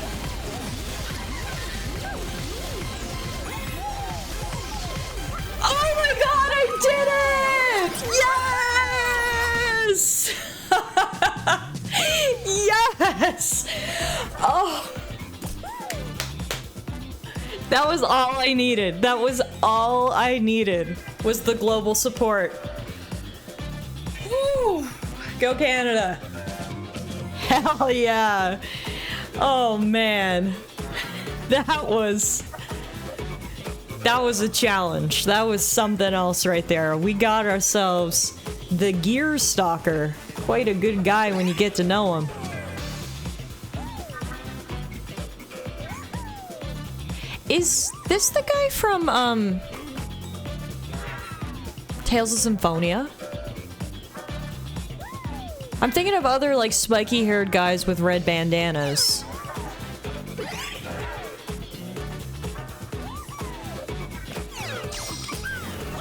Oh my god, I did it! Yes! Yes! Oh. That was all I needed. That was all I needed, was the global support. Woo! Go Canada. Hell yeah. Oh man. That was a challenge. That was something else right there. We got ourselves the Gear Stalker. Quite a good guy when you get to know him. Is this the guy from, Tales of Symphonia? I'm thinking of other, like, spiky-haired guys with red bandanas.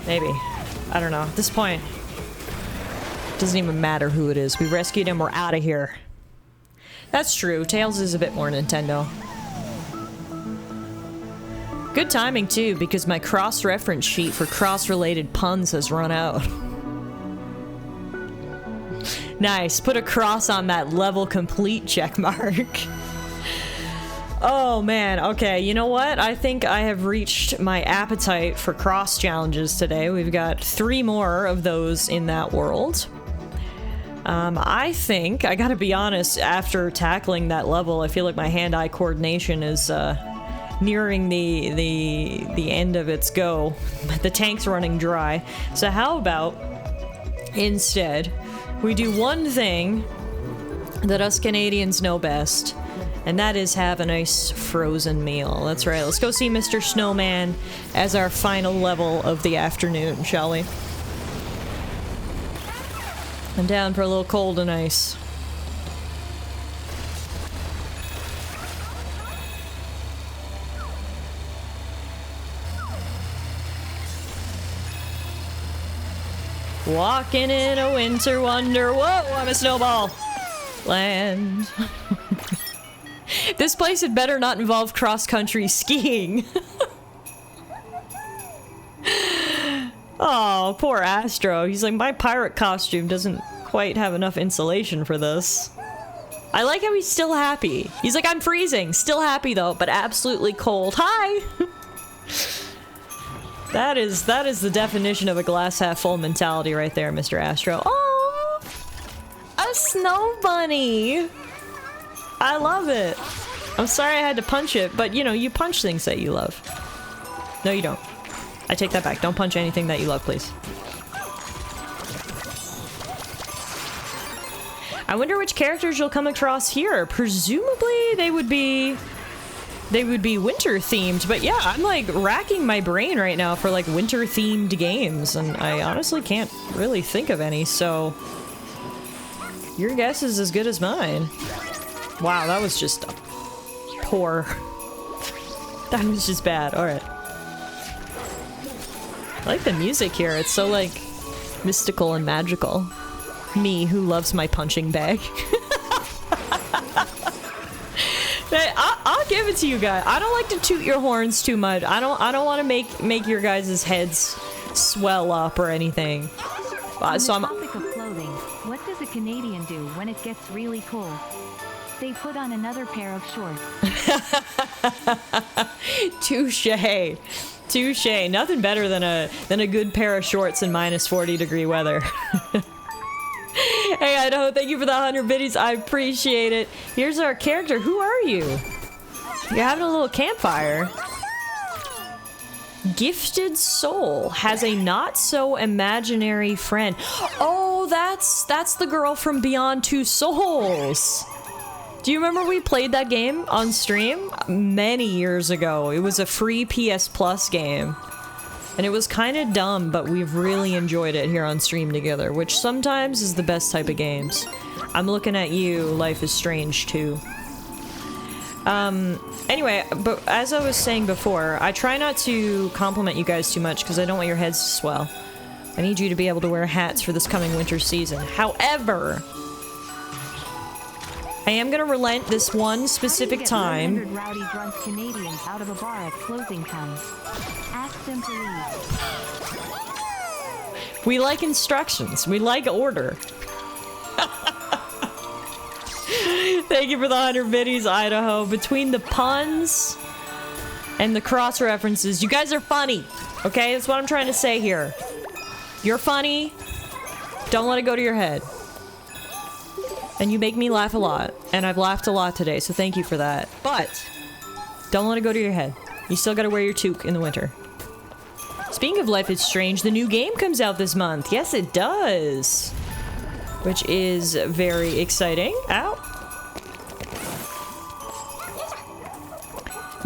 Maybe. I don't know. At this point, it doesn't even matter who it is. We rescued him, we're out of here. That's true. Tails is a bit more Nintendo. Good timing, too, because my cross-reference sheet for cross-related puns has run out. Nice. Put a cross on that level complete check mark. Oh man, okay, you know what? I think I have reached my appetite for cross challenges today. We've got 3 more of those in that world. I think, I gotta be honest, after tackling that level, I feel like my hand-eye coordination is nearing the end of its go. The tank's running dry. So how about, instead, we do one thing that us Canadians know best, and that is have a nice frozen meal. That's right, let's go see Mr. Snowman as our final level of the afternoon, shall we? I'm down for a little cold and ice. Walking in a winter wonder. Whoa, I'm a snowball. Land. This place had better not involve cross-country skiing. Oh, poor Astro. He's like, my pirate costume doesn't quite have enough insulation for this. I like how he's still happy. He's like, I'm freezing. Still happy though, but absolutely cold. Hi! That is the definition of a glass half full mentality right there, Mr. Astro. Oh, a snow bunny. I love it. I'm sorry I had to punch it, but you know, you punch things that you love. No, you don't. I take that back. Don't punch anything that you love, please. I wonder which characters you'll come across here. Presumably they would be winter themed, but yeah, I'm like racking my brain right now for like winter themed games, and I honestly can't really think of any, so your guess is as good as mine. Wow, that was just poor. That was just bad. Alright. I like the music here. It's so like mystical and magical. Me, who loves my punching bag. I'll give it to you guys. I don't like to toot your horns too much. I don't want to make your guys' heads swell up or anything. So I'm. Topic of clothing. What does a Canadian do when it gets really cold? They put on another pair of shorts. Touche. Touche. Nothing better than a good pair of shorts in minus 40-degree weather. Hey Idaho, thank you for the 100 biddies. I appreciate it. Here's our character. Who are you? You're having a little campfire. Gifted soul has a not so imaginary friend. Oh, that's the girl from Beyond Two Souls. Do you remember we played that game on stream many years ago? It was a free PS Plus game. And it was kind of dumb, but we've really enjoyed it here on stream together, which sometimes is the best type of games. I'm looking at you, Life is Strange 2. Anyway, but as I was saying before, I try not to compliment you guys too much because I don't want your heads to swell. I need you to be able to wear hats for this coming winter season. However, I am gonna relent this one specific time. 100 rowdy drunk Canadians out of a bar at closing time. Ask them to leave. We like instructions. We like order. Thank you for the 100 biddies, Idaho. Between the puns and the cross references, you guys are funny. Okay, that's what I'm trying to say here. You're funny. Don't let it go to your head. And you make me laugh a lot. And I've laughed a lot today, so thank you for that. But don't let it go to your head. You still gotta wear your toque in the winter. Speaking of Life is Strange, the new game comes out this month. Yes, it does. Which is very exciting. Ow.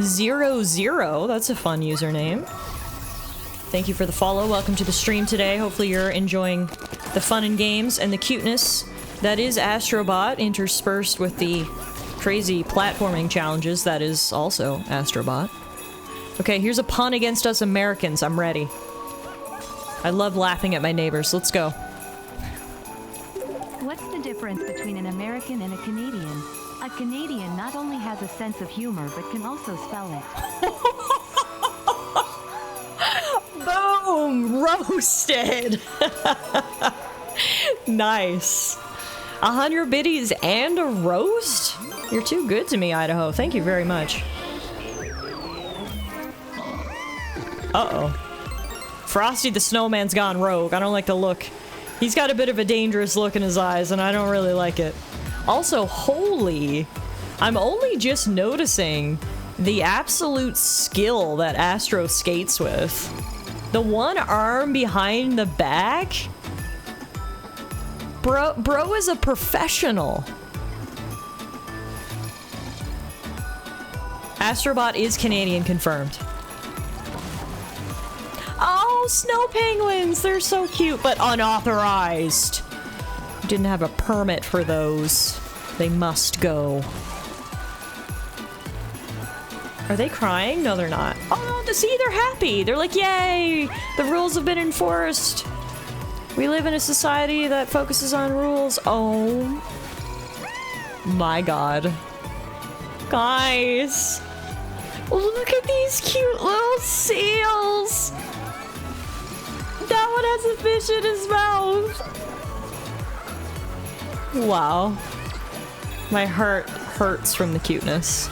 00, that's a fun username. Thank you for the follow. Welcome to the stream today. Hopefully you're enjoying the fun and games and the cuteness that is Astro Bot, interspersed with the crazy platforming challenges that is also Astro Bot. Okay, here's a pun against us Americans. I'm ready. I love laughing at my neighbors. Let's go. What's the difference between an American and a Canadian? A Canadian not only has a sense of humor, but can also spell it. Boom! Roasted! Nice. 100 biddies and a roast? You're too good to me, Idaho. Thank you very much. Uh-oh. Frosty the Snowman's gone rogue. I don't like the look. He's got a bit of a dangerous look in his eyes, and I don't really like it. Also, holy... I'm only just noticing the absolute skill that Astro skates with. The one arm behind the back? Bro is a professional. Astro Bot is Canadian confirmed. Oh, snow penguins! They're so cute, but unauthorized. Didn't have a permit for those. They must go. Are they crying? No, they're not. Oh, to see, they're happy. They're like, yay! The rules have been enforced. We live in a society that focuses on rules. Oh. My god. Guys. Look at these cute little seals. That one has a fish in his mouth. Wow. My heart hurts from the cuteness.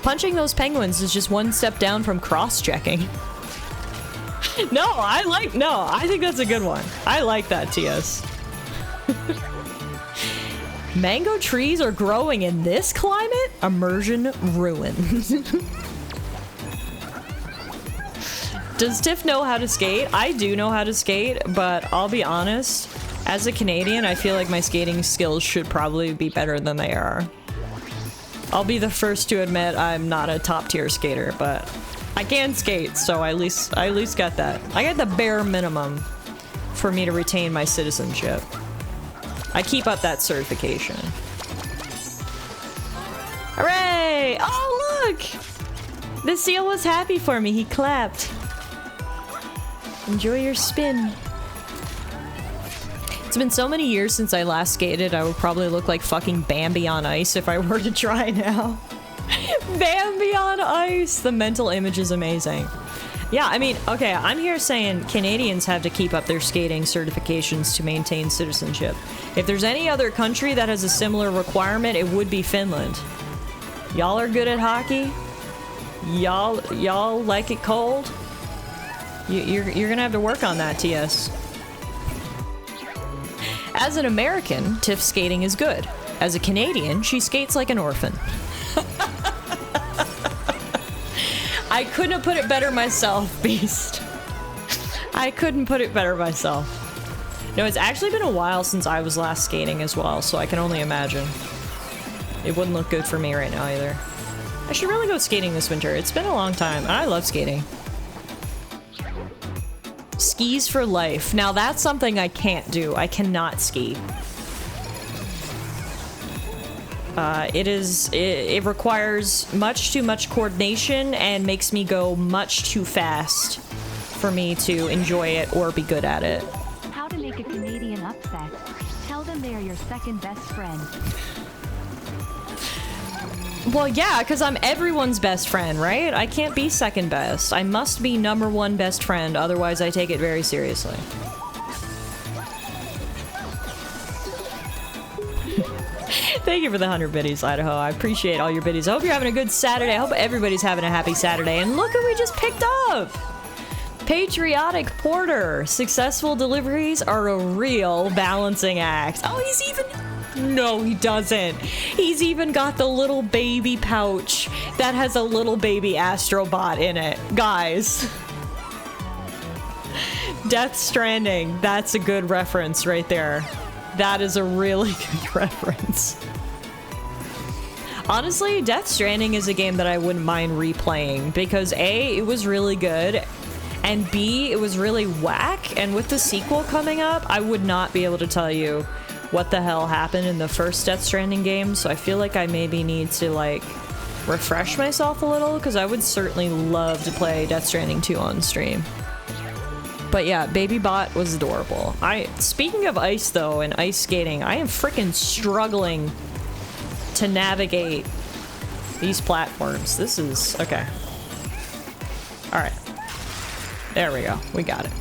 Punching those penguins is just one step down from cross-checking. I think that's a good one. I like that, TS. Mango trees are growing in this climate? Immersion ruined. Does Tiff know how to skate? I do know how to skate, but I'll be honest, as a Canadian, I feel like my skating skills should probably be better than they are. I'll be the first to admit I'm not a top tier skater, but I can skate, so I at least got that. I got the bare minimum for me to retain my citizenship. I keep up that certification. Hooray! Oh, look! The seal was happy for me. He clapped. Enjoy your spin. It's been so many years since I last skated, I would probably look like fucking Bambi on ice if I were to try now. Bambi on ice! The mental image is amazing. Yeah, I mean, okay, I'm here saying Canadians have to keep up their skating certifications to maintain citizenship. If there's any other country that has a similar requirement, it would be Finland. Y'all are good at hockey? Y'all like it cold? You're gonna have to work on that, TS. As an American, Tiff's skating is good. As a Canadian, she skates like an orphan. I couldn't have put it better myself, Beast. I couldn't put it better myself. No, it's actually been a while since I was last skating as well, so I can only imagine. It wouldn't look good for me right now either. I should really go skating this winter. It's been a long time, and I love skating. Skis for life. Now that's something I can't do. I cannot ski. It requires much too much coordination and makes me go much too fast for me to enjoy it or be good at it. How to make a Canadian upset. Tell them they are your second best friend. Well, yeah, because I'm everyone's best friend, right? I can't be second best. I must be #1 best friend, otherwise I take it very seriously. Thank you for the 100 biddies, Idaho. I appreciate all your biddies. I hope you're having a good Saturday. I hope everybody's having a happy Saturday. And look who we just picked up! Patriotic Porter. Successful deliveries are a real balancing act. Oh, he's even... No, he doesn't. He's even got the little baby pouch that has a little baby Astro Bot in it. Guys. Death Stranding. That's a good reference right there. That is a really good reference. Honestly, Death Stranding is a game that I wouldn't mind replaying because A, it was really good, and B, it was really whack, and with the sequel coming up, I would not be able to tell you what the hell happened in the first Death Stranding game, so I feel like I maybe need to, like, refresh myself a little, because I would certainly love to play Death Stranding 2 on stream. But yeah, Baby Bot was adorable. Speaking of ice, though, and ice skating, I am freaking struggling to navigate these platforms. This is... okay. Alright. There we go. We got it.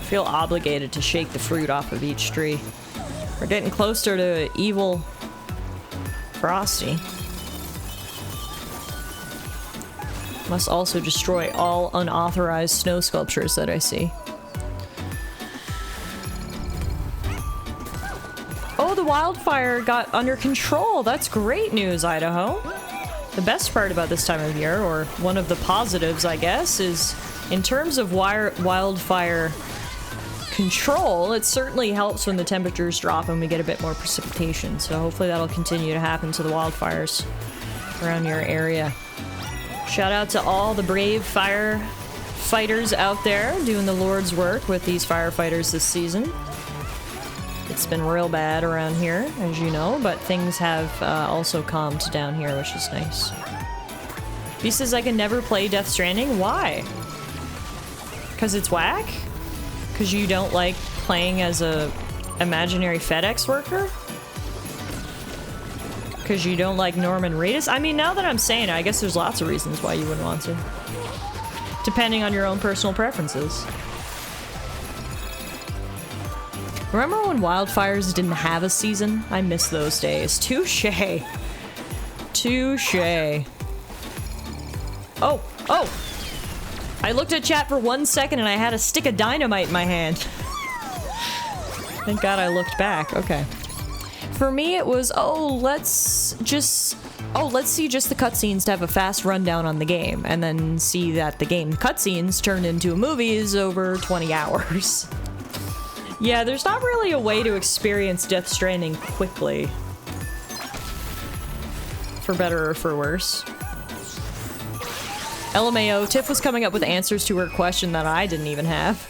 feel obligated to shake the fruit off of each tree. We're getting closer to evil Frosty. Must also destroy all unauthorized snow sculptures that I see. Oh, the wildfire got under control. That's great news, Idaho. The best part about this time of year, or one of the positives, I guess, is in terms of wildfire control, it certainly helps when the temperatures drop and we get a bit more precipitation. So hopefully that'll continue to happen to the wildfires around your area. Shout out to all the brave firefighters out there doing the Lord's work with these firefighters this season. It's been real bad around here, as you know, but things have also calmed down here, which is nice. He says I can never play Death Stranding. Why? Because it's whack? Because you don't like playing as a imaginary FedEx worker? Because you don't like Norman Reedus? I mean, now that I'm saying it, I guess there's lots of reasons why you wouldn't want to. Depending on your own personal preferences. Remember when wildfires didn't have a season? I miss those days. Touché. Touché. Oh, oh! I looked at chat for 1 second and I had a stick of dynamite in my hand. Thank God I looked back. Okay. For me, it was, let's see just the cutscenes to have a fast rundown on the game, and then see that the game cutscenes turned into movies over 20 hours. Yeah, there's not really a way to experience Death Stranding quickly. For better or for worse. LMAO, Tiff was coming up with answers to her question that I didn't even have.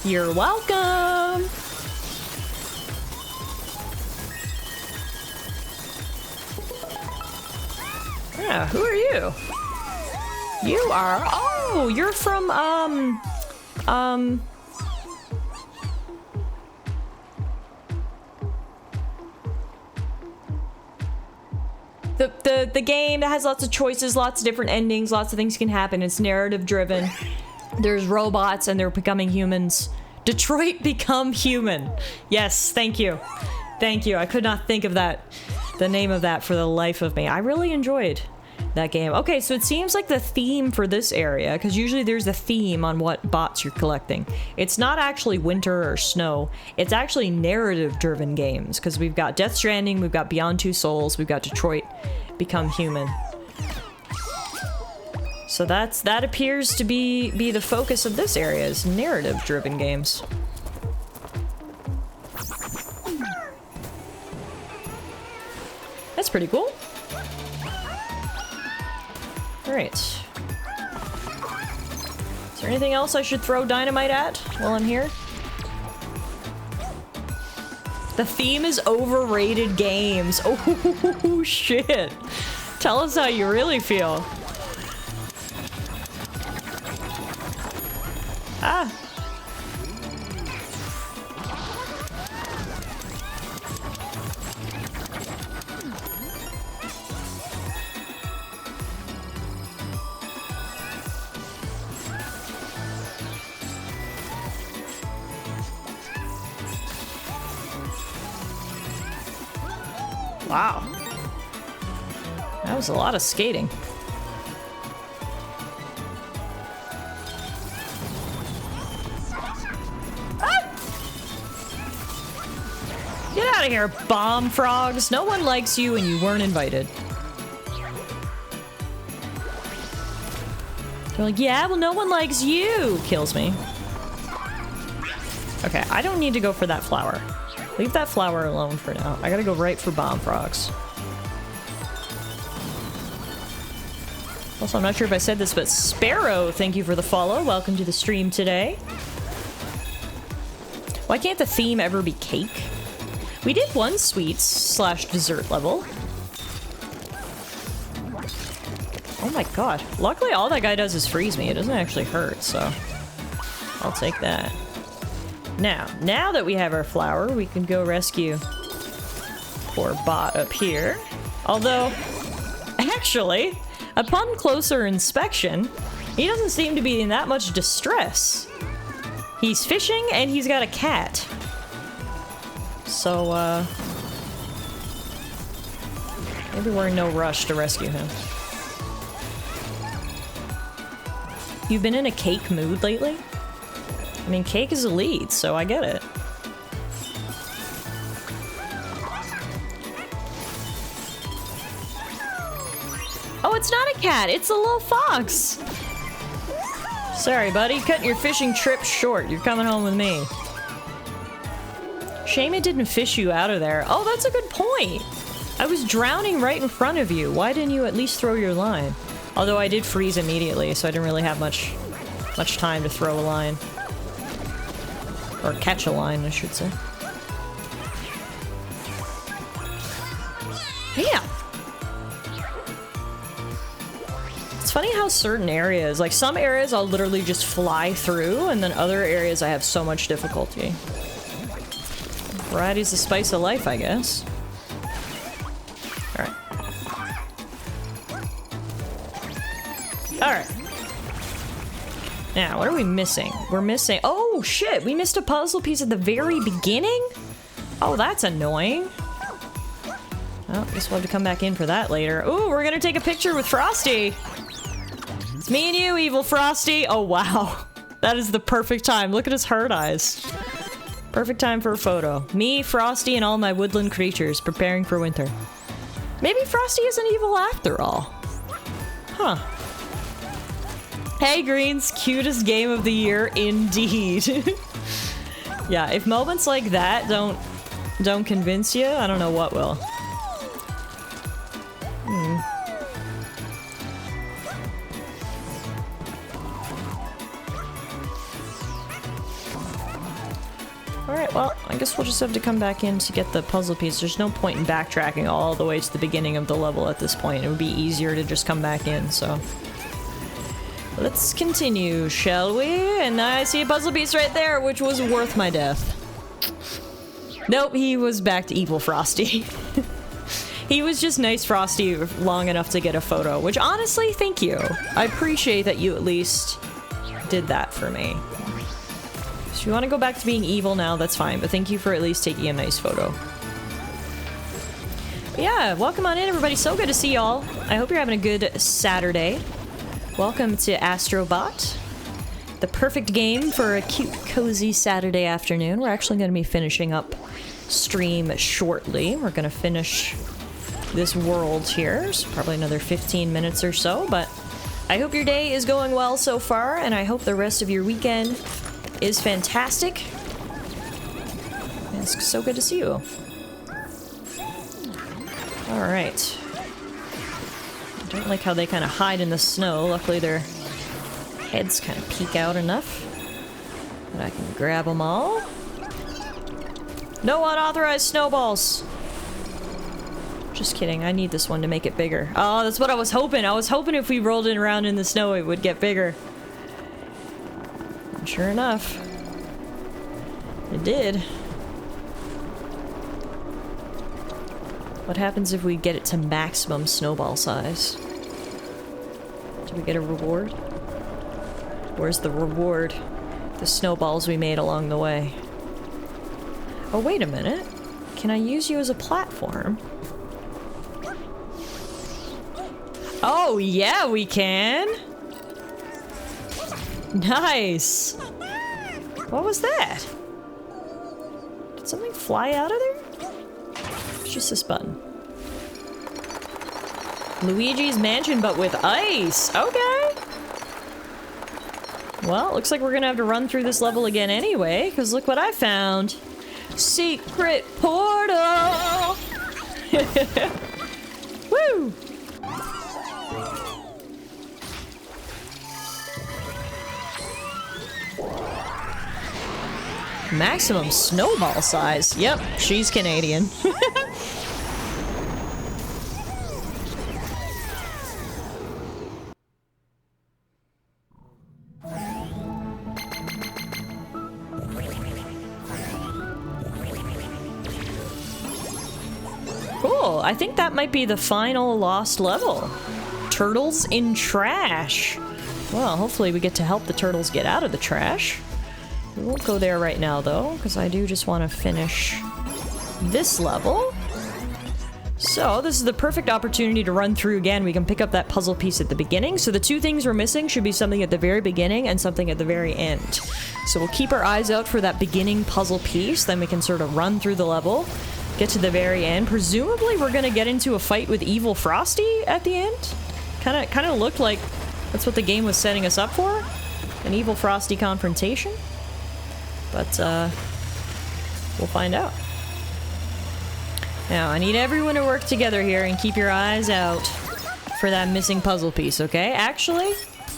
You're welcome! Yeah, who are you? You are... Oh, you're from, The game that has lots of choices, lots of different endings, lots of things can happen. It's narrative driven. There's robots and they're becoming humans. Detroit Become Human. Yes, thank you. Thank you. I could not think of that, the name of that for the life of me. I really enjoyed that game. Okay, so it seems like the theme for this area, because usually there's a theme on what bots you're collecting. It's not actually winter or snow. It's actually narrative-driven games, because we've got Death Stranding, we've got Beyond Two Souls, we've got Detroit Become Human. So that appears to be the focus of this area, is narrative-driven games. That's pretty cool. Alright. Is there anything else I should throw dynamite at while I'm here? The theme is overrated games. Oh, shit. Tell us how you really feel. Ah. Wow. That was a lot of skating. Get out of here, bomb frogs. No one likes you and you weren't invited. They're like, yeah, well, no one likes you. Kills me. Okay, I don't need to go for that flower. Leave that flower alone for now. I gotta go right for bomb frogs. Also, I'm not sure if I said this, but Sparrow, thank you for the follow. Welcome to the stream today. Why can't the theme ever be cake? We did one sweets/dessert level. Oh my god. Luckily, all that guy does is freeze me. It doesn't actually hurt, so I'll take that. Now that we have our flower, we can go rescue poor bot up here. Although, actually, upon closer inspection, He doesn't seem to be in that much distress. He's fishing and he's got a cat. So, maybe we're in no rush to rescue him. You've been in a cake mood lately? I mean, cake is a lead, so I get it. Oh, it's not a cat, it's a little fox! Sorry, buddy, cutting your fishing trip short. You're coming home with me. Shame it didn't fish you out of there. Oh, that's a good point! I was drowning right in front of you. Why didn't you at least throw your line? Although I did freeze immediately, so I didn't really have much time to throw a line. Or catch a line, I should say. Yeah! It's funny how certain areas, like some areas I'll literally just fly through, and then other areas I have so much difficulty. Variety's the spice of life, I guess. Alright. Alright. Now, what are we missing? We're missing— oh shit! We missed a puzzle piece at the very beginning? Oh, that's annoying. Well, I guess we'll have to come back in for that later. Ooh, we're gonna take a picture with Frosty! It's me and you, evil Frosty! Oh wow. That is the perfect time. Look at his hard eyes. Perfect time for a photo. Me, Frosty, and all my woodland creatures preparing for winter. Maybe Frosty isn't evil after all. Huh. Hey Greens, cutest game of the year indeed. Yeah, if moments like that don't convince you, I don't know what will. Alright, well, I guess we'll just have to come back in to get the puzzle piece. There's no point in backtracking all the way to the beginning of the level at this point. It would be easier to just come back in, so... let's continue, shall we? And I see a puzzle piece right there, which was worth my death. Nope, he was back to evil Frosty. He was just nice Frosty long enough to get a photo, which honestly, thank you. I appreciate that you at least did that for me. So if you want to go back to being evil now, that's fine, but thank you for at least taking a nice photo. But yeah, welcome on in, everybody. So good to see y'all. I hope you're having a good Saturday. Welcome to Astro Bot, the perfect game for a cute, cozy Saturday afternoon. We're actually going to be finishing up stream shortly. We're going to finish this world here, so probably another 15 minutes or so, but I hope your day is going well so far, and I hope the rest of your weekend is fantastic. It's so good to see you. Alright. I don't like how they kind of hide in the snow. Luckily their heads kind of peek out enough that I can grab them all. No unauthorized snowballs! Just kidding, I need this one to make it bigger. Oh, that's what I was hoping. I was hoping if we rolled it around in the snow it would get bigger. And sure enough, it did. What happens if we get it to maximum snowball size? Do we get a reward? Where's the reward? The snowballs we made along the way. Oh, wait a minute. Can I use you as a platform? Oh, yeah, we can! Nice! What was that? Did something fly out of there? It's just this button. Luigi's Mansion, but with ice! Okay! Well, looks like we're gonna have to run through this level again anyway, because look what I found! Secret portal! Woo! Maximum snowball size. Yep, she's Canadian. Cool, I think that might be the final lost level. Turtles in Trash. Well, hopefully we get to help the turtles get out of the trash. We won't go there right now, though, because I do just want to finish this level. So, this is the perfect opportunity to run through again. We can pick up that puzzle piece at the beginning. So the two things we're missing should be something at the very beginning and something at the very end. So we'll keep our eyes out for that beginning puzzle piece, then we can sort of run through the level, get to the very end. Presumably we're gonna get into a fight with Evil Frosty at the end. Kinda looked like that's what the game was setting us up for. An Evil Frosty confrontation. But, we'll find out. Now, I need everyone to work together here and keep your eyes out for that missing puzzle piece, okay? Actually,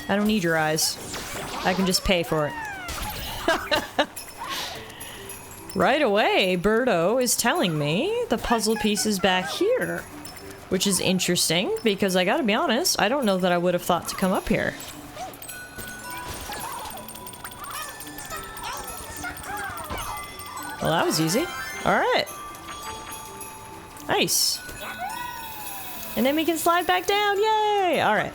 I don't need your eyes. I can just pay for it. Right away, Birdo is telling me the puzzle piece is back here. Which is interesting, because I gotta be honest, I don't know that I would have thought to come up here. Well, that was easy. Alright. Nice. And then we can slide back down, yay! Alright.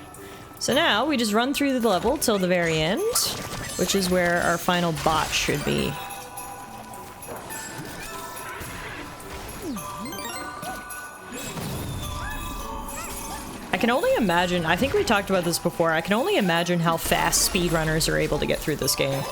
So now, we just run through the level till the very end, which is where our final bot should be. I can only imagine, I think we talked about this before, I can only imagine how fast speedrunners are able to get through this game.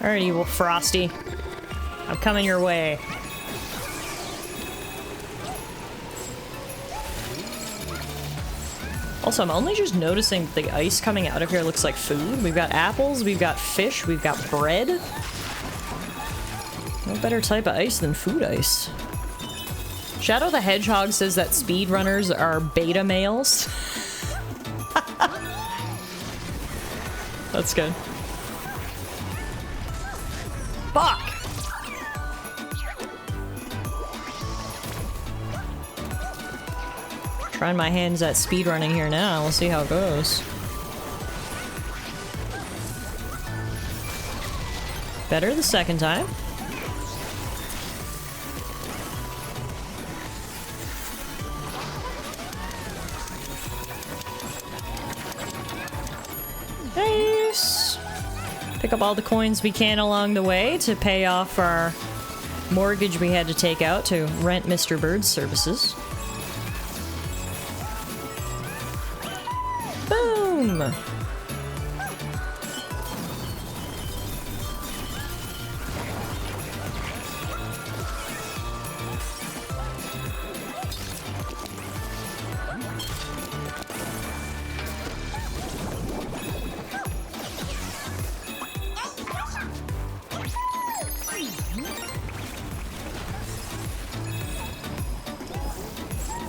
Alright, Evil Frosty. I'm coming your way. Also, I'm only just noticing that the ice coming out of here looks like food. We've got apples, we've got fish, we've got bread. No better type of ice than food ice. Shadow the Hedgehog says that speedrunners are beta males. That's good. Fuck! Trying my hands at speedrunning here now. We'll see how it goes. Better the second time. Nice! Pick up all the coins we can along the way to pay off our mortgage we had to take out to rent Mr. Bird's services. Boom!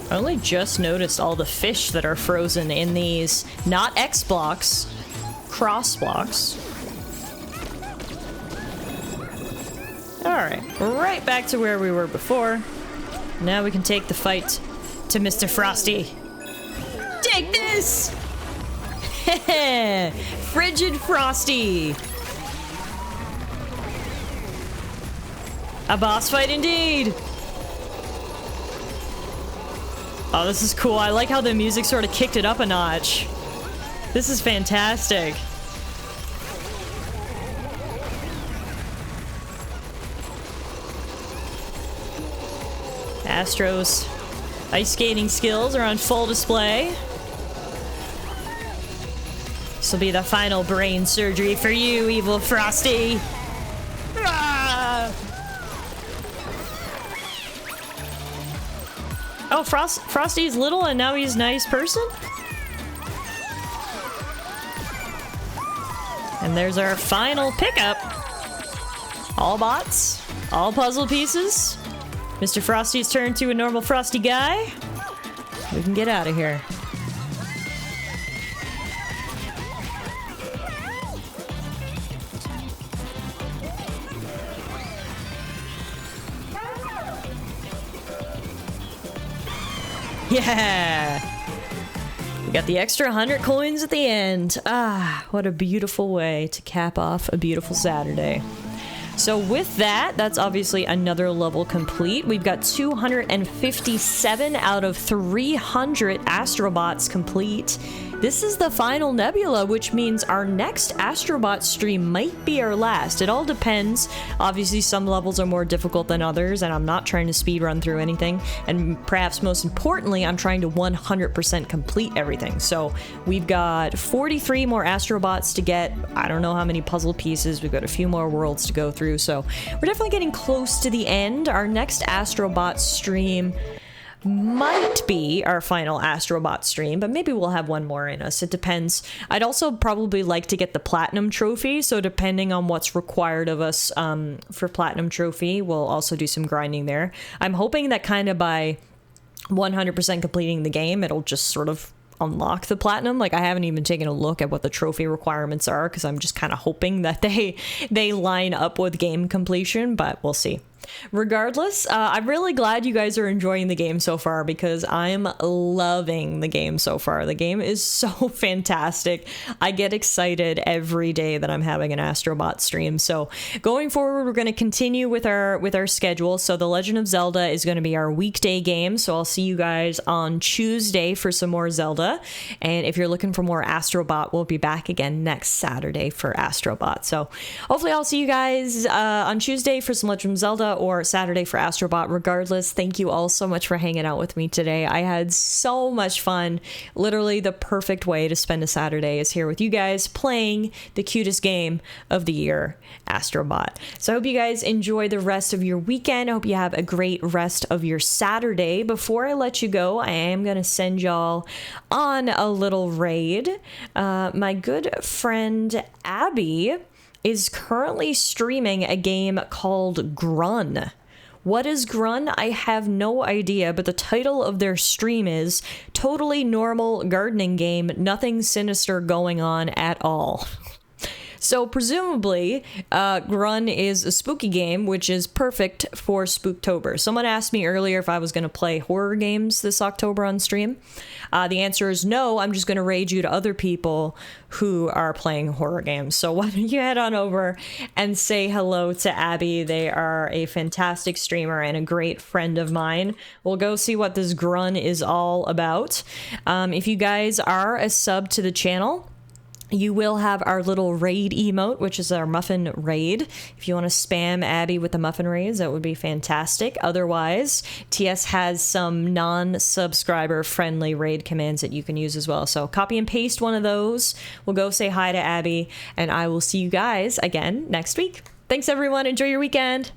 I only just noticed all the fish that are frozen in these, not X blocks, cross blocks. Alright, right back to where we were before. Now we can take the fight to Mr. Frosty. Take this! Frigid Frosty! A boss fight indeed! Oh, this is cool. I like how the music sort of kicked it up a notch. This is fantastic. Astro's ice skating skills are on full display. This will be the final brain surgery for you, Evil Frosty. Ah! Oh, Frosty's little and now he's a nice person? And there's our final pickup. All bots, all puzzle pieces. Mr. Frosty's turned to a normal Frosty guy. We can get out of here. Yeah! We got the extra 100 coins at the end. Ah, what a beautiful way to cap off a beautiful Saturday. So with that, that's obviously another level complete. We've got 257 out of 300 Astro Bots complete. This is the final nebula, which means our next Astro Bot stream might be our last. It all depends. Obviously, some levels are more difficult than others, and I'm not trying to speed run through anything. And perhaps most importantly, I'm trying to 100% complete everything. So we've got 43 more Astro Bots to get. I don't know how many puzzle pieces. We've got a few more worlds to go through. So we're definitely getting close to the end. Our next Astro Bot stream might be our final Astro Bot stream, but maybe we'll have one more in us. It depends. I'd also probably like to get the Platinum Trophy, so depending on what's required of us for Platinum Trophy, we'll also do some grinding there. I'm hoping that kind of by 100% completing the game, it'll just sort of unlock the platinum. Like, I haven't even taken a look at what the trophy requirements are, because I'm just kind of hoping that they line up with game completion, but we'll see. Regardless, I'm really glad you guys are enjoying the game so far, because I'm loving the game so far. The game is so fantastic. I get excited every day that I'm having an Astro Bot stream. So going forward, we're going to continue with our schedule. So The Legend of Zelda is going to be our weekday game. So I'll see you guys on Tuesday for some more Zelda. And if you're looking for more Astro Bot, we'll be back again next Saturday for Astro Bot. So hopefully I'll see you guys on Tuesday for some Legend of Zelda, or Saturday for Astro Bot. Regardless, thank you all so much for hanging out with me today. I had so much fun. Literally the perfect way to spend a Saturday is here with you guys playing the cutest game of the year, Astro Bot. So I hope you guys enjoy the rest of your weekend. I hope you have a great rest of your Saturday. Before I let you go, I am going to send y'all on a little raid. My good friend Abby is currently streaming a game called Grun. What is Grun? I have no idea, but the title of their stream is Totally Normal Gardening Game, Nothing Sinister Going On at All. So presumably, Grun is a spooky game, which is perfect for Spooktober. Someone asked me earlier if I was going to play horror games this October on stream. The answer is no. I'm just going to raid you to other people who are playing horror games. So why don't you head on over and say hello to Abby. They are a fantastic streamer and a great friend of mine. We'll go see what this Grun is all about. If you guys are a sub to the channel, you will have our little raid emote, which is our muffin raid. If you want to spam Abby with the muffin raids, that would be fantastic. Otherwise, TS has some non-subscriber friendly raid commands that you can use as well. So copy and paste one of those. We'll go say hi to Abby, and I will see you guys again next week. Thanks, everyone. Enjoy your weekend.